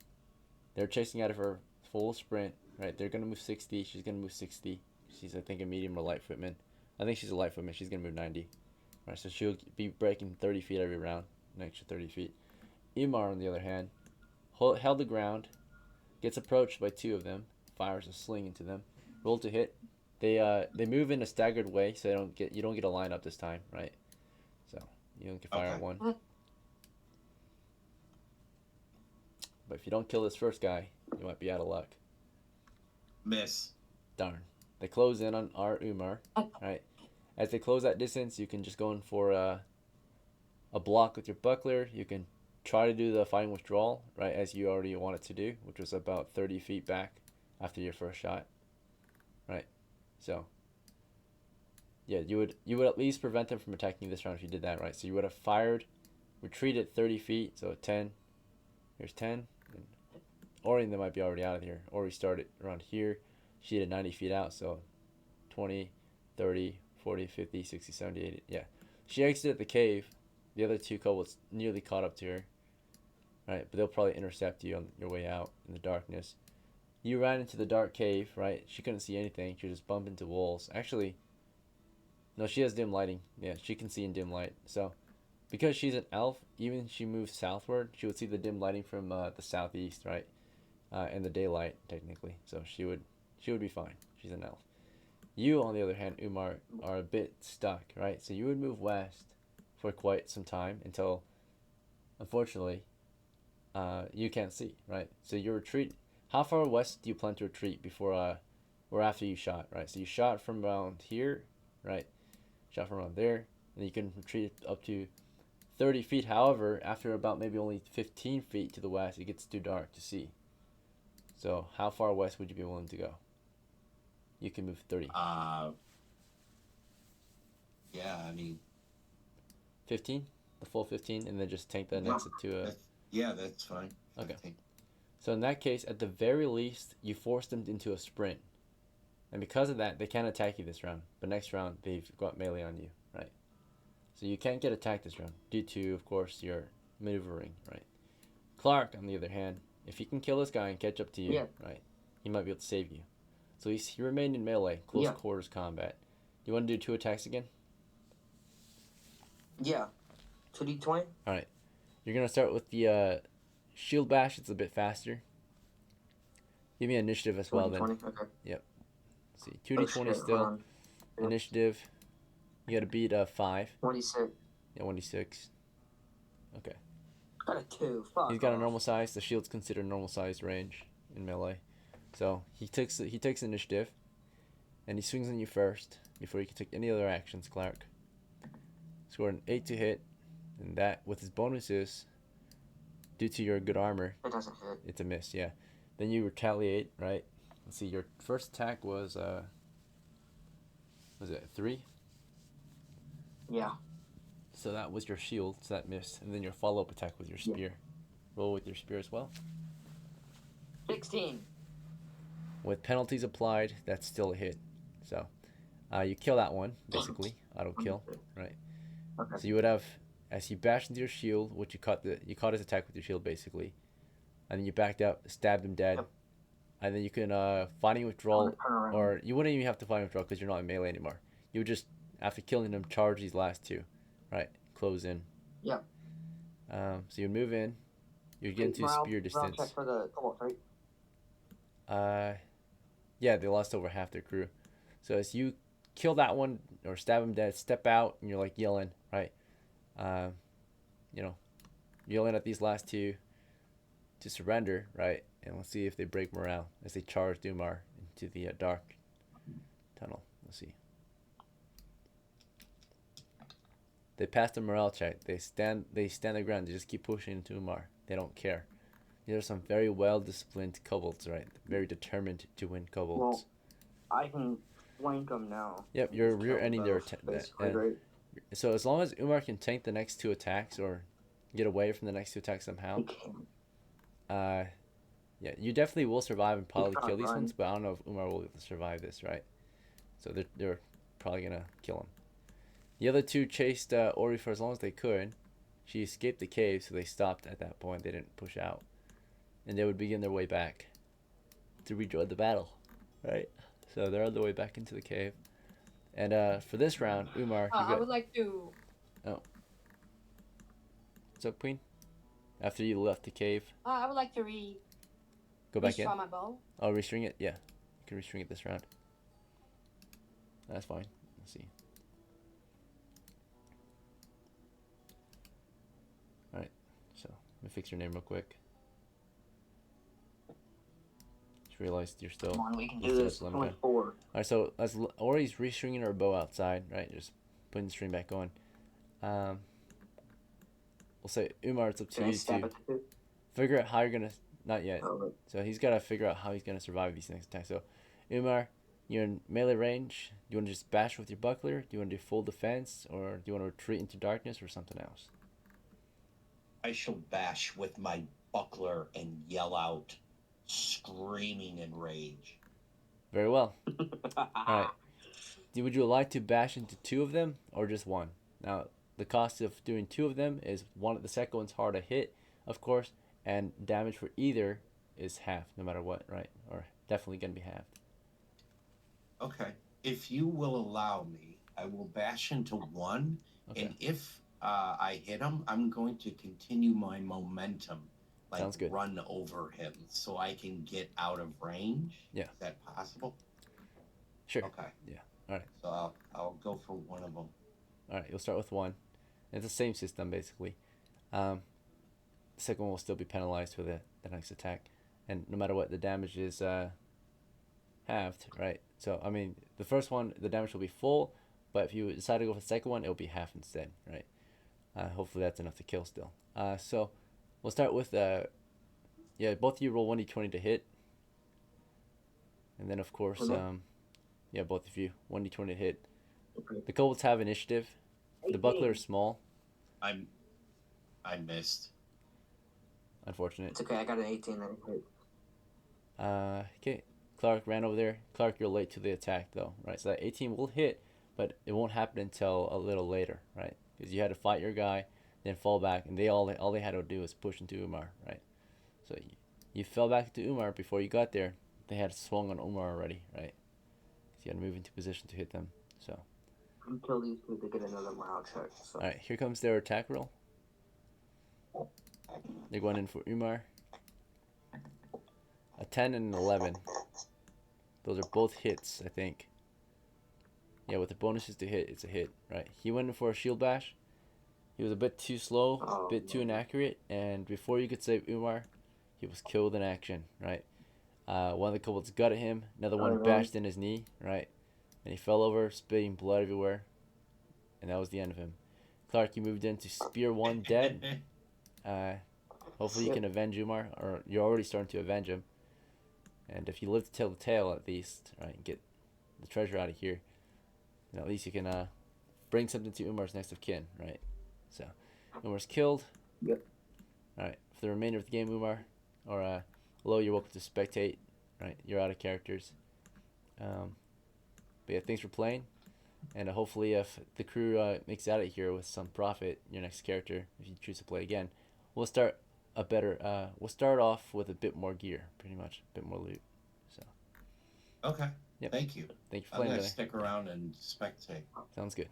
They're chasing out of her full sprint, right? They're gonna move 60. She's gonna move 60. She's, I think, a medium or light footman. I think she's a light footman. She's gonna move 90. Right, so she'll be breaking 30 feet every round, an extra 30 feet. Imar, on the other hand, held the ground, gets approached by 2 of them, fires a sling into them, roll to hit. They move in a staggered way, so you don't get a lineup this time, right? So you don't get fire at
Okay.
one. But if you don't kill this first guy, you might be out of luck.
Miss.
Darn. They close in on our UMAR. Right. As they close that distance, you can just go in for a block with your buckler. You can try to do the fighting withdrawal, right, as you already wanted to do, which was about 30 feet back after your first shot. Right. So yeah, you would at least prevent them from attacking this round if you did that, right? So you would have fired, retreated 30 feet, so 10. Here's 10. Or they might be already out of here. Or we started around here. She did 90 feet out, so 20, 30, 40, 50, 60, 70, 80. Yeah. She exited the cave. The other two kobolds nearly caught up to her. Right? But they'll probably intercept you on your way out in the darkness. You ran into the dark cave, right? She couldn't see anything. She just bumped into walls. Actually, no, she has dim lighting. Yeah, she can see in dim light. So, because she's an elf, even if she moves southward, she would see the dim lighting from the southeast, right? And the daylight, technically. So she would be fine. She's an elf. You, on the other hand, Umar, are a bit stuck, right? So you would move west for quite some time until, unfortunately, you can't see, right? So you retreat. How far west do you plan to retreat before, or after you shot, right? So you shot from around here, right? Shot from around there, and you can retreat up to 30 feet. However, after about maybe only 15 feet to the west, it gets too dark to see. So how far west would you be willing to go? You can move 30.
Yeah, I mean,
15? The full 15, and then just tank that next to a...
Yeah, that's fine.
Okay. So in that case, at the very least, you force them into a sprint. And because of that, they can't attack you this round. But next round, they've got melee on you, right? So you can't get attacked this round due to, of course, your maneuvering, right? Clark, on the other hand, if he can kill this guy and catch up to you, right, he might be able to save you. So he remained in melee, close quarters combat. You want to do 2 attacks again?
Yeah. 2d20?
Alright. You're going to start with the shield bash. It's a bit faster. Give me initiative as well then.
Okay.
Yep. Let's see. 2d20 still. Initiative. You got to beat 5.
26.
Yeah, 1d6. Okay.
Got a 2. Fuck.
He's got a normal size. The shield's considered normal size range in melee. So he takes initiative, and he swings on you first before you can take any other actions. Clark scored an 8 to hit, and that with his bonuses, due to your good armor,
It doesn't hit.
it's a miss. Yeah. Then you retaliate, right? Let's see. Your first attack was it 3?
Yeah.
So that was your shield. So that missed, and then your follow-up attack with your spear. Roll with your spear as well.
16.
With penalties applied, that's still a hit. So, you kill that one, basically. Auto kill, right?
Okay.
So you would have, as he bashed into your shield, which you caught his attack with your shield, basically. And then you backed up, stabbed him dead.
Yep.
And then you can, fighting withdrawal,
Turn around.
or you wouldn't even have to fighting withdrawal because you're not in melee anymore. You would just, after killing him, charge these last 2, right? Close in.
Yep.
So you move in. You get into spear distance.
Check for the kobold, right?
Yeah, they lost over half their crew. So as you kill that one or stab him dead, step out and you're like yelling, right? Yelling at these last 2 to surrender, right? And let's see if they break morale as they charge Umar into the dark tunnel. Let's see. They pass the morale check. They stand their ground. They just keep pushing into Umar. They don't care. These are some very well-disciplined kobolds, right? Very determined to win kobolds.
Well, I can flank them now.
Yep, you're rear-ending their
basically, right?
So as long as Umar can tank the next 2 attacks or get away from the next 2 attacks somehow, yeah, you definitely will survive and probably kill these ones. But I don't know if Umar will be able to survive this, right? So they're probably gonna kill him. The other 2 chased Ori for as long as they could. She escaped the cave, so they stopped at that point. They didn't push out. And they would begin their way back to rejoin the battle, right? So they're on their way back into the cave. And for this round, Umar,
I would like to...
Oh. What's up, Queen? After you left the cave,
I would like to
go back in.
restring my bow.
Oh, restring it? Yeah. You can restring it this round. That's fine. Let's see. Alright, so let me fix your name real quick. Just realized you're still.
Come on, we can
you
do
still
this.
have
It's
to
only
let him
4.
All right, so as Ori's restringing her bow outside, right? Just putting the string back on. We'll say Umar, it's up to
Can I
you
stab
to
at the 2?
figure out how you're gonna. Not yet.
Oh, right.
So he's got to figure out how he's going to survive these next attacks. So, Umar, you're in melee range. Do you want to just bash with your buckler? Do you want to do full defense? Or do you want to retreat into darkness or something else?
I shall bash with my buckler and yell out, screaming in rage.
Very well. All right. Would you like to bash into 2 of them or just 1? Now, the cost of doing 2 of them is the second one's hard to hit, of course, and damage for either is half, no matter what, right? Or definitely going to be halved.
Okay. If you will allow me, I will bash into 1,
Okay.
and if I hit him, I'm going to continue my momentum, like
Sounds good.
run over him, so I can get out of range.
Yeah.
Is that possible?
Sure.
Okay.
Yeah. All right.
So I'll go for 1 of them.
All right. You'll start with 1. It's the same system, basically. The second one will still be penalized for the next attack. And no matter what, the damage is halved, right? So, I mean, the first one, the damage will be full, but if you decide to go for the second one, it'll be half instead, right? Hopefully that's enough to kill still. So, we'll start with, both of you roll 1d20 to hit. And then, of course, both of you, 1d20 to hit.
Okay.
The kobolds have initiative. The buckler is small.
I missed.
Unfortunate.
It's okay, I got an 18. I hit.
Okay. Clark ran over there. Clark, you're late to the attack, though, right? So that 18 will hit, but it won't happen until a little later, right? Because you had to fight your guy, then fall back, and all they had to do was push into Umar, right? So you fell back to Umar before you got there. They had swung on Umar already, right? So you had to move into position to hit them. So.
Until these 2 to get another morale check. So.
All right, here comes their attack roll. They're going in for Umar. A 10 and an 11. Those are both hits, I think. Yeah, with the bonuses to hit, it's a hit, right? He went in for a shield bash. He was a bit too slow, a bit too inaccurate, and before you could save Umar, he was killed in action, right? One of the kobolds gutted him, another one bashed in his knee, right? And he fell over, spitting blood everywhere, and that was the end of him. Clark, you moved in to spear 1 dead. Hopefully you can avenge Umar, or you're already starting to avenge him. And if you live to tell the tale, at least, right, and get the treasure out of here, then at least you can bring something to Umar's next of kin, right? So, Umar's killed.
Yep.
All right, for the remainder of the game, Umar, or Lo, you're welcome to spectate, right? You're out of characters. But yeah, thanks for playing. And hopefully if the crew makes it out of here with some profit, your next character, if you choose to play again, we'll start off with a bit more gear, pretty much, a bit more loot. So.
Okay.
Yep.
Thank you.
Thank you for
I'm
playing
gonna
today.
stick around and spectate.
Sounds good.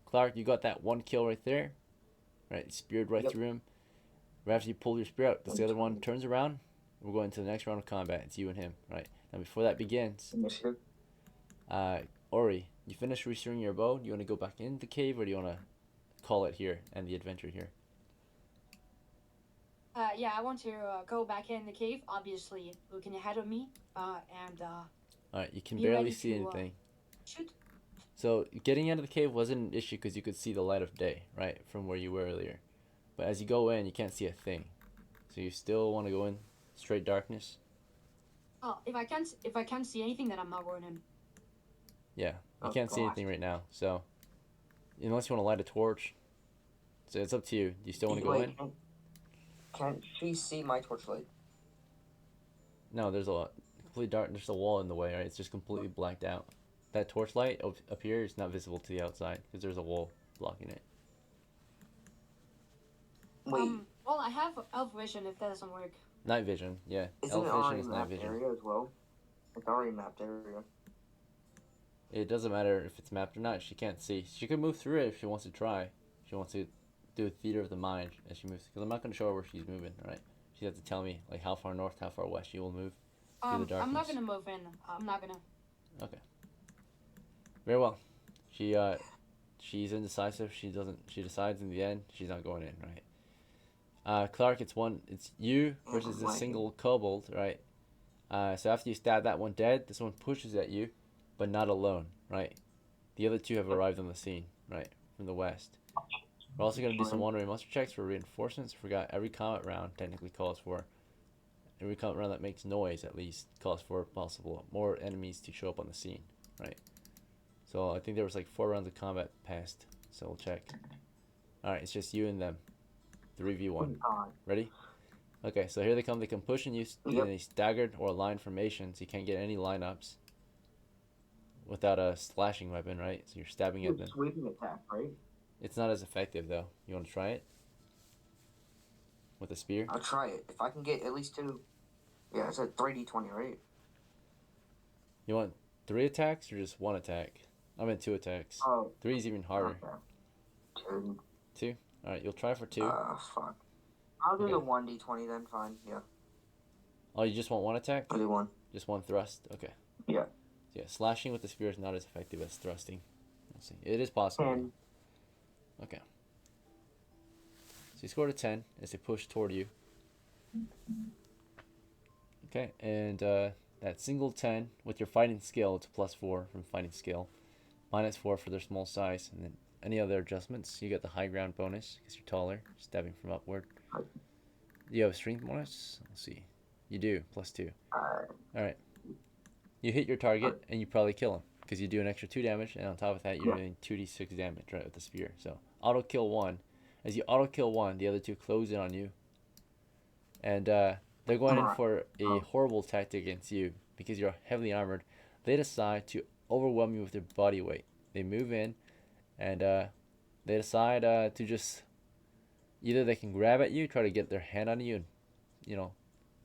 Clark, you got that 1 kill right there. Right, you speared right through him. Right after you pull your spear out, the other one turns around. We're going to the next round of combat. It's you and him, right? Now before that begins,
Initiative.
Ori, you finished restoring your bow. Do you want to go back in the cave, or do you want to call it here and the adventure here?
Yeah, I want to go back in the cave, obviously looking ahead of me, and
Alright, you can
be
barely
ready
see
to,
anything.
shoot.
So getting out of the cave wasn't an issue because you could see the light of day, right, from where you were earlier. But as you go in, you can't see a thing. So you still want to go in straight darkness?
Oh, if I can't see anything, then I'm not going in.
Yeah, you
Oh,
can't see
gosh.
anything right now. So unless you want to light a torch, so it's up to you. Do you still want to go in?
Can't she see my torchlight?
No, there's a complete dark. There's a wall in the way, right? It's just completely blacked out. That torchlight up here is not visible to the outside because there's a wall blocking it.
Wait,
Well, I have elf vision if that doesn't work.
Night vision, yeah.
isn't
Elf
it
vision
already
is night
mapped
vision.
area as well? It's already mapped area.
It doesn't matter if it's mapped or not. She can't see. She could move through it if she wants to try. She wants to do a theater of the mind as she moves. Because I'm not going to show her where she's moving, right? She has to tell me like how far north, how far west she will move through the darkness.
I'm not gonna move in. I'm not gonna.
Okay. Very well. She's indecisive. She decides in the end she's not going in, right? Clark, it's you versus a single kobold, right? So after you stab that one dead, this one pushes at you, but not alone, right? The other two have arrived on the scene, right, from the west. We're also going to do some one-way monster checks for reinforcements. Forgot every combat round technically calls for, every combat round that makes noise at least calls for possible more enemies to show up on the scene, right? So I think there was like 4 rounds of combat passed, so we'll check. Alright, it's just you and them. 3v1. Ready? Okay, so here they come. They come pushing you in a staggered or aligned formation, so you can't get any lineups without a slashing weapon, right? So you're stabbing at them.
Sweeping attack, right?
It's not as effective though. You want to try it? With a spear?
I'll try it. If I can get at least 2. Yeah, it's a 3d20, right?
You want 3 attacks or just 1 attack? I meant 2 attacks.
Oh.
3 is even harder.
Okay.
2? Alright, you'll try for 2.
Fuck. I'll do the 1d20 then, fine, yeah.
Oh, you just want 1 attack?
I'll do 1.
Just 1 thrust? Okay.
Yeah.
Yeah, slashing with the spear is not as effective as thrusting. Let's see. It is possible.
10.
Okay. So you scored a 10 as they push toward you. Okay, and that single 10 with your fighting skill, it's +4 from fighting skill. -4 for their small size, and then any other adjustments, you get the high ground bonus because you're taller, stabbing from upward. You have a strength bonus? Let's see. You do, +2. Alright. You hit your target, and you probably kill him because you do an extra 2 damage, and on top of that, you're doing 2d6 damage, right, with the spear. So, auto kill 1. As you auto kill 1, the other 2 close in on you. And they're going in for a horrible tactic against you because you're heavily armored. They decide to overwhelm you with their body weight. They move in, and they decide to just either they can grab at you, try to get their hand on you, and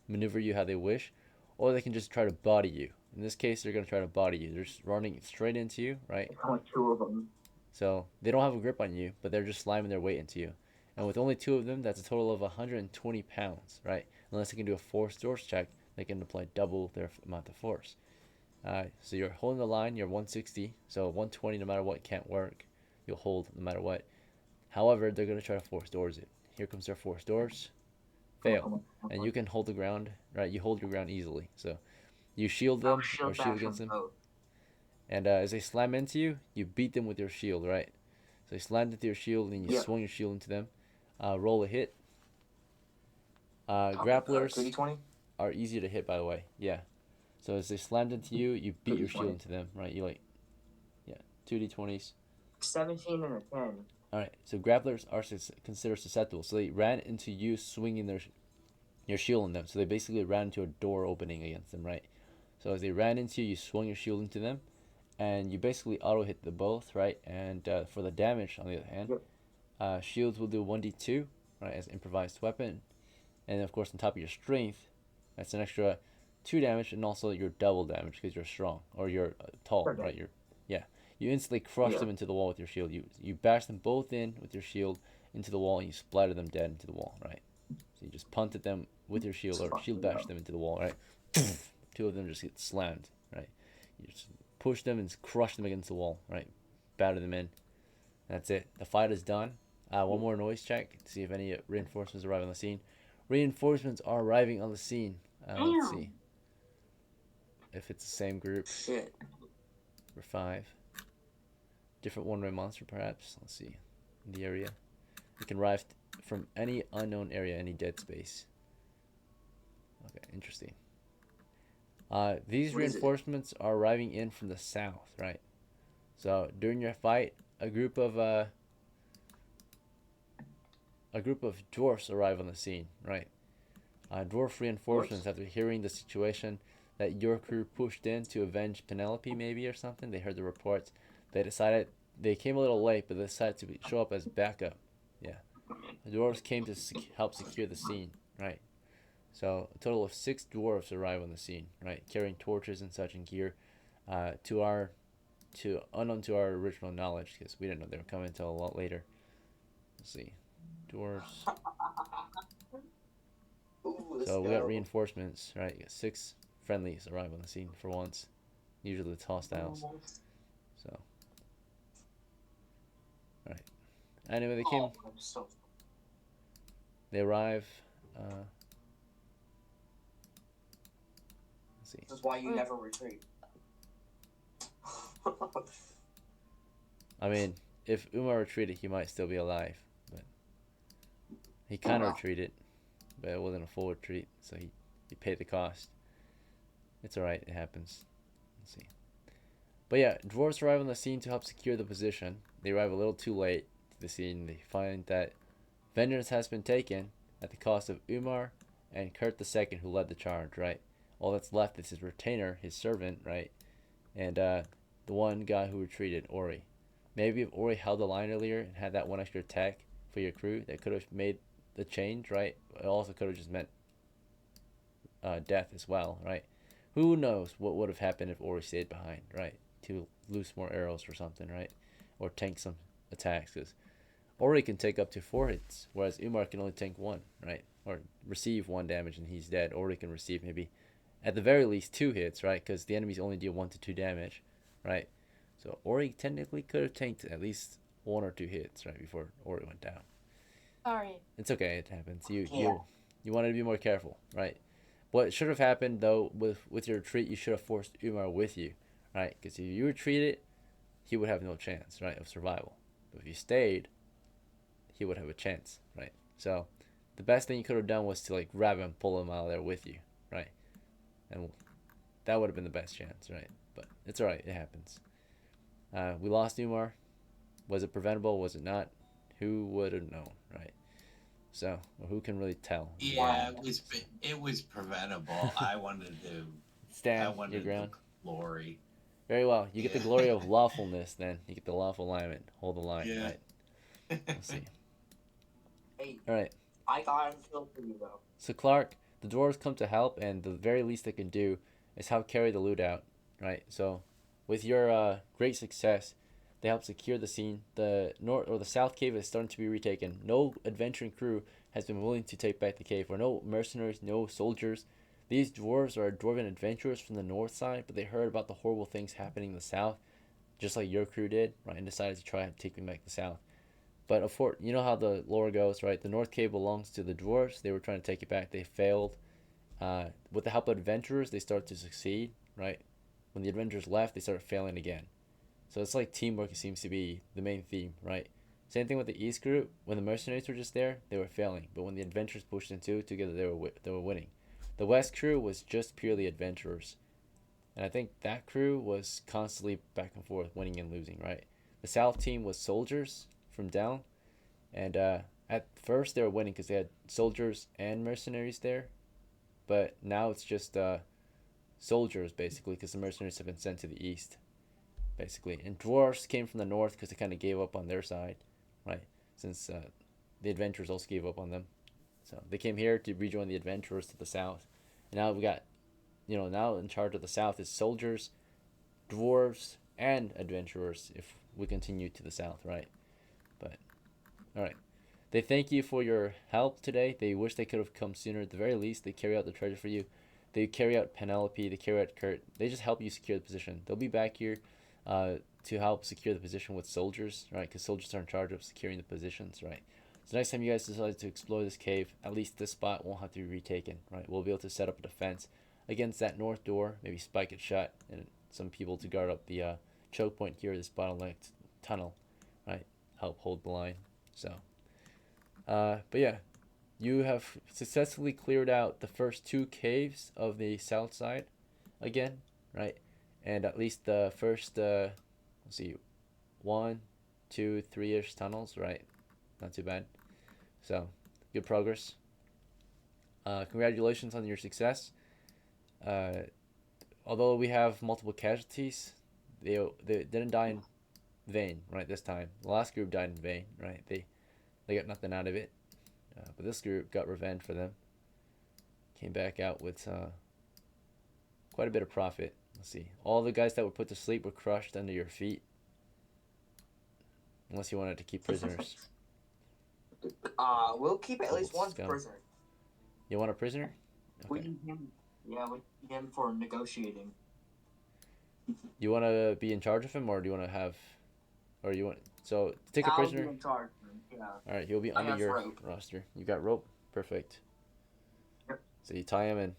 maneuver you how they wish, or they can just try to body you. In this case, they're going to try to body you. They're just running straight into you, right?
Only 2 of them.
So they don't have a grip on you, but they're just slamming their weight into you. And with only 2 of them, that's a total of 120 pounds, right? Unless they can do a force force check, they can apply double their amount of force. So you're holding the line, you're 160, so 120 no matter what can't work. You'll hold no matter what. However, they're going to try to force doors it. Here comes their force doors. Fail. And you can hold the ground, right? You hold your ground easily. So you shield them or shield against them. And as they slam into you, you beat them with your shield, right? So you slam into your shield and you swing your shield into them. Roll a hit. Grapplers
3d20?
are easier to hit, by the way. Yeah. So as they slammed into you, you beat your shield into them, right? You 2d20s.
17 and a 10.
Alright, so grapplers are considered susceptible. So they ran into you swinging your shield in them. So they basically ran into a door opening against them, right? So as they ran into you, you swung your shield into them. And you basically auto-hit them both, right? And for the damage, on the other hand, shields will do 1d2, right, as improvised weapon. And of course, on top of your strength, that's an extra 2 damage, and also your double damage because you're strong, or you're tall, right? You instantly crush them into the wall with your shield. You bash them both in with your shield into the wall, and you splatter them dead into the wall, right? So you just punted them with your shield, or shield bash them into the wall, right? 2 of them just get slammed, right? You just push them and crush them against the wall, right? Batter them in. That's it. The fight is done. One more noise check to see if any reinforcements arrive on the scene. Reinforcements are arriving on the scene. Let's see if it's the same group.
Shit.
For 5. Different one-way monster, perhaps. Let's see. In the area. You can arrive from any unknown area, any dead space. Okay, interesting. These reinforcements are arriving in from the south, right? So during your fight, a group of dwarfs arrive on the scene, right? Dwarf reinforcements, after hearing the situation that your crew pushed in to avenge Penelope, maybe, or something, they heard the reports. They came a little late, but they decided to show up as backup. Yeah, the dwarves came to help secure the scene, right? So a total of 6 dwarves arrive on the scene, right, carrying torches and such and gear, unknown to our original knowledge, because we didn't know they were coming until a lot later. Let's see, dwarves. So we got reinforcements, right? You got 6 friendlies arrive on the scene for once. Usually it's hostiles. So, alright. Anyway, they arrive. see.
This is why you never retreat.
I mean, if UMAR retreated, he might still be alive, but he kind of retreated, but it wasn't a full retreat, so he paid the cost. It's alright, it happens. Let's see. But yeah, dwarves arrive on the scene to help secure the position. They arrive a little too late to the scene. They find that vengeance has been taken at the cost of UMAR and Kurt II, who led the charge, right? All that's left is his retainer, his servant, right? And the one guy who retreated, Ori. Maybe if Ori held the line earlier and had that one extra attack for your crew, that could have made the change, right? It also could have just meant death as well, right? Who knows what would have happened if Ori stayed behind, right? To loose more arrows or something, right? Or tank some attacks, because Ori can take up to 4 hits, whereas Umar can only tank 1, right? Or receive 1 damage and he's dead. Ori can receive maybe, at the very least, 2 hits, right? Because the enemies only deal 1 to 2 damage, right? So Ori technically could have tanked at least 1 or 2 hits, right, before Ori went down.
Sorry.
It's okay, it happens. You wanted to be more careful, right? What should have happened though with your retreat, you should have forced Umar with you, right? Because if you retreated, he would have no chance, right, of survival. But if you stayed, he would have a chance, right? So the best thing you could have done was to like grab him, pull him out of there with you, right? And that would have been the best chance, right? But it's alright, it happens. We lost Umar. Was it preventable? Was it not? Who would have known, right? So, who can really tell?
Yeah, it was preventable. I wanted to
stand your ground.
The glory.
Very well. You get the glory of lawfulness. Then you get the lawful alignment. Hold the line, right? Let's see.
Hey,
all right.
I got him killed for you though.
So Clark, the dwarves come to help, and the very least they can do is help carry the loot out, right? So, with your great success, they help secure the scene. The north or the south cave is starting to be retaken. No adventuring crew has been willing to take back the cave, or no mercenaries, no soldiers. These dwarves are dwarven adventurers from the north side, but they heard about the horrible things happening in the south, just like your crew did, right? And decided to try taking back the south. But of course, you know how the lore goes, right? The north cave belongs to the dwarves. They were trying to take it back. They failed. With the help of adventurers, they start to succeed, right? When the adventurers left, they started failing again. So it's like teamwork seems to be the main theme, right? Same thing with the East group. When the mercenaries were just there, they were failing. But when the adventurers pushed in two together, they were winning. The West crew was just purely adventurers. And I think that crew was constantly back and forth, winning and losing, right? The South team was soldiers from down. And at first they were winning because they had soldiers and mercenaries there. But now it's just soldiers, basically, because the mercenaries have been sent to the east, basically. And dwarves came from the north because they kind of gave up on their side, right? Since the adventurers also gave up on them. So they came here to rejoin the adventurers to the south. And now we got, now in charge of the south is soldiers, dwarves, and adventurers if we continue to the south, right? But, alright. They thank you for your help today. They wish they could have come sooner. At the very least, they carry out the treasure for you. They carry out Penelope. They carry out Kurt. They just help you secure the position. They'll be back here to help secure the position with soldiers, right? Because soldiers are in charge of securing the positions, right? So next time you guys decide to explore this cave, at least this spot won't have to be retaken, right? We'll be able to set up a defense against that north door, maybe spike it shut, and some people to guard up the choke point here, this bottlenecked tunnel, right? Help hold the line. So, but yeah, you have successfully cleared out the first 2 caves of the south side again, right? And at least the first, let's see, 1, 2, 3-ish tunnels, right? Not too bad. So, good progress. Congratulations on your success. Although we have multiple casualties, they didn't die in vain, right, this time. The last group died in vain, right? They got nothing out of it. But this group got revenge for them. Came back out with quite a bit of profit. Let's see. All the guys that were put to sleep were crushed under your feet. Unless you wanted to keep prisoners.
We'll keep at least one
Scum.
prisoner.
You want a prisoner?
We
Okay.
need him. Yeah, we need him for negotiating.
You want to be in charge of him, or do you want to have, or you want? So take a prisoner.
I'll be in charge. Yeah.
All right, he'll be
I
under
have
your
rope.
roster. You got rope, perfect.
Yep.
So you tie him in.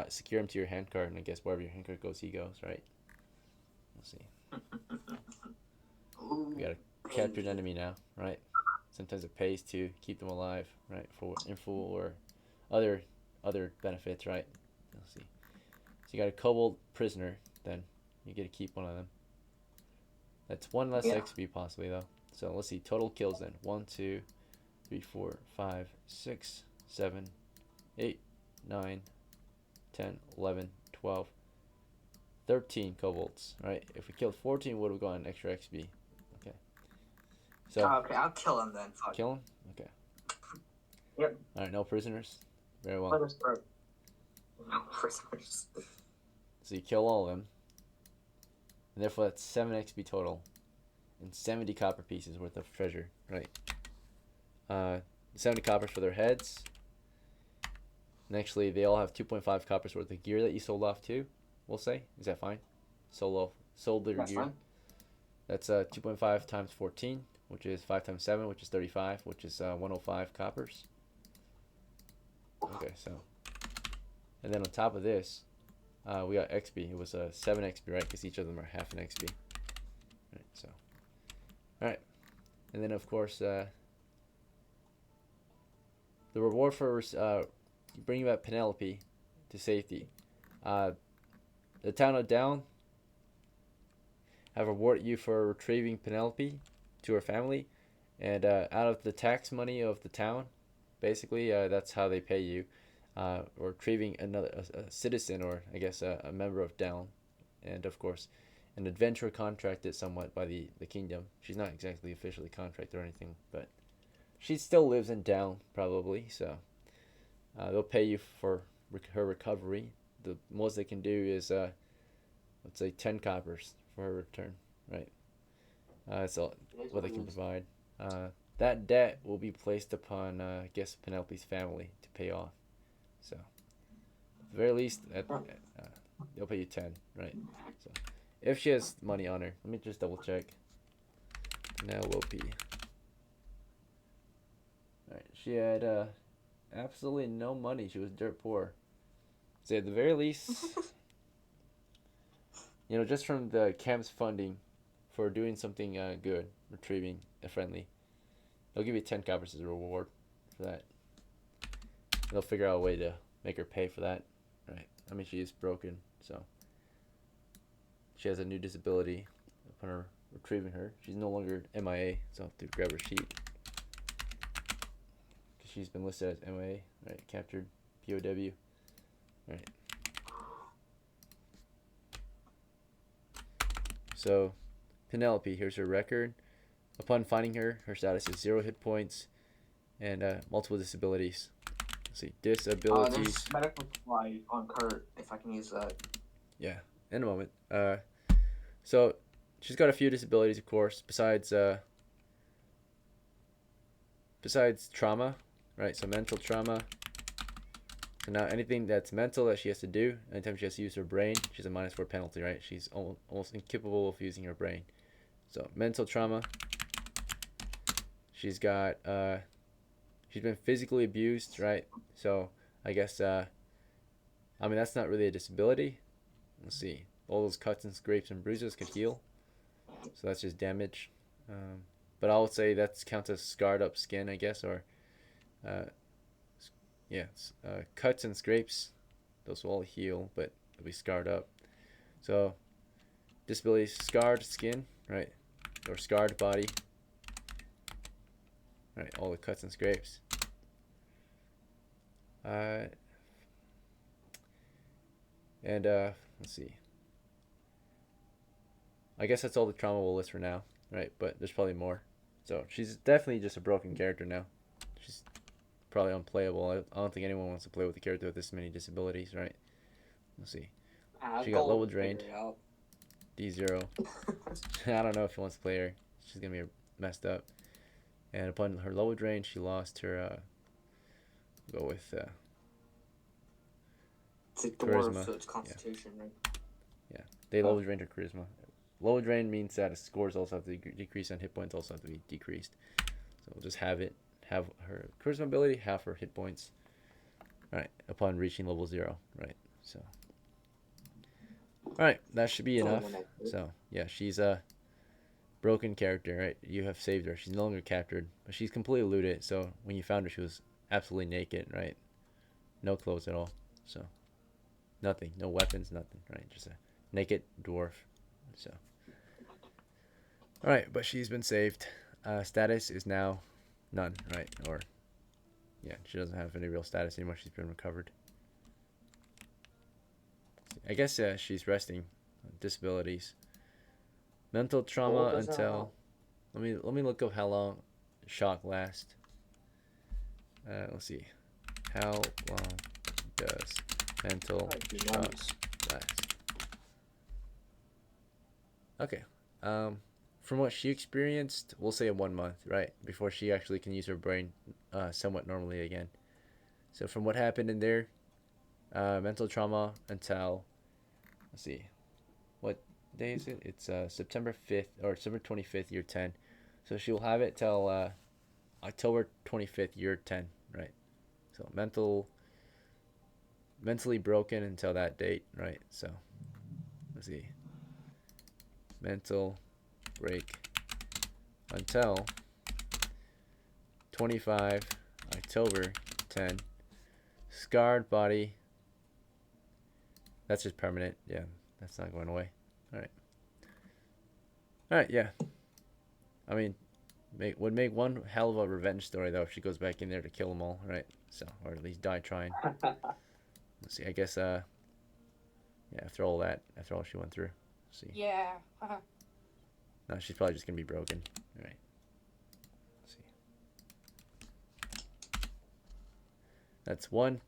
secure him to your hand card, and I guess wherever your hand card goes, he goes, right? Let's see. We got a captured enemy now, right? Sometimes it pays to keep them alive, right? For info or other benefits, right? Let's see. So you got a kobold prisoner, then you get to keep one of them. That's one less XP possibly though. So let's see, total kills then. 1, 2, 3, 4, 5, 6, 7, 8, 9, 10, 11, 12, 13 kobolds, right? If we killed 14, would have gotten extra XP. Okay. So
okay, I'll kill him then. Fuck.
kill him? Okay.
Yep.
Alright, no prisoners. Very well.
No prisoners.
So you kill all of them. And therefore that's 7 XP total. And 70 copper pieces worth of treasure, right? 70 coppers for their heads. And actually they all have 2.5 coppers worth of gear that you sold off too, we'll say. Is that fine? Sold their gear.
Fine.
That's 2.5 times 14, which is 5 times 7, which is 35, which is 105 coppers. Okay, so. And then on top of this, we got XP. It was 7 XP, right? Because each of them are half an XP. Right, so. Alright. And then, of course, the reward for bringing back Penelope to safety. The town of Down have rewarded you for retrieving Penelope to her family. And out of the tax money of the town, basically, that's how they pay you. Or retrieving a citizen, or I guess a member of Down, and of course an adventurer contracted somewhat by the kingdom. She's not exactly officially contracted or anything, but she still lives in Down probably, so they'll pay you for her recovery. The most they can do is let's say 10 coppers for her return, right? That's all what they can provide. That debt will be placed upon I guess Penelope's family to pay off. So, at the very least, they'll pay you 10, right? So, if she has money on her, let me just double check. Penelope. Alright, she had absolutely no money. She was dirt poor. So, at the very least, you know, just from the camp's funding for doing something good, retrieving a friendly, they'll give you 10 coppers as a reward for that. They'll figure out a way to make her pay for that, right? I mean, she is broken, so she has a new disability upon her retrieving her. She's no longer MIA, so I have to grab her sheet. Because she's been listed as MIA, right? Captured, POW, right? So, Penelope, here's her record. Upon finding her, her status is 0 hit points and multiple disabilities. Let's see, disabilities.
There's medical supply on cart, if I can use that.
Yeah, in a moment. So she's got a few disabilities, of course, besides trauma, right? So mental trauma. So now anything that's mental that she has to do, anytime she has to use her brain, she's a -4 penalty, right? She's almost incapable of using her brain. So mental trauma. She's got she's been physically abused, right? So I guess I mean that's not really a disability. Let's see. All those cuts and scrapes and bruises could heal. So that's just damage. But I would say that counts as scarred up skin, I guess, or cuts and scrapes. Those will all heal, but they'll be scarred up. So disability, scarred skin, right? Or scarred body. Right, all the cuts and scrapes. Let's see. I guess that's all the trauma we'll list for now, right? But there's probably more. So she's definitely just a broken character now. She's probably unplayable. I don't think anyone wants to play with a character with this many disabilities, right? Let's see. She got level drained. D0. I don't know if she wants to play her. She's gonna be messed up. And upon her level drain, she lost her. Go with
It's a
charisma.
dwarf, so it's constitution, right?
Yeah, they level drained her charisma. Level drain means that scores also have to decrease and hit points also have to be decreased. So we'll just have her charisma ability, half her hit points. Right, upon reaching level 0. Right. So, all right, that should be
Oh,
enough.
when I-
So yeah, she's a broken character, right? You have saved her. She's no longer captured, but she's completely looted. So when you found her, she was absolutely naked, right? No clothes at all. So nothing, no weapons, nothing, right? Just a naked dwarf. So all right, but she's been saved. Status is now none, right? Or yeah, she doesn't have any real status anymore. She's been recovered. I guess she's resting. Disabilities. Mental trauma
does that
until. Let me look up how long shock lasts. Let's see. How long does mental shock last? Okay. From what she experienced, we'll say 1 month, right? Before she actually can use her brain somewhat normally again. So from what happened in there, mental trauma until, let's see, what day is it? It's September 5th or September 25th, year 10. So she will have it till October 25th, year 10, right? So mentally broken until that date, right? So let's see. Mental break until 25 October 10. Scarred body. That's just permanent. Yeah, that's not going away. Alright. Alright, yeah. I mean, would make one hell of a revenge story, though, if she goes back in there to kill them all, right? So, or at least die trying. Let's see, I guess, yeah, after all she went through. Let's see.
Yeah.
No, she's probably just gonna be broken. Alright. Let's see. That's one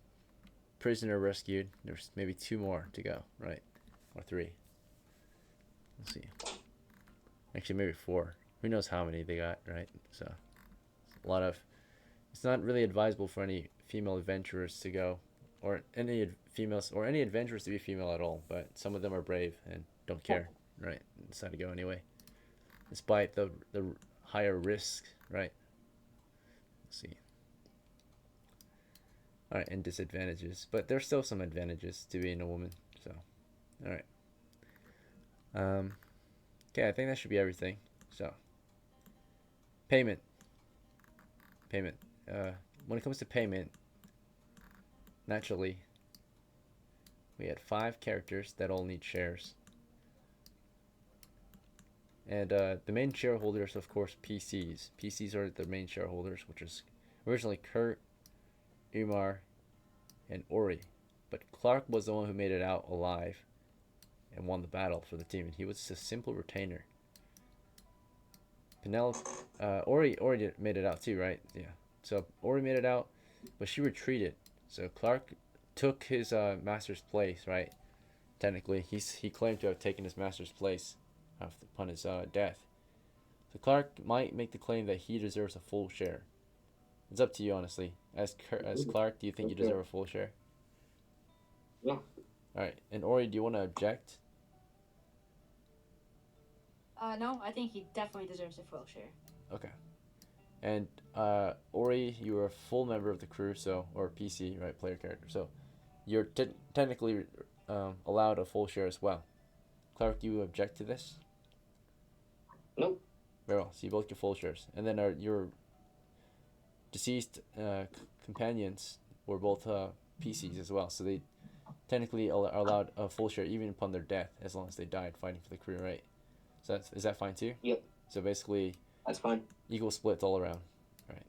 prisoner rescued. There's maybe 2 more to go, right? Or 3. Let's see. Actually, maybe 4. Who knows how many they got, right? So, a lot of. It's not really advisable for any female adventurers to go, or any females, or any adventurers to be female at all. But some of them are brave and don't care, right? And decide to go anyway, despite the higher risk, right? Let's see. All right, and disadvantages, but there's still some advantages to being a woman. So, all right. Okay, I think that should be everything. So, payment. When it comes to payment, naturally, we had 5 characters that all need shares. And the main shareholders, of course, PCs. PCs are the main shareholders, which is originally Kurt, UMAR, and Ori. But Clark was the one who made it out alive and won the battle for the team. And he was just a simple retainer. Penelope, Ori made it out too, right? Yeah. So Ori made it out, but she retreated. So Clark took his master's place, right? Technically, he claimed to have taken his master's place upon his death. So Clark might make the claim that he deserves a full share. It's up to you, honestly. As Clark, do you think you deserve a full share?
Yeah.
All right. And Ori, do you want to object?
No, I think he definitely deserves a full share.
Okay. And Ori, you are a full member of the crew, so, or PC, right, player character. So you're technically allowed a full share as well. Clark, do you object to this?
Nope.
Very well. So you both get full shares. And then your deceased companions were both PCs as well. So they technically are allowed a full share even upon their death, as long as they died fighting for the crew, right? So is that fine too?
Yep.
So basically,
That's fine.
equal splits all around. Right.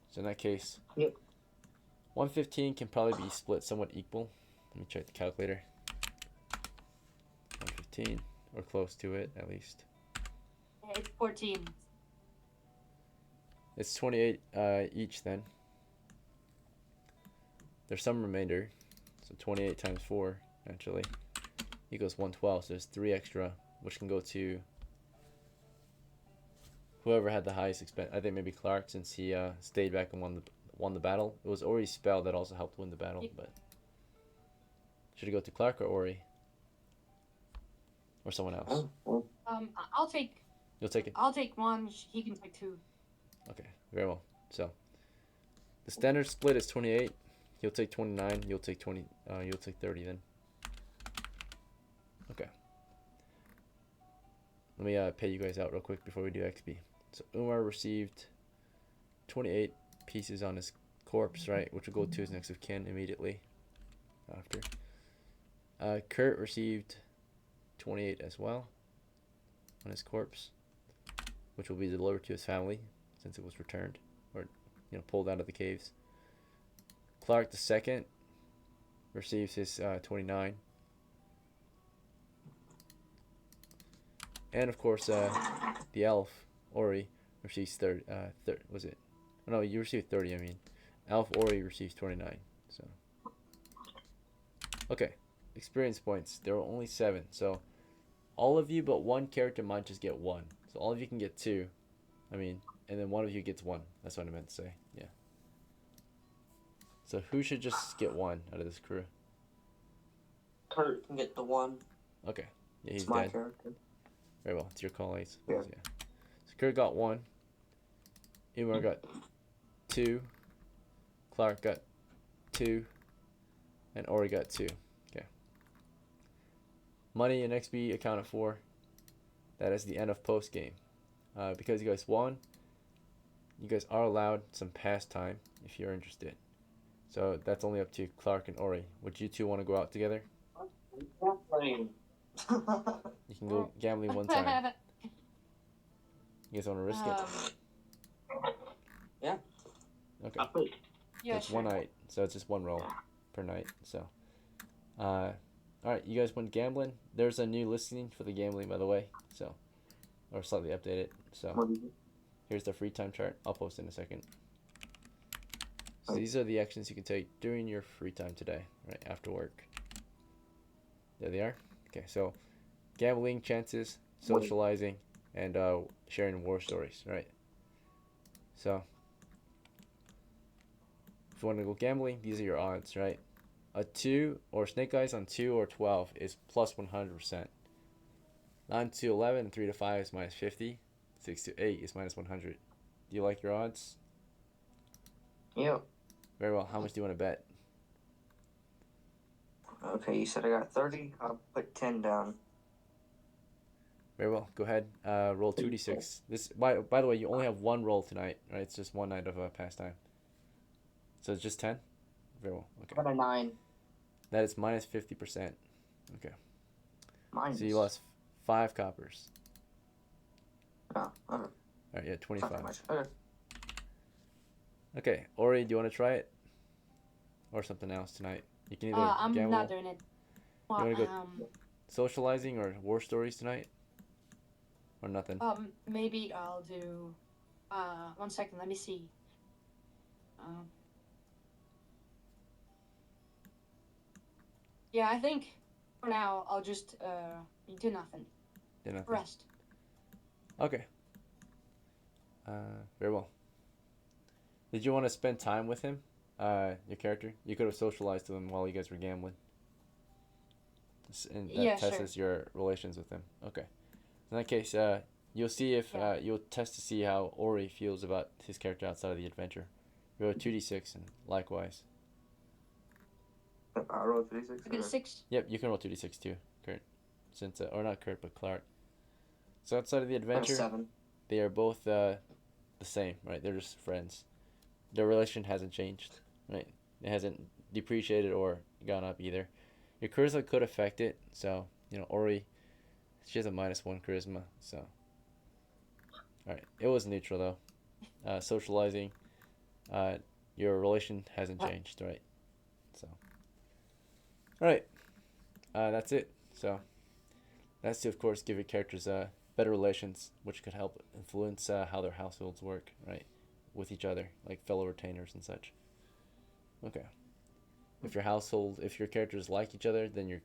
So in that case,
Yep.
115 can probably be split somewhat equal. Let me check the calculator. 115, or close to it at least.
Yeah, it's 14.
It's 28 each then. There's some remainder. So 28 times 4, actually, equals 112. So there's 3 extra, which can go to whoever had the highest expense. I think maybe Clark, since he stayed back and won the battle. It was Ori's spell that also helped win the battle. But should it go to Clark or Ori? Or someone else?
Oh, well,
I'll take.
You'll take it?
I'll take 1. He can take 2.
Okay, very well. So the standard split is 28. You'll take 29. You'll take 20. You'll take 30 then. Okay. Let me pay you guys out real quick before we do XP. So Umar received 28 pieces on his corpse, right? Which will go to his next of kin immediately after. Kurt received 28 as well on his corpse, which will be delivered to his family since it was returned or pulled out of the caves. Clark the second receives his 29. And of course, the elf, Ori, receives 30. Was it? Oh, no, you received 30, I mean. Elf Ori receives 29. So, okay. Experience points. There are only 7. So, all of you but one character might just get 1. So, all of you can get 2. I mean, and then one of you gets 1. That's what I meant to say. Yeah. So, who should just get 1 out of this crew?
Kurt can get the 1.
Okay. Yeah, he's
It's my
dead.
character.
Very well. It's your call, Ace.
Yeah.
So Kurt got 1. Umar got 2. Clark got 2. And Ori got 2. Okay. Money and XP accounted for. That is the end of post game. Because you guys won, you guys are allowed some pastime if you're interested. So that's only up to Clark and Ori. Would you two want to go out together? You can go gambling one time. You guys want to risk it?
Yeah.
Okay.
Yeah,
It's
sure.
one night, so it's just one roll per night. So, all right, you guys went gambling. There's a new listing for the gambling, by the way. So, or slightly updated. So, here's the free time chart. I'll post in a second. So these are the actions you can take during your free time today, right after work. There they are. Okay, so gambling chances, socializing, and sharing war stories, right? So if you want to go gambling, these are your odds, right? A 2 or snake eyes on 2 or 12 is plus 100%. 9 to 11 and 3 to 5 is minus 50. 6 to 8 is minus 100. Do you like your odds?
Yeah.
Very well. How much do you want to bet?
Okay, you said I got 30. I'll put 10 down.
Very well. Go ahead. Roll 2d6. This, by the way, you only have one roll tonight, right? It's just one night of pastime. So it's just 10? Very well. Okay.
I got a 9.
That is minus 50%. Okay.
Minus.
So you lost 5 coppers.
Oh, okay.
All right, yeah,
Not
25.
that much. Okay.
Okay, Ori, do you want to try it? Or something else tonight? You can either
I'm
gamble,
not doing it. Well,
wanna go- socializing, or war stories tonight? Or nothing?
maybe I'll do. 1 second. Let me see. Yeah, I think for now I'll just do nothing.
Do nothing.
Rest.
Okay. Very well. Did you want to spend time with him? Your character? You could have socialized to him while you guys were gambling. And that
Yeah, sure.
tests your relations with him. Okay. In that case, you'll see if
Yeah.
you'll test to see how Ori feels about his character outside of the adventure. Roll 2d6 and likewise.
I rolled 36.
I get a 6.
Yep, you can roll 2d6 too, Kurt. Since or not Kurt, but Clark. So outside of the
I got a
adventure,
7.
they are both the same, right? They're just friends. Their relation hasn't changed, right? It hasn't depreciated or gone up either. Your charisma could affect it, so Ori, she has a -1 charisma, so. All right, it was neutral though. Socializing, your relation hasn't changed, right? So. All right, that's it. So, that's to of course give your characters better relations, which could help influence how their households work, right, with each other, like fellow retainers and such. Okay. If your characters like each other, then your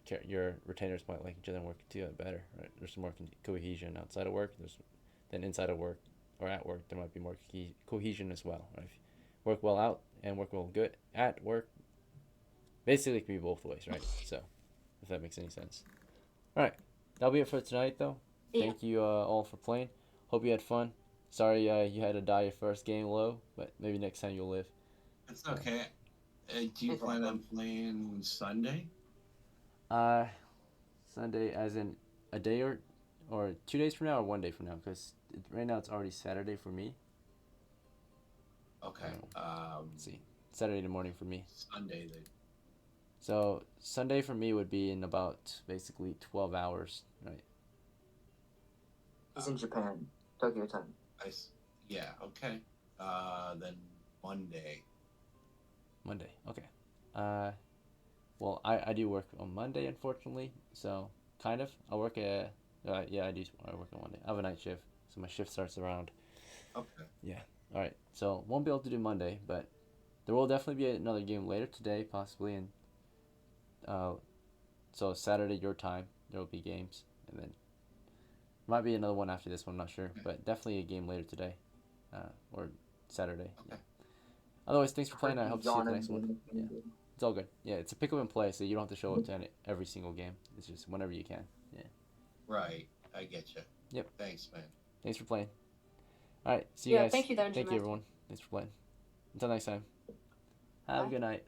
retainers might like each other and work together better, right? There's some more cohesion outside of work. Then inside of work or at work, there might be more cohesion as well, right? If you work well out and work well good at work, basically it can be both ways, right? So, if that makes any sense. All right, that'll be it for tonight, though.
Yeah.
Thank you all for playing. Hope you had fun. Sorry you had to die your first game low, but maybe next time you'll live.
It's okay. Do you plan on playing Sunday?
Sunday, as in a day or 2 days from now, or 1 day from now? Because right now it's already Saturday for me.
Okay.
Let's see, Saturday in the morning for me.
Sunday.
So Sunday for me would be in about basically 12 hours, right?
He's in Japan. Tokyo time.
Yeah. Okay. Then Monday.
Monday. Okay. Well, I do work on Monday, unfortunately. So kind of. I work at. Yeah, I do. I work on Monday. I have a night shift, so my shift starts around.
Okay.
Yeah. All right. So won't be able to do Monday, but there will definitely be another game later today, possibly, and so Saturday your time there will be games, and then might be another one after this one. I'm not sure, but definitely a game later today, or Saturday.
Okay.
Yeah. Otherwise, thanks for playing. I hope to see you at the next one. Yeah. It's all good. Yeah, it's a pick up and play, so you don't have to show up to every single game. It's just whenever you can. Yeah.
Right. I get you.
Yep.
Thanks, man.
Thanks for playing. All right. See you
Yeah,
guys.
thank you, Dungeon
Thank you,
Master.
everyone. Thanks for playing. Until next time. Have a
Bye.
good night.